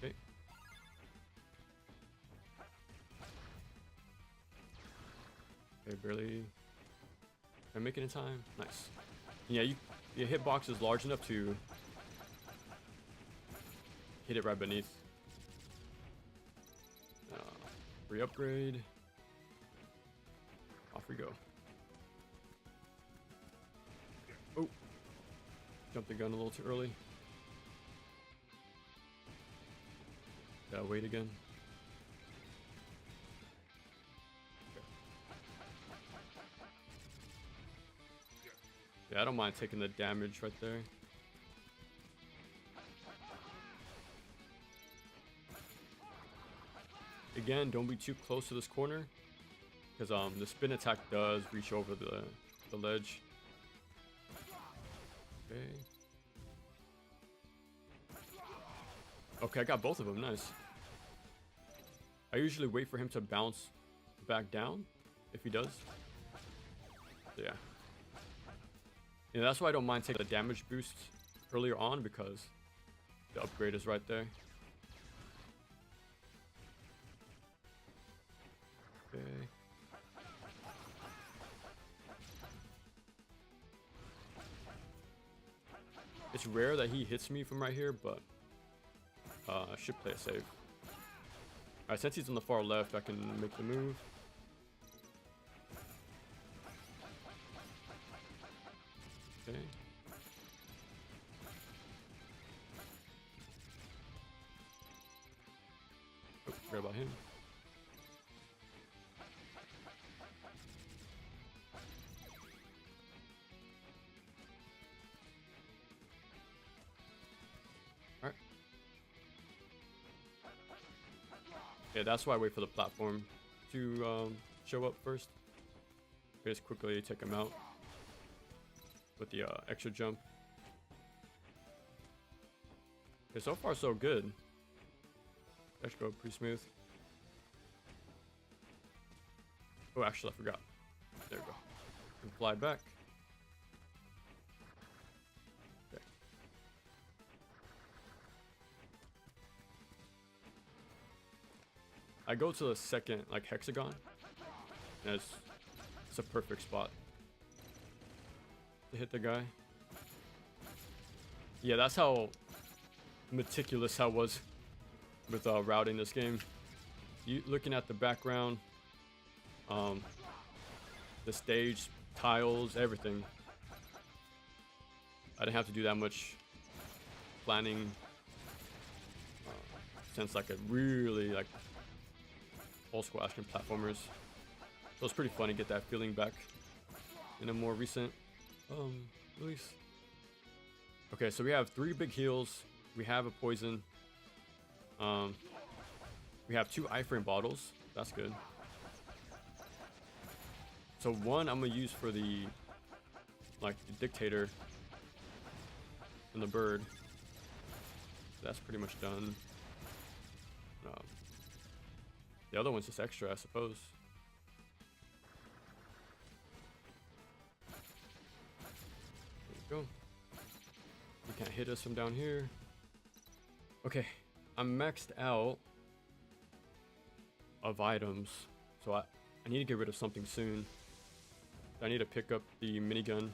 Okay. Okay, barely. Can I make it in time? Nice. Yeah, your hitbox is large enough to hit it right beneath. Free upgrade. Off we go. Oh, jumped the gun a little too early. Gotta wait again. Yeah, I don't mind taking the damage right there. Again, don't be too close to this corner, because the spin attack does reach over the ledge. Okay. Okay, I got both of them. Nice. I usually wait for him to bounce back down, if he does. So, yeah. Yeah, that's why I don't mind taking the damage boost earlier on, because the upgrade is right there. Okay. It's rare that he hits me from right here, but I should play it safe. Alright, since he's on the far left, I can make the move. Okay. Oh, forgot about him. Alright. Yeah, that's why I wait for the platform to show up first. Just quickly take him out with the extra jump. Okay, so far so good. That should go pretty smooth. Oh, actually, I forgot. There we go. And fly back. Okay. I go to the second, like, hexagon. And it's a perfect spot to hit the guy. Yeah, that's how meticulous I was with routing this game. You looking at the background, the stage, tiles, everything. I didn't have to do that much planning since like a really like old school action platformers. So it's pretty fun to get that feeling back in a more recent release. Okay, so we have 3 big heals. We have a poison. We have 2 iframe bottles. That's good. So one I'm gonna use for the the dictator and the bird. That's pretty much done. The other one's just extra, I suppose. There we go. You can't hit us from down here. Okay, I'm maxed out of items, so I need to get rid of something soon. I need to pick up the minigun.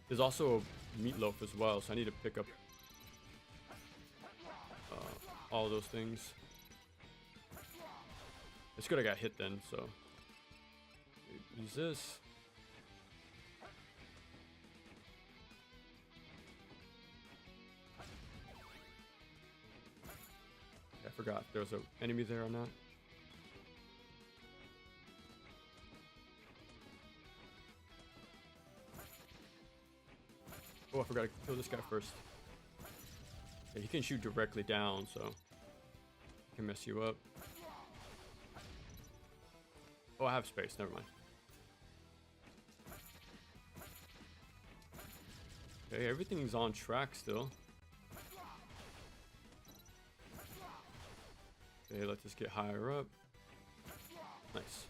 There's also a meatloaf as well, so I need to pick up all those things. It's good I got hit then, so use this. I forgot if there was an enemy there or not. Oh, I forgot to kill this guy first. Yeah, he can shoot directly down, so he can mess you up. Oh, I have space. Never mind. Okay, everything's on track still. Okay, let's just get higher up. Nice.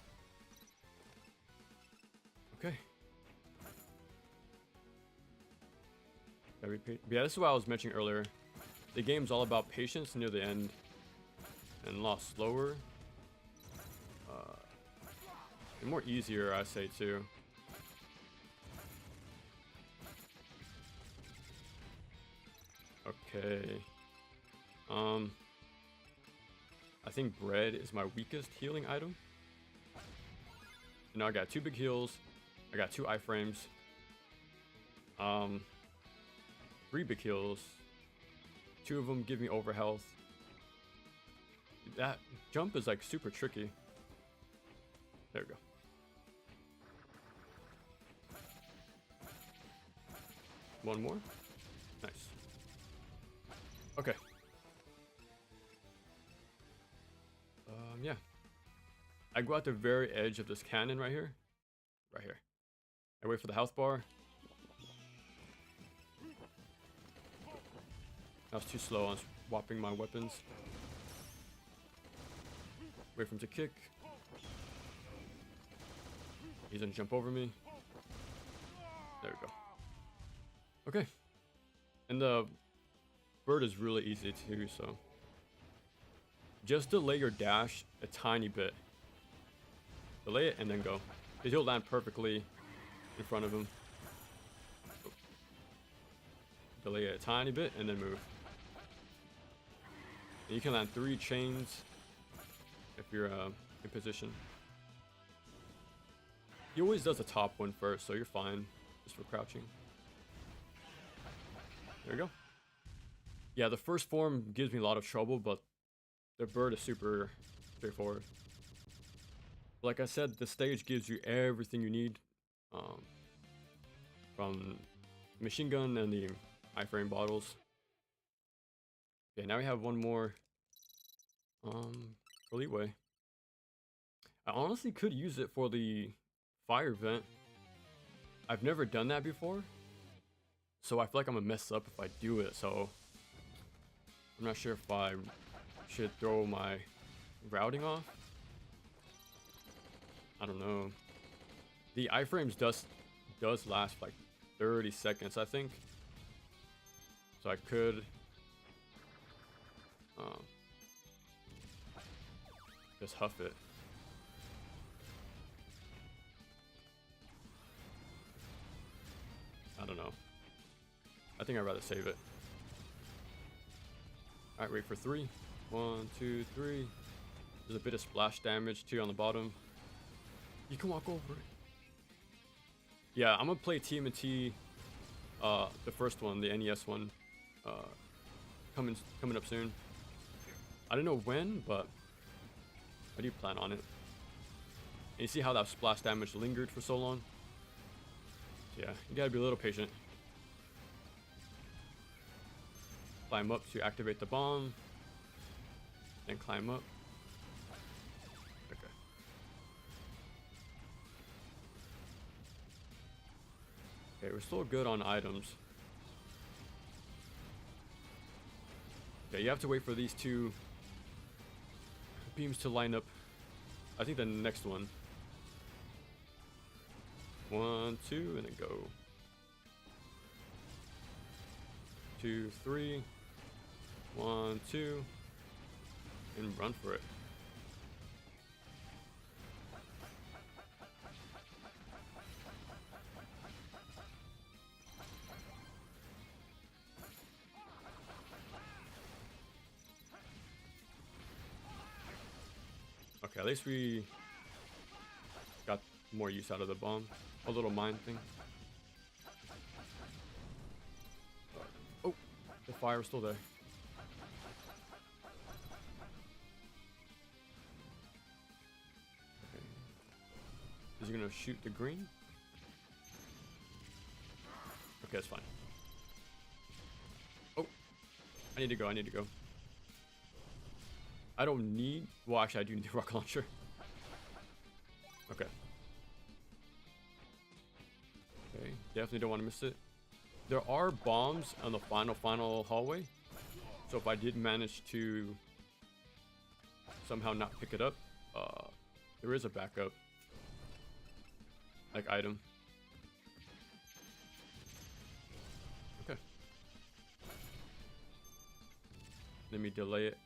Okay. Yeah, this is what I was mentioning earlier. The game's all about patience near the end, and a lot slower. And more easier, I say too. Okay. I think bread is my weakest healing item. You know, I got 2 big heals. I got 2 iframes. 3 big heals. 2 of them give me overhealth. That jump is like super tricky. There we go. One more. Nice. Okay. Yeah. I go at the very edge of this cannon right here. Right here. I wait for the health bar. I was too slow on swapping my weapons. Wait for him to kick. He's gonna jump over me. There we go. Okay. And the bird is really easy too, so. Just delay your dash a tiny bit. Delay it and then go. Because he'll land perfectly in front of him. Delay it a tiny bit and then move. And you can land 3 chains if you're in position. He always does the top one first, so you're fine just for crouching. There we go. Yeah, the first form gives me a lot of trouble, but the bird is super straightforward. Like I said, the stage gives you everything you need, from machine gun and the iframe bottles. Okay, now we have one more for leeway. I honestly could use it for the fire vent. I've never done that before, so I feel like I'm gonna mess up if I do it, so I'm not sure if I should throw my routing off. I don't know. The iframes does last like 30 seconds, I think. So I could just huff it. I don't know. I think I'd rather save it. Alright, wait for 3. 1, 2, 3. There's a bit of splash damage too on the bottom. You can walk over it. Yeah, I'm gonna play TMNT, the first one, the NES one, coming up soon. I don't know when, but I do plan on it. And you see how that splash damage lingered for so long? Yeah, you gotta be a little patient. Climb up to activate the bomb. Then climb up. Okay. Okay, we're still good on items. Okay, you have to wait for these 2 beams to line up. I think the next one. 1, 2, and then go. 2, 3. 1, 2. And run for it. Okay, at least we got more use out of the bomb. A little mine thing. Oh, the fire is still there. Okay. Is he gonna shoot the green? Okay, that's fine. Oh, I need to go. I don't need... Well, actually, I do need the rocket launcher. Okay. Okay, definitely don't want to miss it. There are bombs on the final hallway. So if I did manage to somehow not pick it up, there is a backup, like, item. Okay. Let me delay it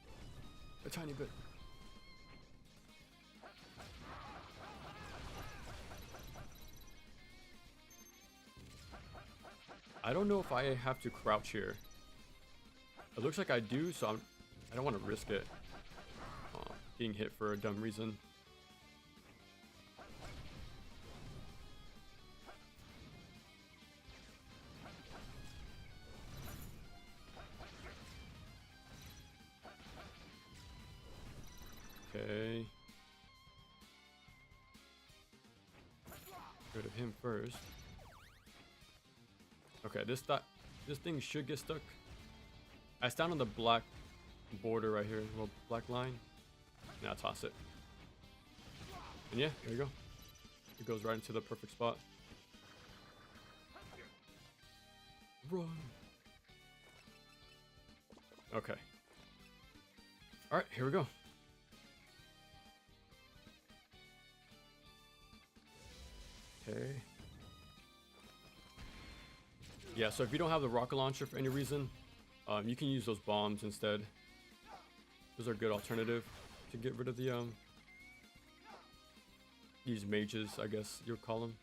a tiny bit. I don't know if I have to crouch here. It looks like I do, so I don't want to risk it being hit for a dumb reason. Okay. Get rid of him first. Okay, this thing should get stuck. I stand on the black border right here, little black line. Now toss it. And yeah, there you go. It goes right into the perfect spot. Run. Okay. Alright, here we go. Okay. Yeah, so if you don't have the rocket launcher for any reason, you can use those bombs instead. Those are a good alternative to get rid of the these mages, I guess you'd call them.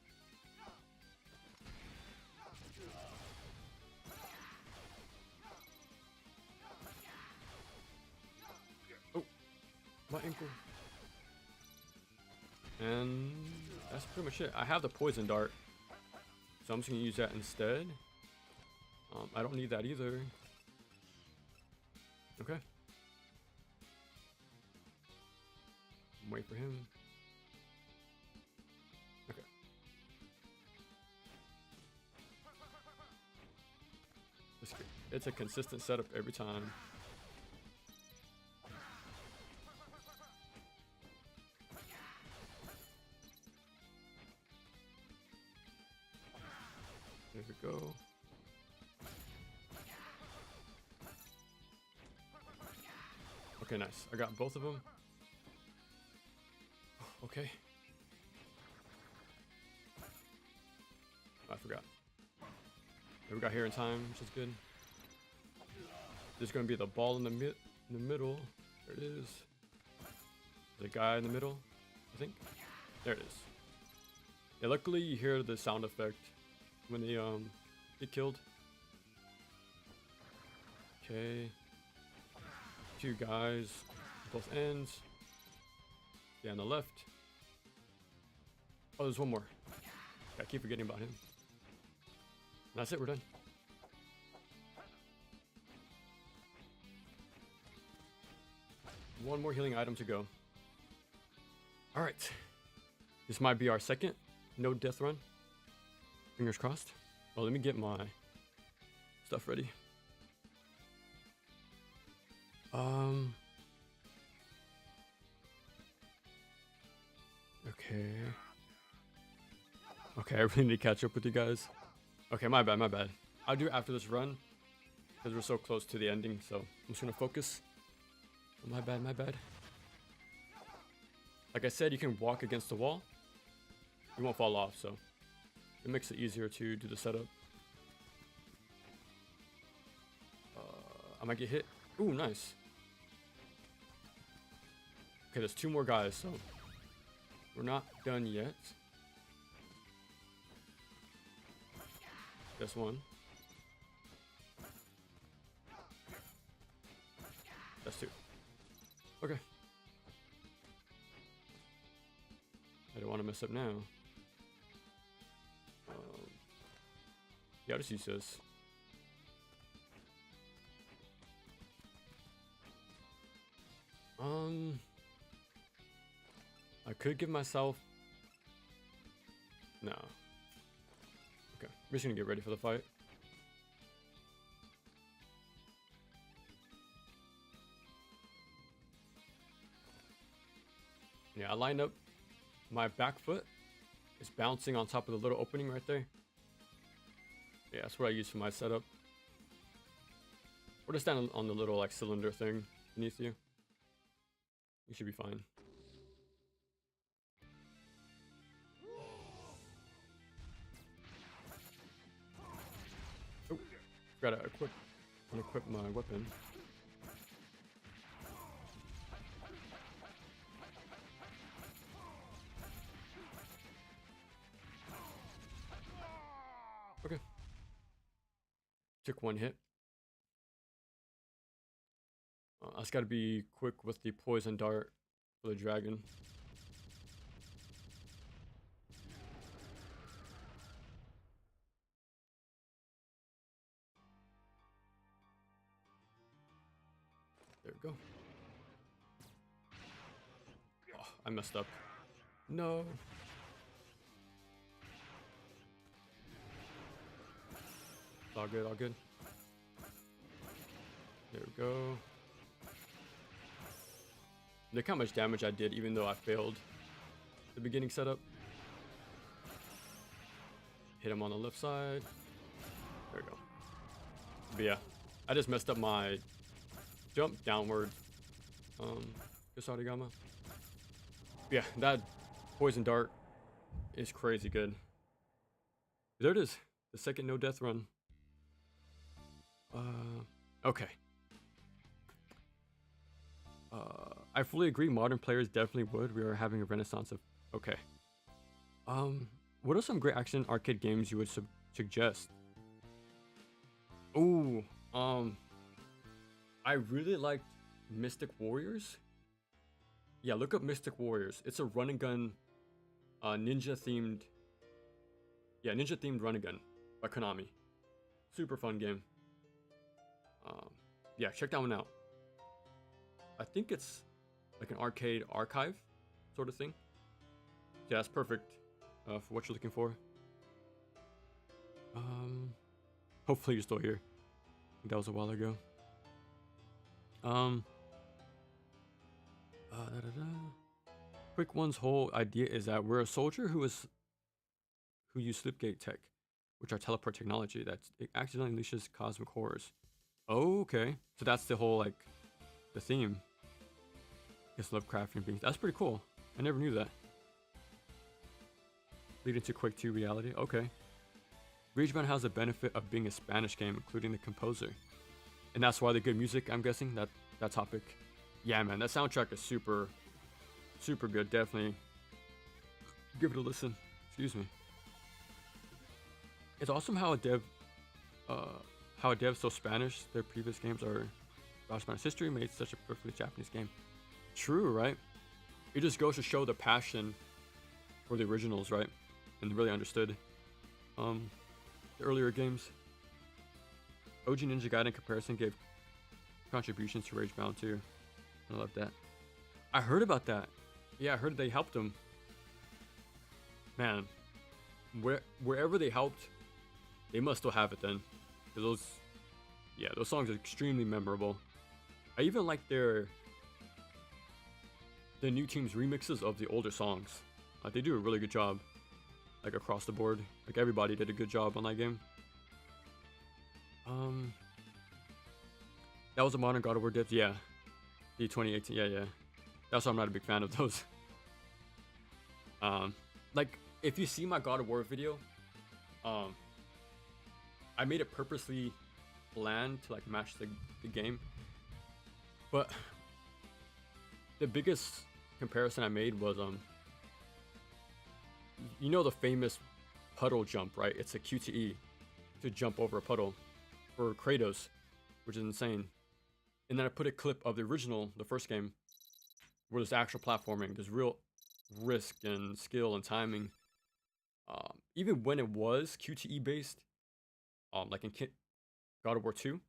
Oh, my ankle. And that's pretty much it. I have the poison dart, so I'm just gonna use that instead. I don't need that either. Okay. Wait for him. Okay. It's a consistent setup every time. There we go. Okay, nice. I got both of them. Okay. Oh, I forgot. We got here in time, which is good. There's gonna be the ball in the middle. There it is. The guy in the middle, I think. There it is. Yeah, luckily you hear the sound effect when they get killed. Okay. 2 guys, both ends. Yeah, on the left. Oh, there's one more. I keep forgetting about him. That's it, we're done. One more healing item to go. Alright. This might be our second no death run. Fingers crossed. Oh, let me get my stuff ready. Okay. Okay, I really need to catch up with you guys. Okay, my bad, my bad. I'll do it after this run, because we're so close to the ending, so I'm just gonna focus. Oh, my bad, my bad. Like I said, you can walk against the wall. You won't fall off, so it makes it easier to do the setup. I might get hit. Ooh, nice. Okay, there's 2 more guys, so we're not done yet. Just one. That's 2. Okay. I don't want to mess up now. Yeah, I'll just use this. I could give myself... No. Okay, I'm just gonna get ready for the fight. Yeah, I lined up. My back foot is bouncing on top of the little opening right there. Yeah, that's what I use for my setup. Or just stand on the little like cylinder thing beneath you. You should be fine. Oh, gotta equip my weapon. Okay. Took 1 hit. I just gotta be quick with the poison dart for the dragon. There we go. Oh, I messed up. No. all good, all good. There we go. Look how much damage I did, even though I failed the beginning setup. Hit him on the left side. There we go. But yeah, I just messed up my jump downward. Gasardigama. Yeah, that poison dart is crazy good. There it is. The second no death run. Okay. I fully agree. Modern players definitely would. We are having a renaissance of. Okay. What are some great action arcade games you would suggest? Ooh. I really liked Mystic Warriors. Yeah, look up Mystic Warriors. It's a run and gun, ninja themed. Yeah, ninja themed run and gun by Konami. Super fun game. Yeah, check that one out. I think it's like an arcade archive sort of thing. Yeah, that's perfect for what you're looking for. Hopefully you're still here. I think that was a while ago. Quick One's whole idea is that we're a soldier who used Slipgate tech, which are teleport technology that accidentally unleashes cosmic horrors. Oh, okay. So that's the whole, like, the theme. It's Lovecraftian beings. That's pretty cool. I never knew that. Leading to Quake 2 reality. Okay. Reborn has the benefit of being a Spanish game, including the composer. And that's why the good music, I'm guessing, that topic. Yeah, man, that soundtrack is super, super good. Definitely give it a listen. Excuse me. It's awesome how a dev so Spanish, their previous games are about Spanish history, made such a perfectly Japanese game. True, right? It just goes to show the passion for the originals, right? And really understood the earlier games. OG Ninja Gaiden comparison gave contributions to Ragebound too. I love that. I heard about that. Yeah, I heard they helped him. Man, wherever they helped, they must still have it then. Cause those songs are extremely memorable. I even like the new team's remixes of the older songs. They do a really good job, like across the board. Like everybody did a good job on that game. That was a modern God of War dips, yeah. The 2018, yeah. That's why I'm not a big fan of those. Like if you see my God of War video, I made it purposely bland to like match the game. But the biggest comparison I made was you know the famous puddle jump, right? It's a QTE to jump over a puddle for Kratos, which is insane. And then I put a clip of the original, the first game, where there's actual platforming. There's real risk and skill and timing. Even when it was QTE based, like in God of War 2,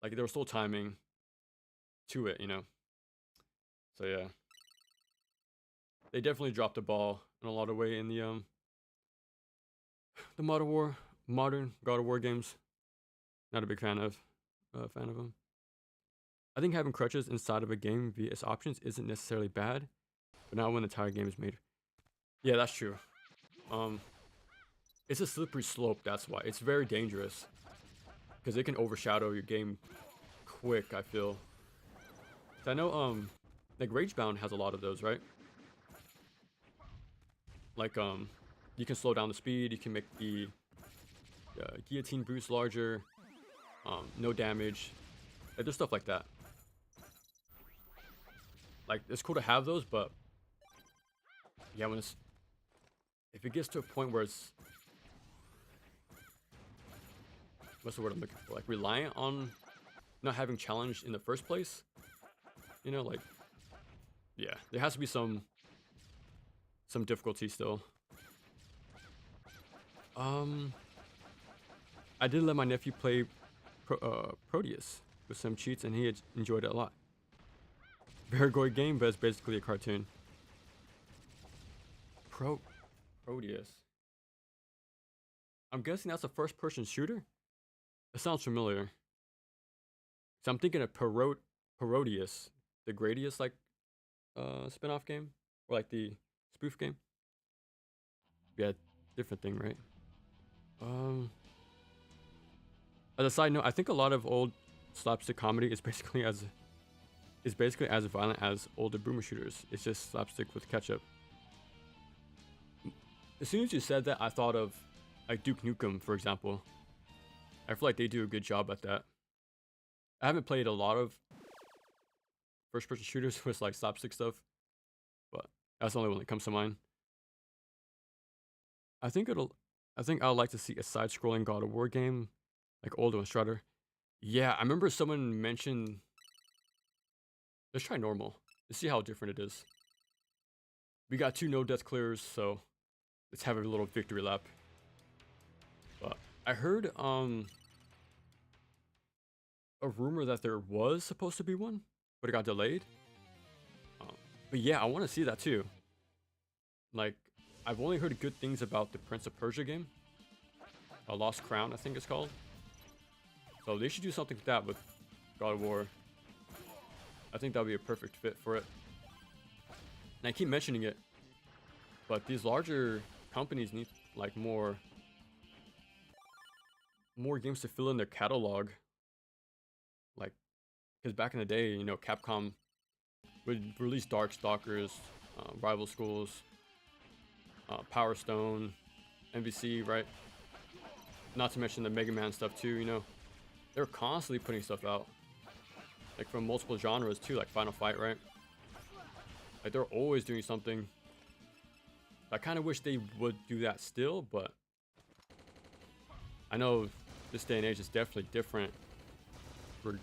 like there was still timing to it, you know. So yeah, they definitely dropped the ball in a lot of way in the modern God of War games. Not a big fan of them. I think having crutches inside of a game via its options isn't necessarily bad, but not when the entire game is made. Yeah, that's true. It's a slippery slope. That's why it's very dangerous, because it can overshadow your game quick. I feel. I know like Ragebound has a lot of those, right? Like you can slow down the speed. You can make the guillotine boost larger. No damage. Like, there's stuff like that. Like it's cool to have those, but yeah, if it gets to a point where it's, what's the word I'm looking for? Like reliant on not having challenged in the first place. You know, like, yeah, there has to be some difficulty still. I did let my nephew play Proteus with some cheats, and he enjoyed it a lot. Very good game, but it's basically a cartoon. Proteus. I'm guessing that's a first-person shooter. It sounds familiar. So I'm thinking of Parodius, the Gradius like spin-off game, or like the spoof game. Yeah, different thing, right? As a side note, I think a lot of old slapstick comedy is basically as violent as older boomer shooters. It's just slapstick with ketchup. As soon as you said that, I thought of like Duke Nukem, for example. I feel like they do a good job at that. I haven't played a lot of first-person shooters with like slapstick stuff, but that's the only one that comes to mind. I think I'd like to see a side-scrolling God of War game, like older and Strutter. Yeah, I remember someone mentioned. Let's try normal. Let's see how different it is. We got 2 no-death clears, so let's have a little victory lap. But I heard a rumor that there was supposed to be one, but it got delayed. But yeah, I want to see that too. Like, I've only heard good things about the Prince of Persia game. A Lost Crown, I think it's called. So they should do something like that with God of War. I think that would be a perfect fit for it. And I keep mentioning it, but these larger companies need like more games to fill in their catalog. Like, because back in the day, you know, Capcom would release Darkstalkers, Rival Schools, Power Stone, MVC, right? Not to mention the Mega Man stuff too, you know. They're constantly putting stuff out. Like from multiple genres too, like Final Fight, right? Like they're always doing something. I kind of wish they would do that still, but I know this day and age is definitely different for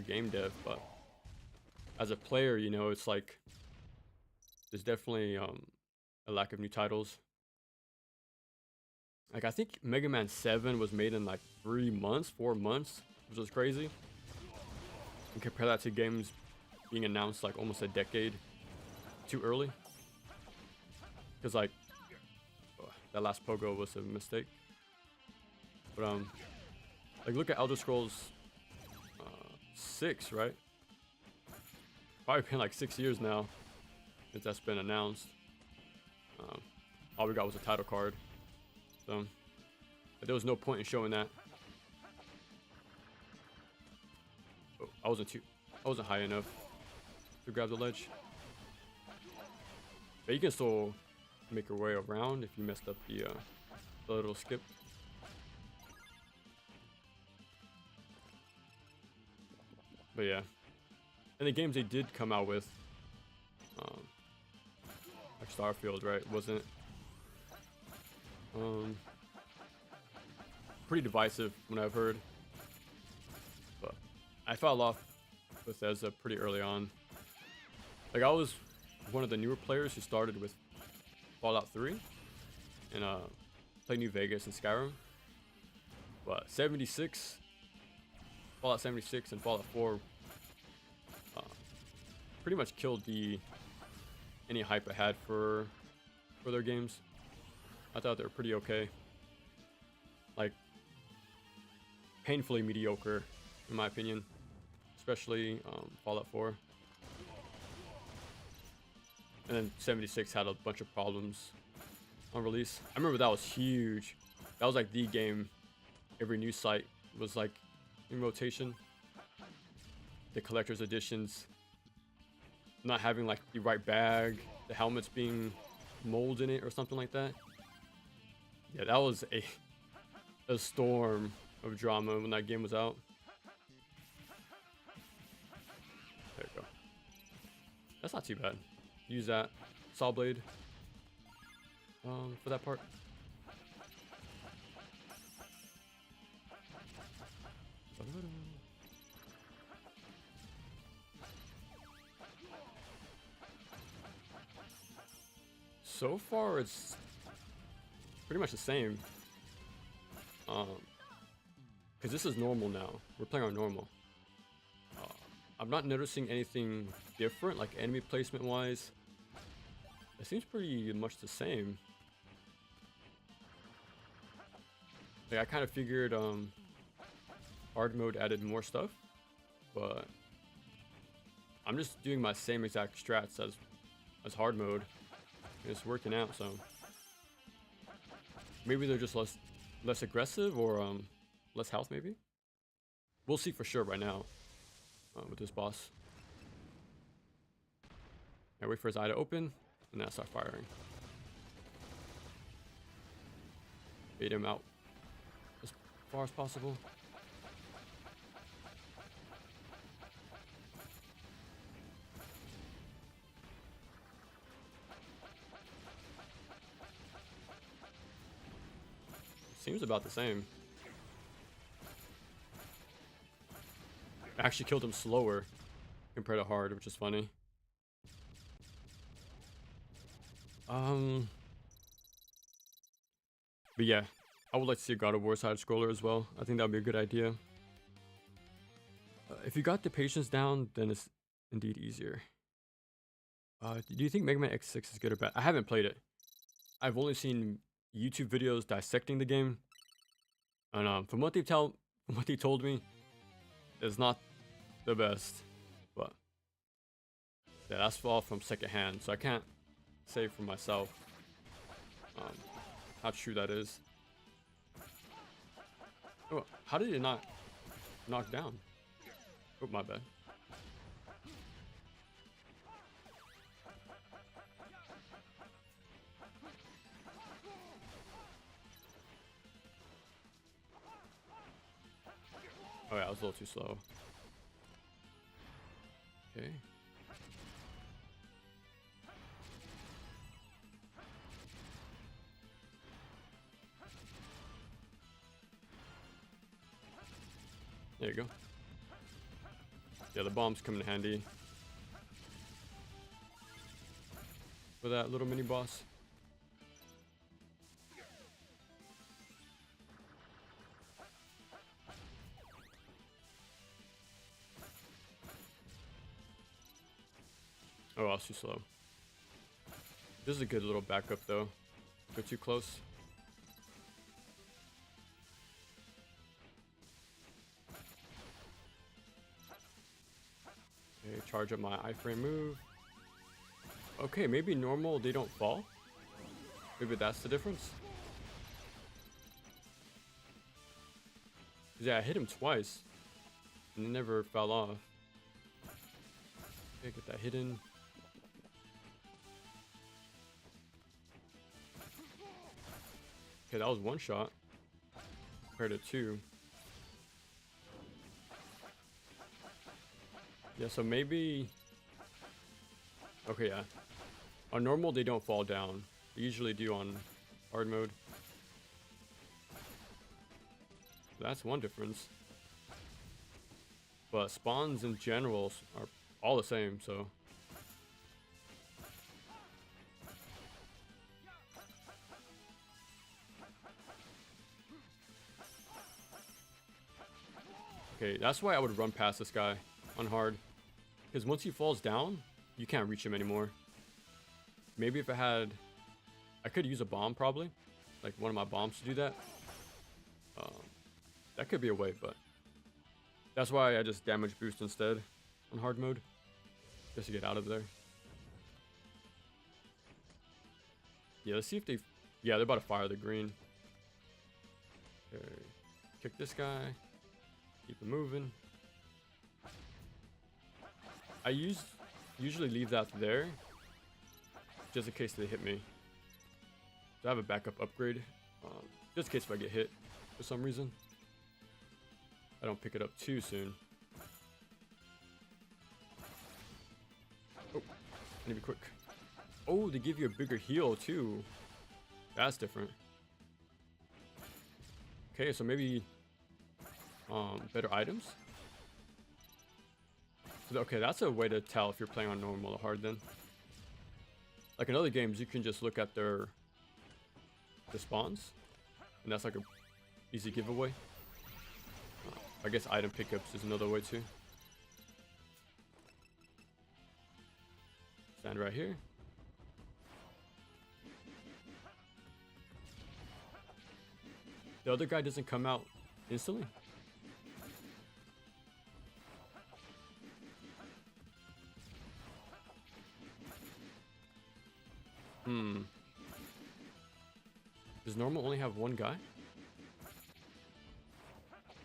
game dev, but as a player, you know, it's like there's definitely a lack of new titles. Like I think Mega Man 7 was made in like 4 months, which was crazy. And compare that to games being announced like almost a decade too early. Because like that last Pogo was a mistake. But like look at Elder Scrolls 6, right? Probably been like 6 years now since that's been announced. All we got was a title card, so there was no point in showing that. Oh, I wasn't high enough to grab the ledge. But you can still make your way around if you messed up the little skip. But yeah, and the games they did come out with, like Starfield, right? Wasn't pretty divisive when I've heard, but I fell off Bethesda pretty early on. Like I was one of the newer players who started with Fallout 3 and played New Vegas and Skyrim, but Fallout 76 and Fallout 4 pretty much killed any hype I had for their games. I thought they were pretty okay. Like, painfully mediocre, in my opinion. Especially Fallout 4. And then 76 had a bunch of problems on release. I remember that was huge. That was like the game every news site was like in rotation. The collector's editions not having like the right bag, the helmets being mold in it or something like that. Yeah, that was a storm of drama when that game was out. There you go. That's not too bad. Use that saw blade for that part. So far, it's pretty much the same. Because this is normal now. We're playing on normal. I'm not noticing anything different, like enemy placement wise. It seems pretty much the same. Like I kind of figured hard mode added more stuff, but I'm just doing my same exact strats as hard mode. And it's working out, so maybe they're just less aggressive or less health maybe. We'll see for sure right now with this boss. I wait for his eye to open and then I start firing. Bait him out as far as possible. Seems about the same. I actually killed him slower compared to hard, which is funny. But yeah, I would like to see a God of War side scroller as well. I think that would be a good idea. If you got the patience down, then it's indeed easier. Do you think Mega Man X6 is good or bad? I haven't played it. I've only seen YouTube videos dissecting the game, and from what they told me, it's not the best. But yeah, that's all from secondhand, so I can't say for myself how true that is. Oh, how did it not knock down? Oh, my bad. Oh yeah, I was a little too slow. Okay. There you go. Yeah, the bombs come in handy for that little mini boss. Oh, I was too slow. This is a good little backup though. Go too close. Okay, charge up my iframe move. Okay, maybe normal they don't fall. Maybe that's the difference. Yeah, I hit him twice and it never fell off. Okay, get that hidden. Okay, that was one shot compared to two. Yeah, so maybe... Okay, yeah. On normal, they don't fall down. They usually do on hard mode. That's one difference. But spawns in general are all the same, so... Okay, that's why I would run past this guy on hard. Because once he falls down, you can't reach him anymore. Maybe if I had... I could use a bomb probably. Like one of my bombs to do that. That could be a way, but... That's why I just damage boost instead on hard mode. Just to get out of there. Yeah, let's see if they... Yeah, they're about to fire the green. Okay. Kick this guy. Keep it moving. I usually leave that there. Just in case they hit me. So I have a backup upgrade. Just in case if I get hit for some reason. I don't pick it up too soon. Oh, I need to be quick. Oh, they give you a bigger heal too. That's different. Okay, so maybe better items. So, okay, that's a way to tell if you're playing on normal or hard then. Like in other games, you can just look at the spawns, and that's like a easy giveaway. I guess item pickups is another way too. Stand right here. The other guy doesn't come out instantly. Hmm. Does normal only have one guy?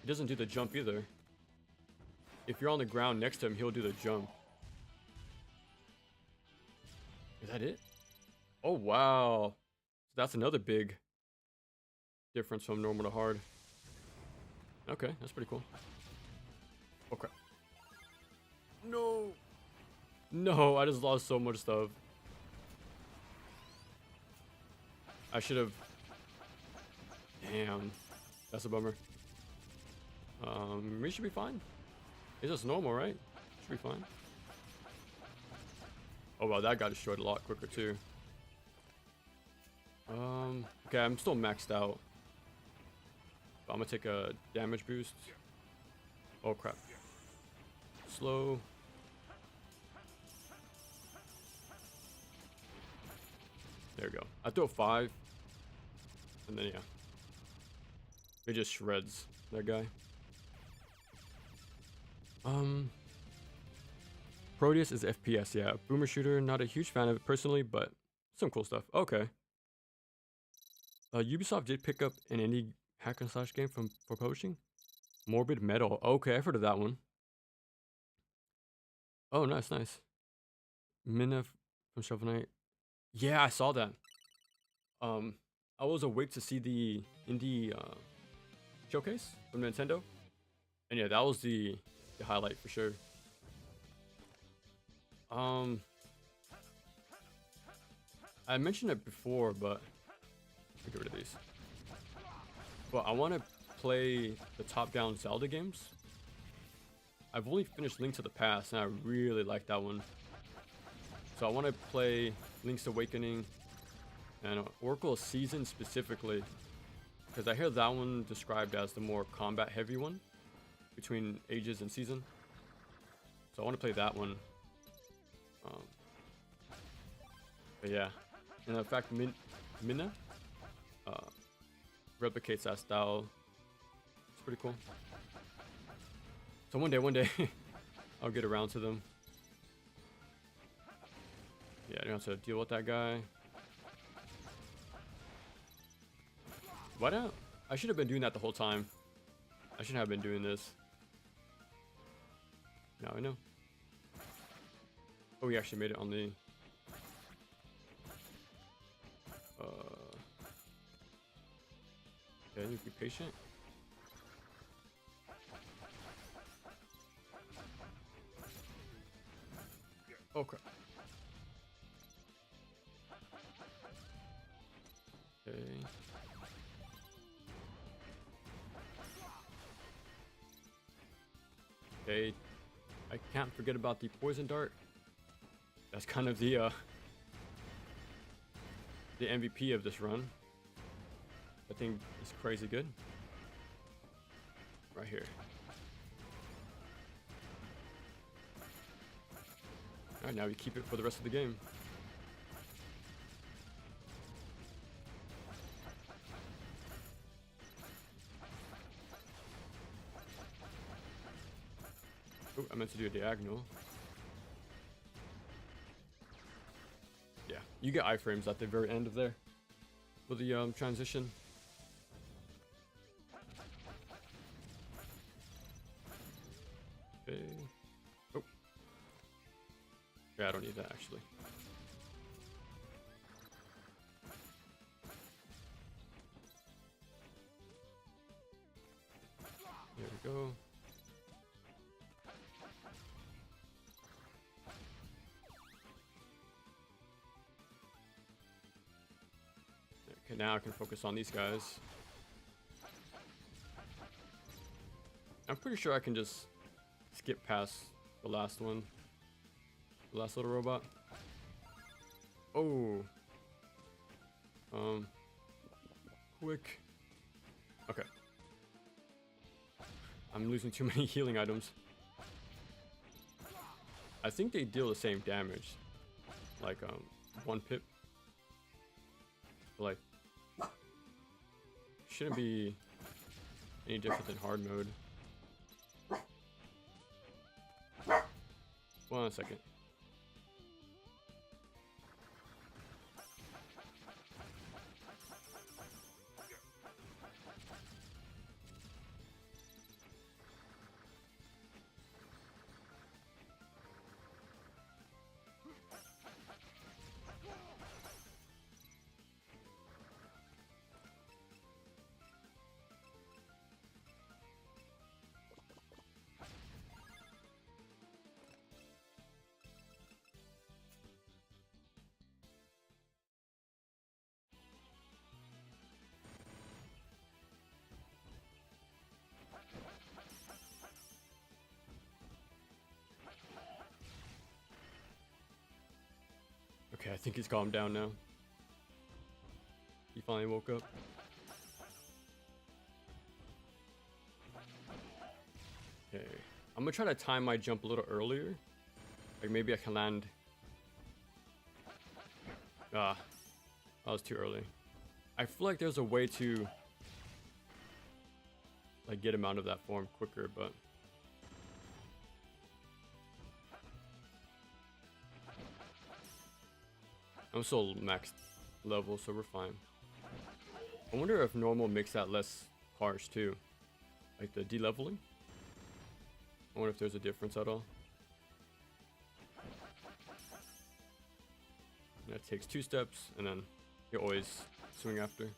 He doesn't do the jump either. If you're on the ground next to him, he'll do the jump. Is that it? Oh, wow. So that's another big difference from normal to hard. Okay, that's pretty cool. Oh, crap. No. No, I just lost so much stuff. I should have... Damn. That's a bummer. We should be fine. It's just normal, right? Should be fine. Oh, wow, that got destroyed a lot quicker, too. Okay, I'm still maxed out. But I'm gonna take a damage boost. Oh, crap. Slow. There we go. I throw 5. And then, yeah. It just shreds that guy. Proteus is FPS, yeah. Boomer shooter, not a huge fan of it personally, but some cool stuff. Okay. Ubisoft did pick up an indie hack and slash game for publishing. Morbid Metal. Okay, I've heard of that one. Oh, nice, nice. Mina from Shovel Knight. Yeah, I saw that. I was awake to see the indie showcase from Nintendo, and yeah, that was the highlight for sure. I mentioned it before, but let me get rid of these. But I want to play the top-down Zelda games. I've only finished Link to the Past, and I really like that one. So I want to play Link's Awakening and Oracle of Season specifically, because I hear that one described as the more combat-heavy one between Ages and Season. So I want to play that one. But yeah, and in fact, Mina replicates that style. It's pretty cool. So one day, I'll get around to them. Yeah, I don't have to deal with that guy. Why not? I should have been doing that the whole time. I shouldn't have been doing this. Now I know. Oh, we actually made it on the... Okay, be patient. Oh, crap. Okay. Okay. I can't forget about the poison dart. That's kind of the MVP of this run. I think it's crazy good. Right here. Alright, now we keep it for the rest of the game. Oh, I meant to do a diagonal. Yeah, you get iframes at the very end of there for the transition. Okay. Oh. Yeah, I don't need that actually. There we go. Okay, now I can focus on these guys. I'm pretty sure I can just skip past the last one. The last little robot. Oh. Quick. Okay. I'm losing too many healing items. I think they deal the same damage. Like, 1 pip. Like, shouldn't be any different than hard mode. 1 second. Okay, I think he's calmed down now. He finally woke up. Okay, I'm gonna try to time my jump a little earlier. Like maybe I can land. Ah, that was too early. I feel like there's a way to like get him out of that form quicker, but I'm still max level, so we're fine. I wonder if normal makes that less harsh too, like the de-leveling. I wonder if there's a difference at all. That takes 2 steps, and then you always swing after.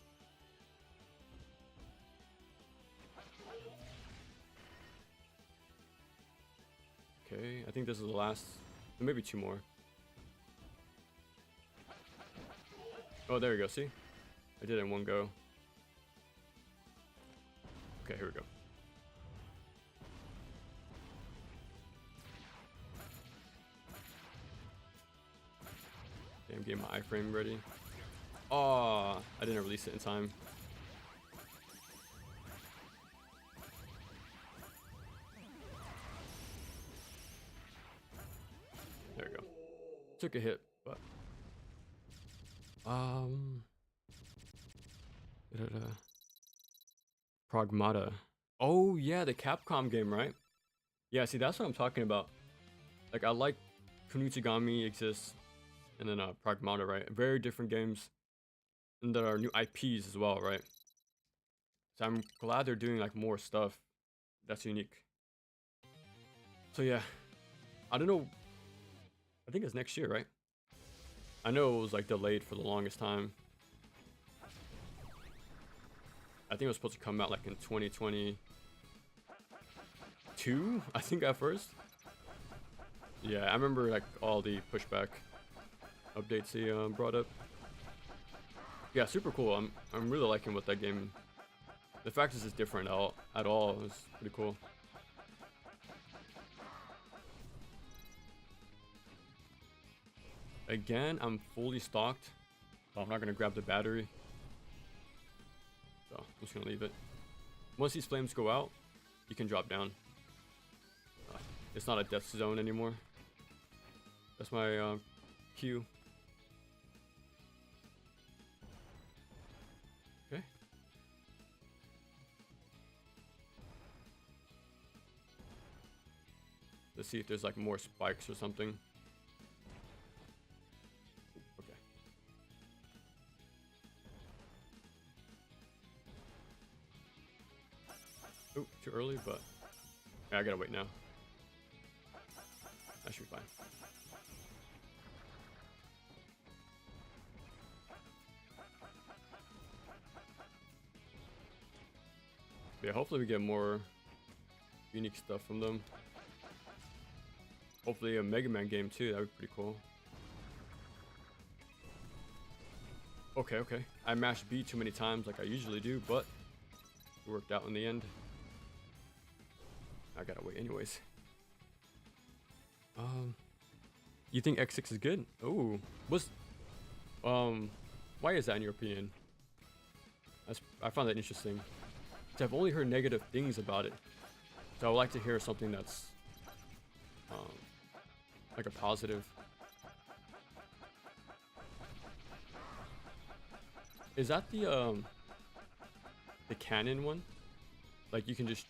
Okay, I think this is the last, maybe 2 more. Oh, there we go, see? I did it in one go. Okay, here we go. Okay, I'm getting my iframe ready. Oh, I didn't release it in time. There we go. Took a hit, but Pragmata. Oh yeah, the Capcom game, right? Yeah, see, that's what I'm talking about. Like, I like Kunutagami exists, and then Pragmata, right? Very different games, and there are new IPs as well, right? So I'm glad they're doing like more stuff that's unique. So yeah, I don't know. I think it's next year, right? I know it was like delayed for the longest time. I think it was supposed to come out like in 2022, I think at first. Yeah, I remember like all the pushback updates he brought up. Yeah, super cool. I'm really liking what that game. The fact is, it's different at all is pretty cool. Again, I'm fully stocked, so I'm not gonna grab the battery. So I'm just gonna leave it. Once these flames go out, you can drop down. It's not a death zone anymore. That's my cue. Okay. Let's see if there's like more spikes or something. Okay. Oh, too early, but yeah, I gotta wait now. That should be fine. But yeah, hopefully we get more unique stuff from them. Hopefully a Mega Man game too, that would be pretty cool. Okay, okay. I mashed B too many times like I usually do, but it worked out in the end. I gotta wait anyways. You think X6 is good? Oh, why is that in your opinion? I found that interesting. I've only heard negative things about it, so I would like to hear something that's like a positive. Is that the cannon one? Like you can just,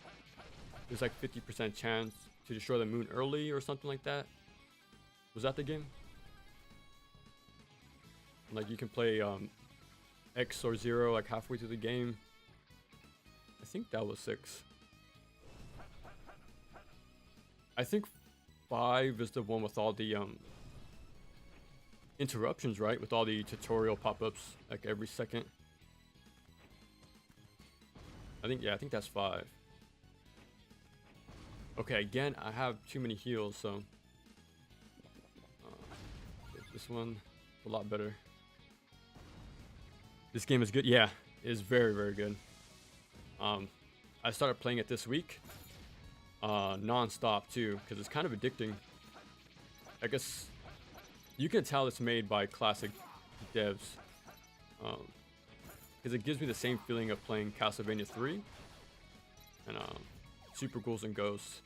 there's like 50% chance to destroy the moon early or something like that. Was that the game? Like you can play X or 0 like halfway through the game. I think that was 6. I think 5 is the one with all the interruptions, right? With all the tutorial pop-ups like every second. I think that's 5. Okay, again, I have too many heals, so this one a lot better. This game is good. Yeah, it is very, very good. I started playing it this week, non-stop too, because it's kind of addicting. I guess You can tell it's made by classic devs, because it gives me the same feeling of playing Castlevania 3 and Super Ghouls and Ghosts.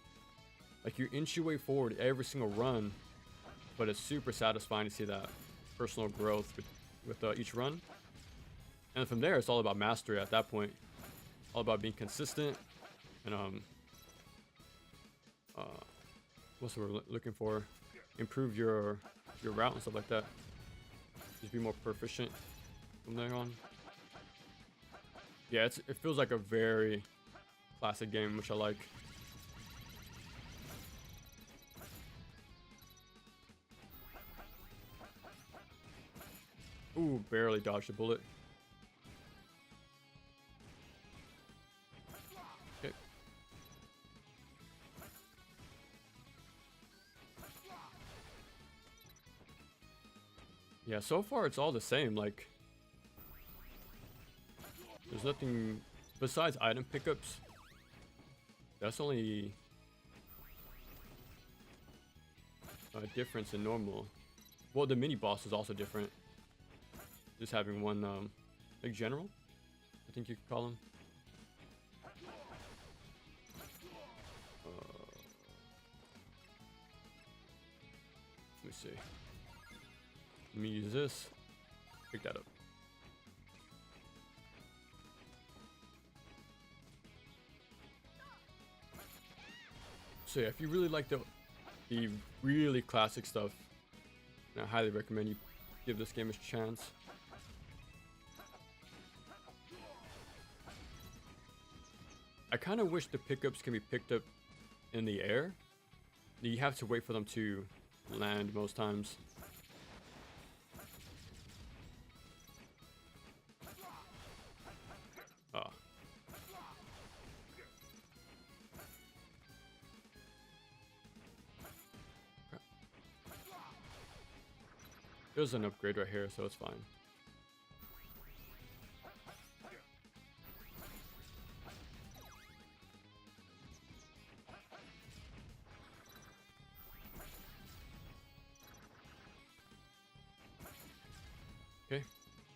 Like, you inch your way forward every single run, but it's super satisfying to see that personal growth with each run. And from there, it's all about mastery at that point. All about being consistent and what's the word looking for? Improve your route and stuff like that. Just be more proficient from there on. Yeah, it feels like a very classic game, which I like. Ooh, barely dodged a bullet. Okay. Yeah, so far it's all the same. Like, there's nothing besides item pickups. That's only a difference in normal. Well, the mini boss is also different. Just having one, like general, I think you could call him. Let me see. Let me use this. Pick that up. So yeah, if you really like the really classic stuff, I highly recommend you give this game a chance. I kind of wish the pickups can be picked up in the air. You have to wait for them to land most times. Ah. There's an upgrade right here, so it's fine. Okay,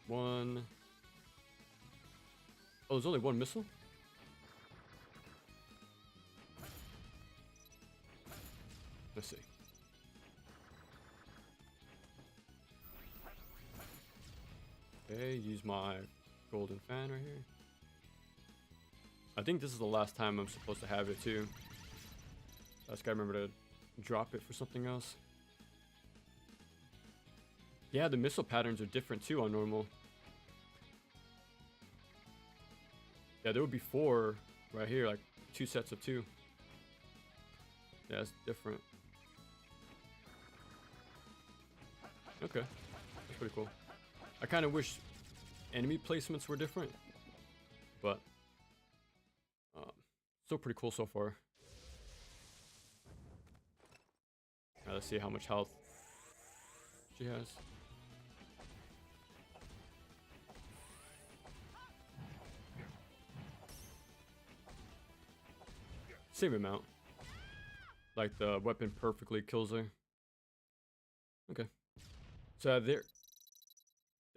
one. Oh, there's only one missile? Let's see. Okay, use my golden fan right here. I think this is the last time I'm supposed to have it too. I just gotta remember to drop it for something else. Yeah, the missile patterns are different too on normal. Yeah, there would be 4 right here, like 2 sets of 2. Yeah, it's different. Okay, that's pretty cool. I kind of wish enemy placements were different, but still pretty cool so far. Now let's see how much health she has. Same amount. Like, the weapon perfectly kills her. Okay. So the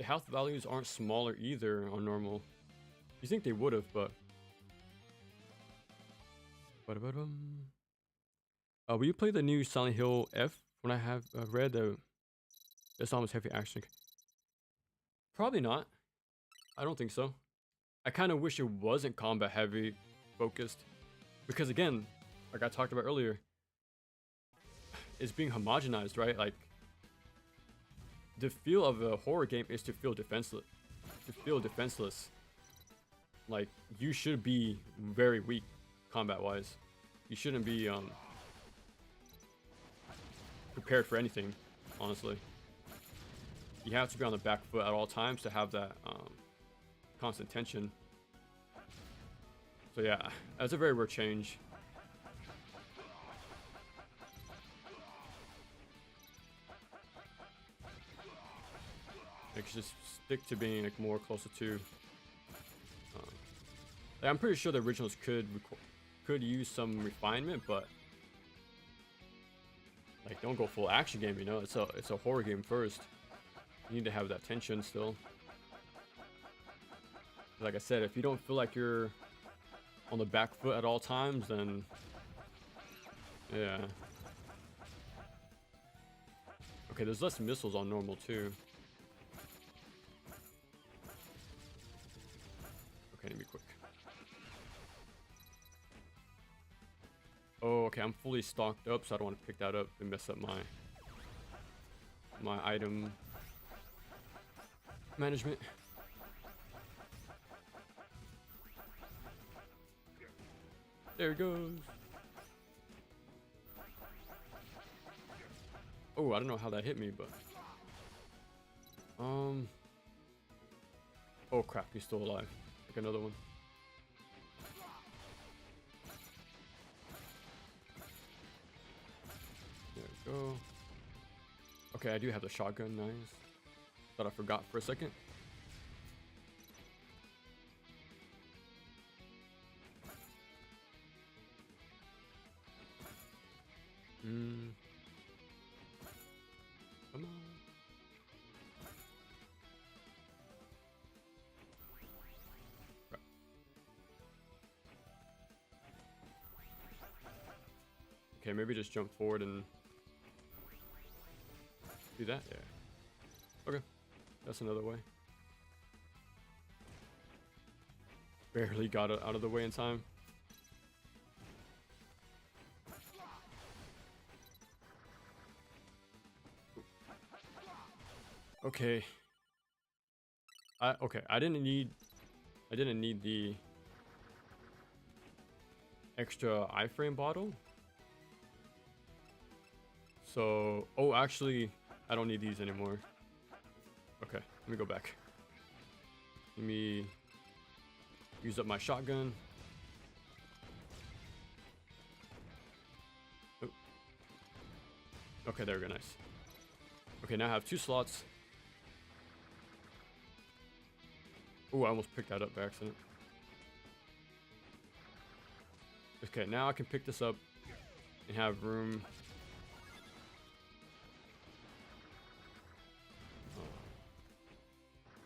health values aren't smaller either on normal. You think they would have, but will you play the new Silent Hill F when I have read it's almost heavy action? Probably not. I don't think so. I kind of wish it wasn't combat heavy focused, because again, like I talked about earlier, it's being homogenized, right? Like, the feel of a horror game is to feel defenseless. Like, you should be very weak combat-wise. You shouldn't be prepared for anything, honestly. You have to be on the back foot at all times to have that constant tension. So yeah, that's a very rare change. Like, just stick to being like more closer to. Like, I'm pretty sure the originals could use some refinement, but Like, don't go full action game, you know? It's a horror game first. You need to have that tension still. Like I said, if you don't feel like you're on the back foot at all times, then yeah. Okay, there's less missiles on normal too. Okay, let me be quick. Oh, okay, I'm fully stocked up, so I don't want to pick that up and mess up my item management. There it goes. Oh, I don't know how that hit me, but oh crap, he's still alive. Like another one. There we go. Okay, I do have the shotgun. Nice. Thought I forgot for a second. Come on. Right. Okay, maybe just jump forward and do that. Yeah. Okay, that's another way. Barely got it out of the way in time. Okay. I didn't need the extra iframe bottle. So, oh, actually, I don't need these anymore. Okay, let me go back. Let me use up my shotgun. Oh. Okay, there we go, nice. Okay, now I have 2 slots. Oh, I almost picked that up by accident. Okay, now I can pick this up and have room.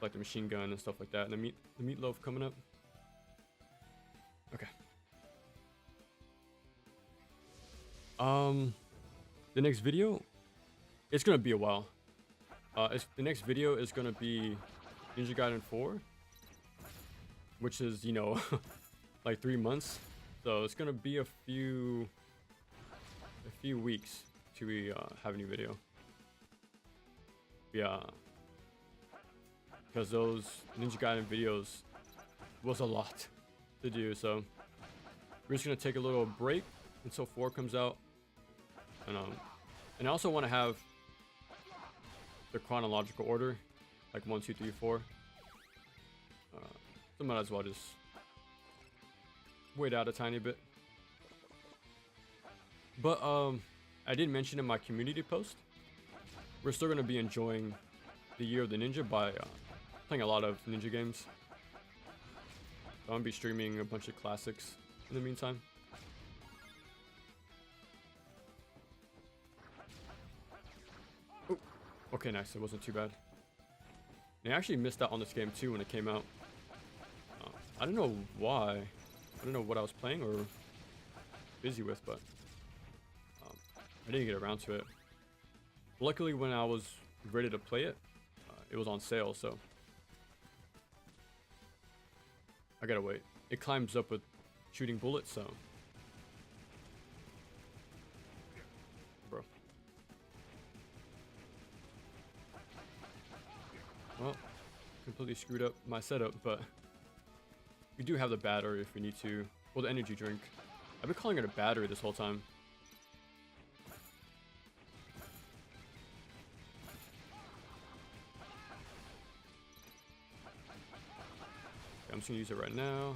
Like the machine gun and stuff like that. And the meatloaf coming up. Okay. The next video, it's gonna be a while. The next video is gonna be Ninja Gaiden 4, which is, you know, like 3 months. So it's gonna be a few weeks till we have a new video. Yeah, because those Ninja Gaiden videos was a lot to do. So we're just gonna take a little break until 4 comes out, and I also want to have the chronological order, like 1, 2, 3, 4. So might as well just wait out a tiny bit. But I did mention in my community post, we're still gonna be enjoying the Year of the Ninja by playing a lot of ninja games. So I'm gonna be streaming a bunch of classics in the meantime. Ooh. Okay, nice. It wasn't too bad. And I actually missed out on this game too when it came out. I don't know why. I don't know what I was playing or busy with, but I didn't get around to it. Luckily, when I was ready to play it, it was on sale, so I gotta wait. It climbs up with shooting bullets, so bro. Well, completely screwed up my setup, but we do have the battery if we need to. Well, the energy drink. I've been calling it a battery this whole time. Okay, I'm just gonna use it right now.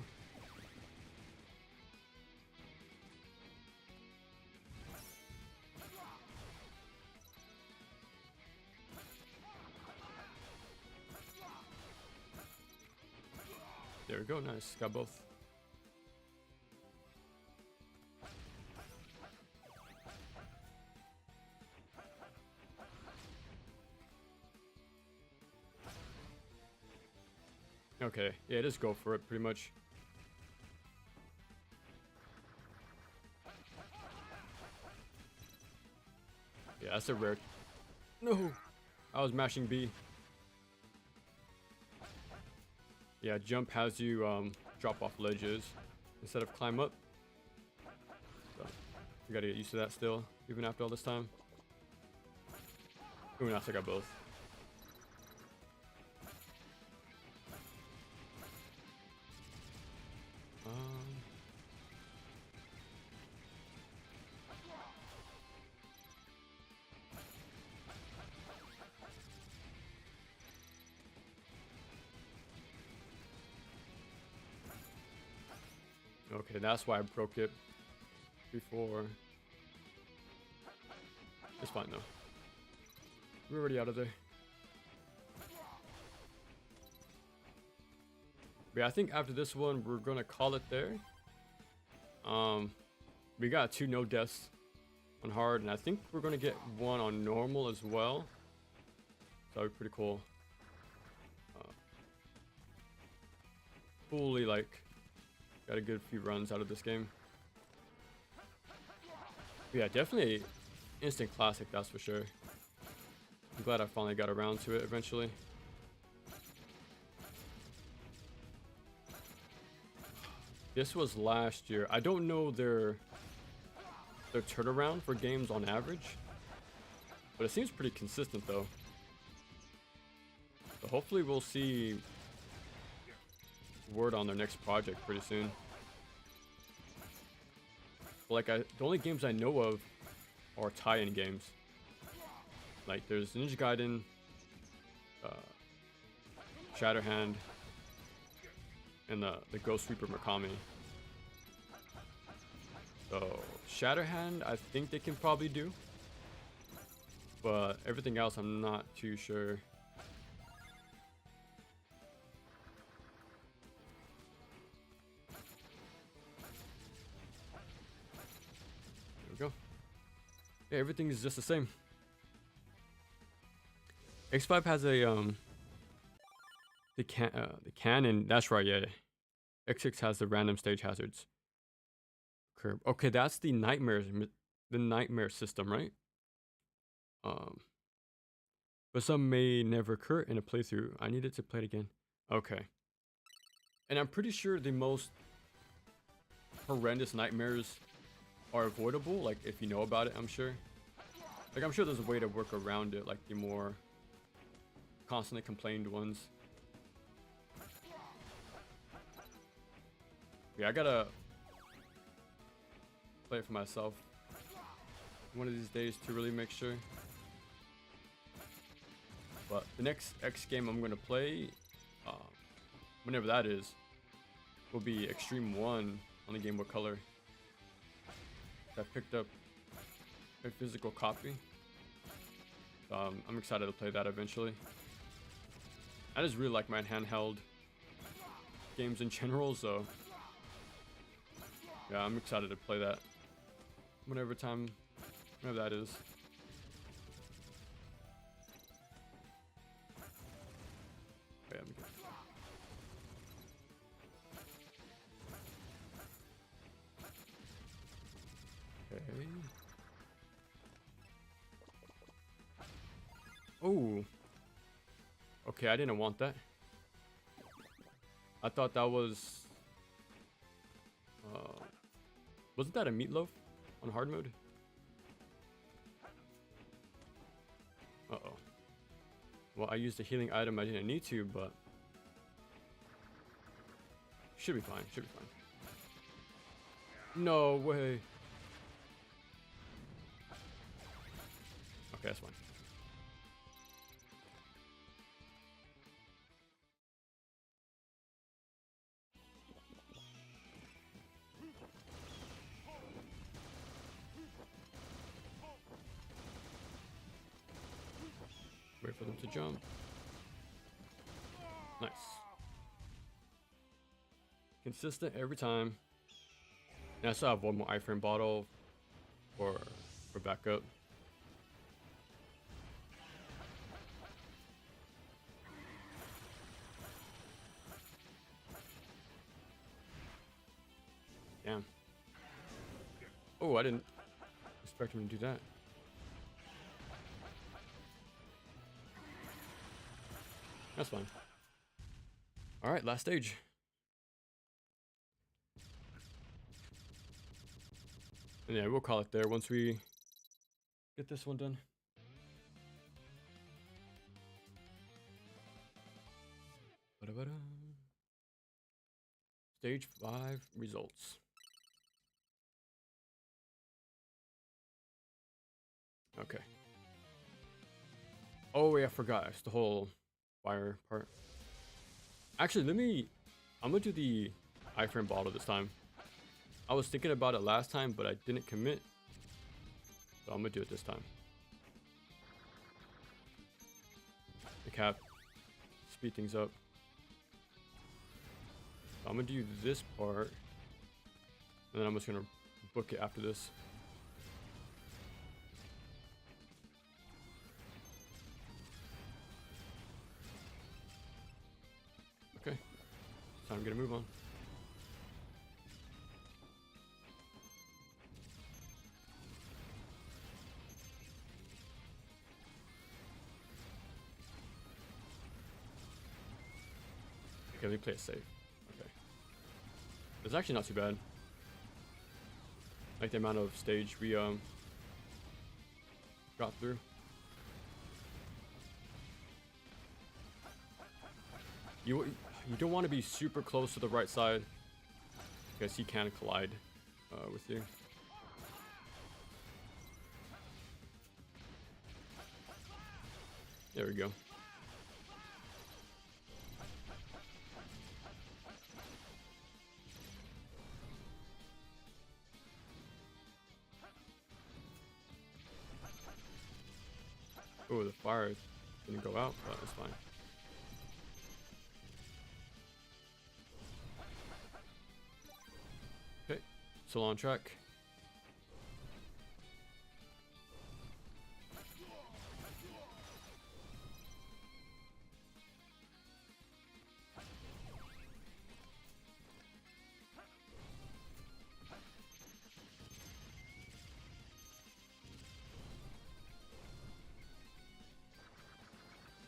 There we go, nice. Got both. Okay, yeah, just go for it, pretty much. Yeah, that's a rare. No! I was mashing B. Yeah, jump has you drop off ledges instead of climb up. So, you gotta get used to that still, even after all this time. Ooh, nice, I got both. Okay, that's why I broke it before. It's fine though. We're already out of there. But yeah, I think after this one, we're gonna call it there. We got 2 no deaths on hard, and I think we're gonna get 1 on normal as well. So that'd be pretty cool. Fully like got a good few runs out of this game. But yeah, definitely instant classic, that's for sure. I'm glad I finally got around to it eventually. This was last year. I don't know their turnaround for games on average, but it seems pretty consistent though. So hopefully we'll see word on their next project pretty soon. But like the only games I know of are tie-in games. Like there's Ninja Gaiden, Shatterhand, and the Ghost Reaper Mikami. So Shatterhand, I think they can probably do, but everything else I'm not too sure. There we go. Yeah, everything is just the same. X5 has a the cannon. That's right. Yeah. X6 has the random stage hazards. Curb. Okay, that's the nightmare system, right? But some may never occur in a playthrough. I needed to play it again. Okay. And I'm pretty sure the most horrendous nightmares are avoidable, like if you know about it, I'm sure. Like I'm sure there's a way to work around it, like the more constantly complained ones. Yeah, I gotta play it for myself one of these days to really make sure. But the next X game I'm gonna play, whenever that is, will be Extreme 1 on the Game Boy Color. I picked up a physical copy. I'm excited to play that eventually. I just really like my handheld games in general, so yeah, I'm excited to play that whenever that is. Okay, I'm good. Okay. Oh. Okay, I didn't want that. I thought that was... wasn't that a meatloaf on hard mode? Uh-oh. Well, I used a healing item I didn't need to, but... should be fine, should be fine. No way. Okay, that's fine. Wait for them to jump. Nice. Consistent every time. And I still have one more iframe bottle for backup. Oh, I didn't expect him to do that. That's fine. Alright, last stage. And yeah, we'll call it there once we get this one done. Ba-da-ba-da. Stage 5 results. Okay. Oh yeah, I forgot. It's the whole fire part. Actually, I'm gonna do the iframe bottle this time. I was thinking about it last time, but I didn't commit. So I'm gonna do it this time. The cap, speed things up. So I'm gonna do this part, and then I'm just gonna book it after this. Okay, time to get a move on. Okay, let me play it safe. Okay. It's actually not too bad. Like the amount of stage we got through. You don't want to be super close to the right side because he can collide with you. There we go. Oh, the fire didn't go out, but it's fine. Okay, still on track.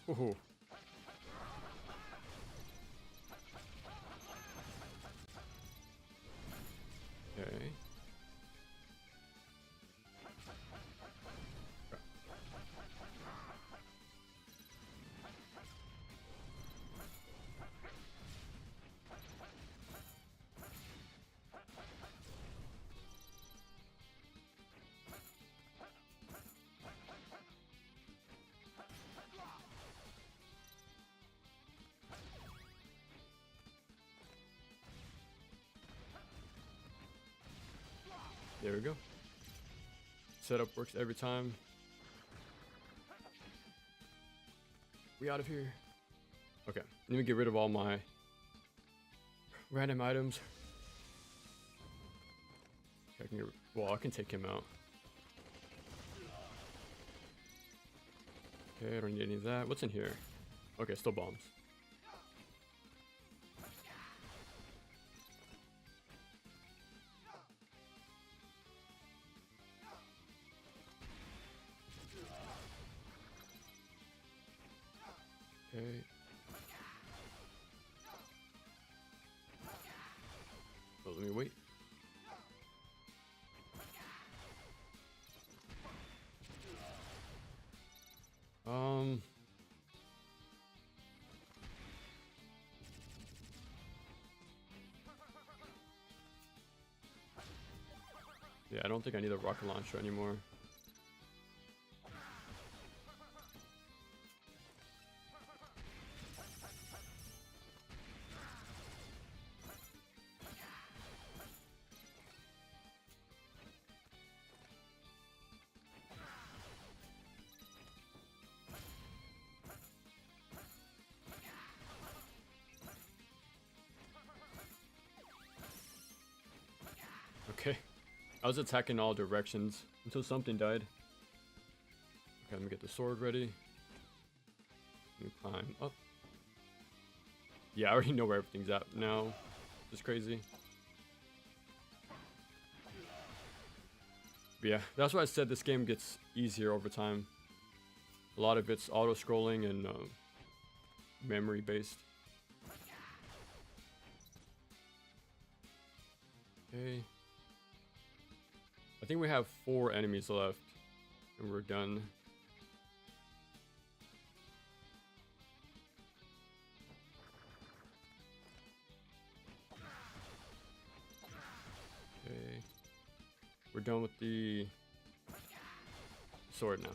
Ooh. Okay. There we go. Setup works every time. We out of here. Okay, let me get rid of all my random items. I can well, I can take him out. Okay, I don't need any of that. What's in here? Okay, still bombs. Okay. Oh, let me wait. Yeah, I don't think I need a rocket launcher anymore. Okay. I was attacking all directions until something died. Okay, let me get the sword ready. Let me climb up. Yeah, I already know where everything's at now. It's crazy. But yeah, that's why I said this game gets easier over time. A lot of it's auto-scrolling and memory-based. Okay. I think we have 4 enemies left, and we're done. Okay. We're done with the sword now.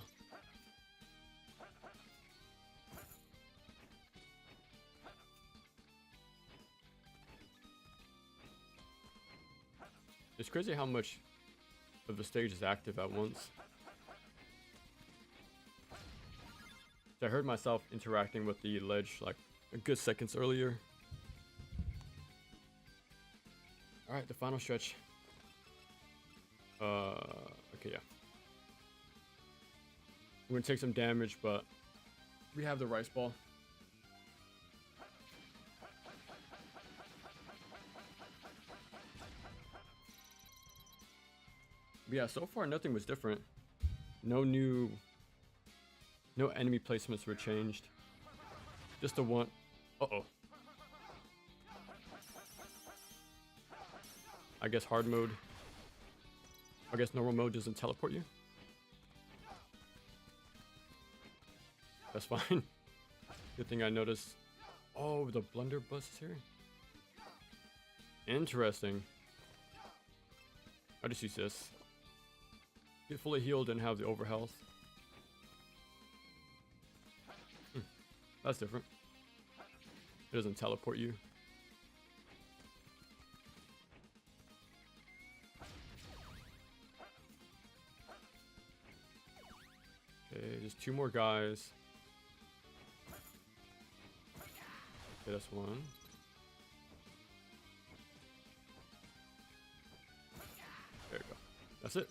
It's crazy how much of the stage is active at once. I heard myself interacting with the ledge like a good seconds earlier. Alright, the final stretch. Okay, yeah. We're gonna take some damage, but we have the rice ball. But yeah, so far nothing was different. No enemy placements were changed. Just the one. Uh-oh. I guess hard mode. I guess normal mode doesn't teleport you. That's fine. Good thing I noticed. Oh, the blunderbuss is here. Interesting. I just use this. Get fully healed and have the overhealth. That's different. It doesn't teleport you. Okay, just 2 more guys. Okay, that's one. There you go. That's it.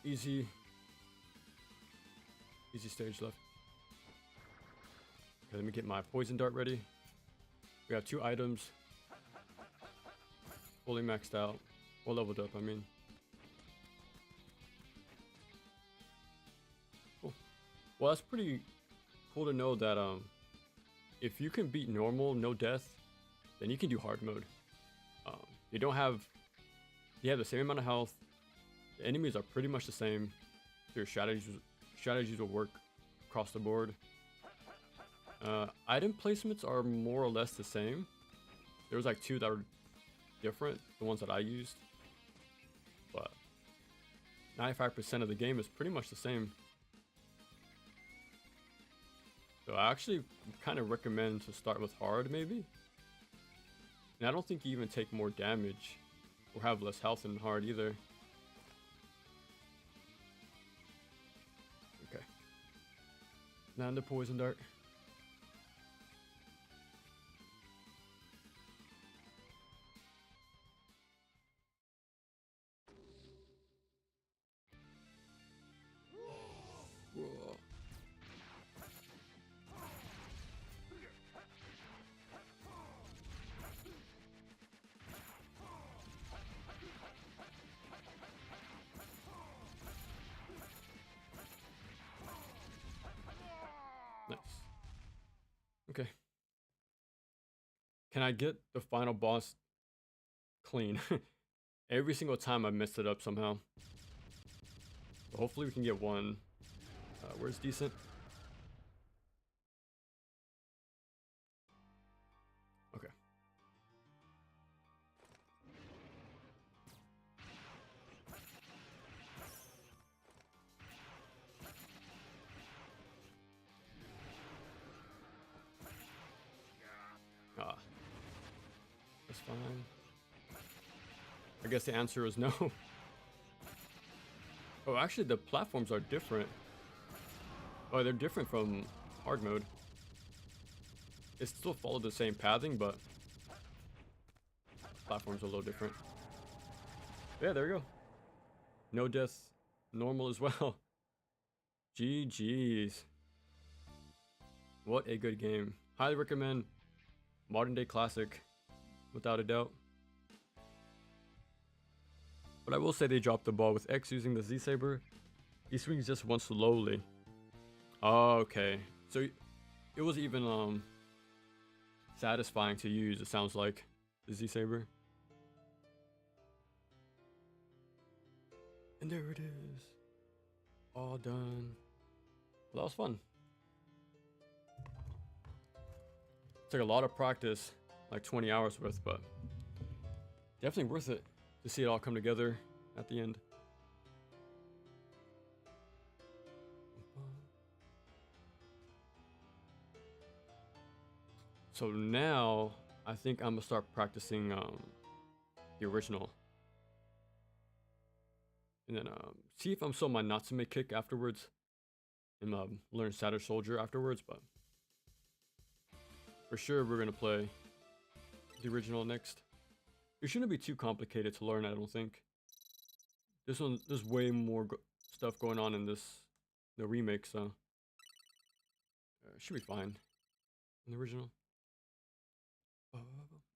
Easy stage left. Okay, let me get my poison dart ready. We have 2 items. Fully maxed out. Or leveled up, I mean. Cool. Well, that's pretty cool to know that if you can beat normal, no death, then you can do hard mode. You have the same amount of health. The enemies are pretty much the same. So your strategies will work across the board. Item placements are more or less the same. There was like 2 that were different, the ones that I used. But 95% of the game is pretty much the same. So I actually kind of recommend to start with hard maybe. And I don't think you even take more damage or have less health in hard either. Okay. Now the poison dart. Whoa. Nice. Okay. Can I get the final boss clean? Every single time I messed it up somehow. But hopefully we can get one. Where's decent? Okay. Ah. That's fine. I guess the answer is no. Oh, actually the platforms are different. Oh, they're different from hard mode. It still followed the same pathing, but platforms are a little different. Yeah, there you go. No death, normal as well. GG's. What a good game. Highly recommend. Modern day classic, without a doubt. But I will say they dropped the ball with X using the Z Saber. He swings just one slowly. Oh, okay. So it was even satisfying to use, it sounds like, the Z Saber. And there it is. All done. Well, that was fun. Took a lot of practice, like 20 hours worth, but definitely worth it to see it all come together at the end. So now I think I'm gonna start practicing the original, and then see if I'm still my Natsume kick afterwards, and learn Satyr Soldier afterwards. But for sure we're gonna play the original next. It shouldn't be too complicated to learn, I don't think. This one, there's way more stuff going on in this, the remake, so it should be fine in the original.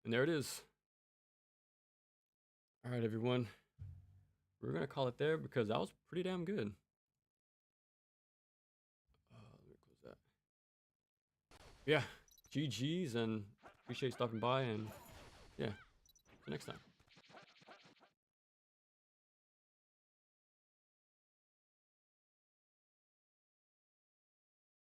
And there it is. All right, everyone. We're gonna call it there because that was pretty damn good. Let me close that. Yeah, GG's, and appreciate you stopping by, and yeah, see you next time.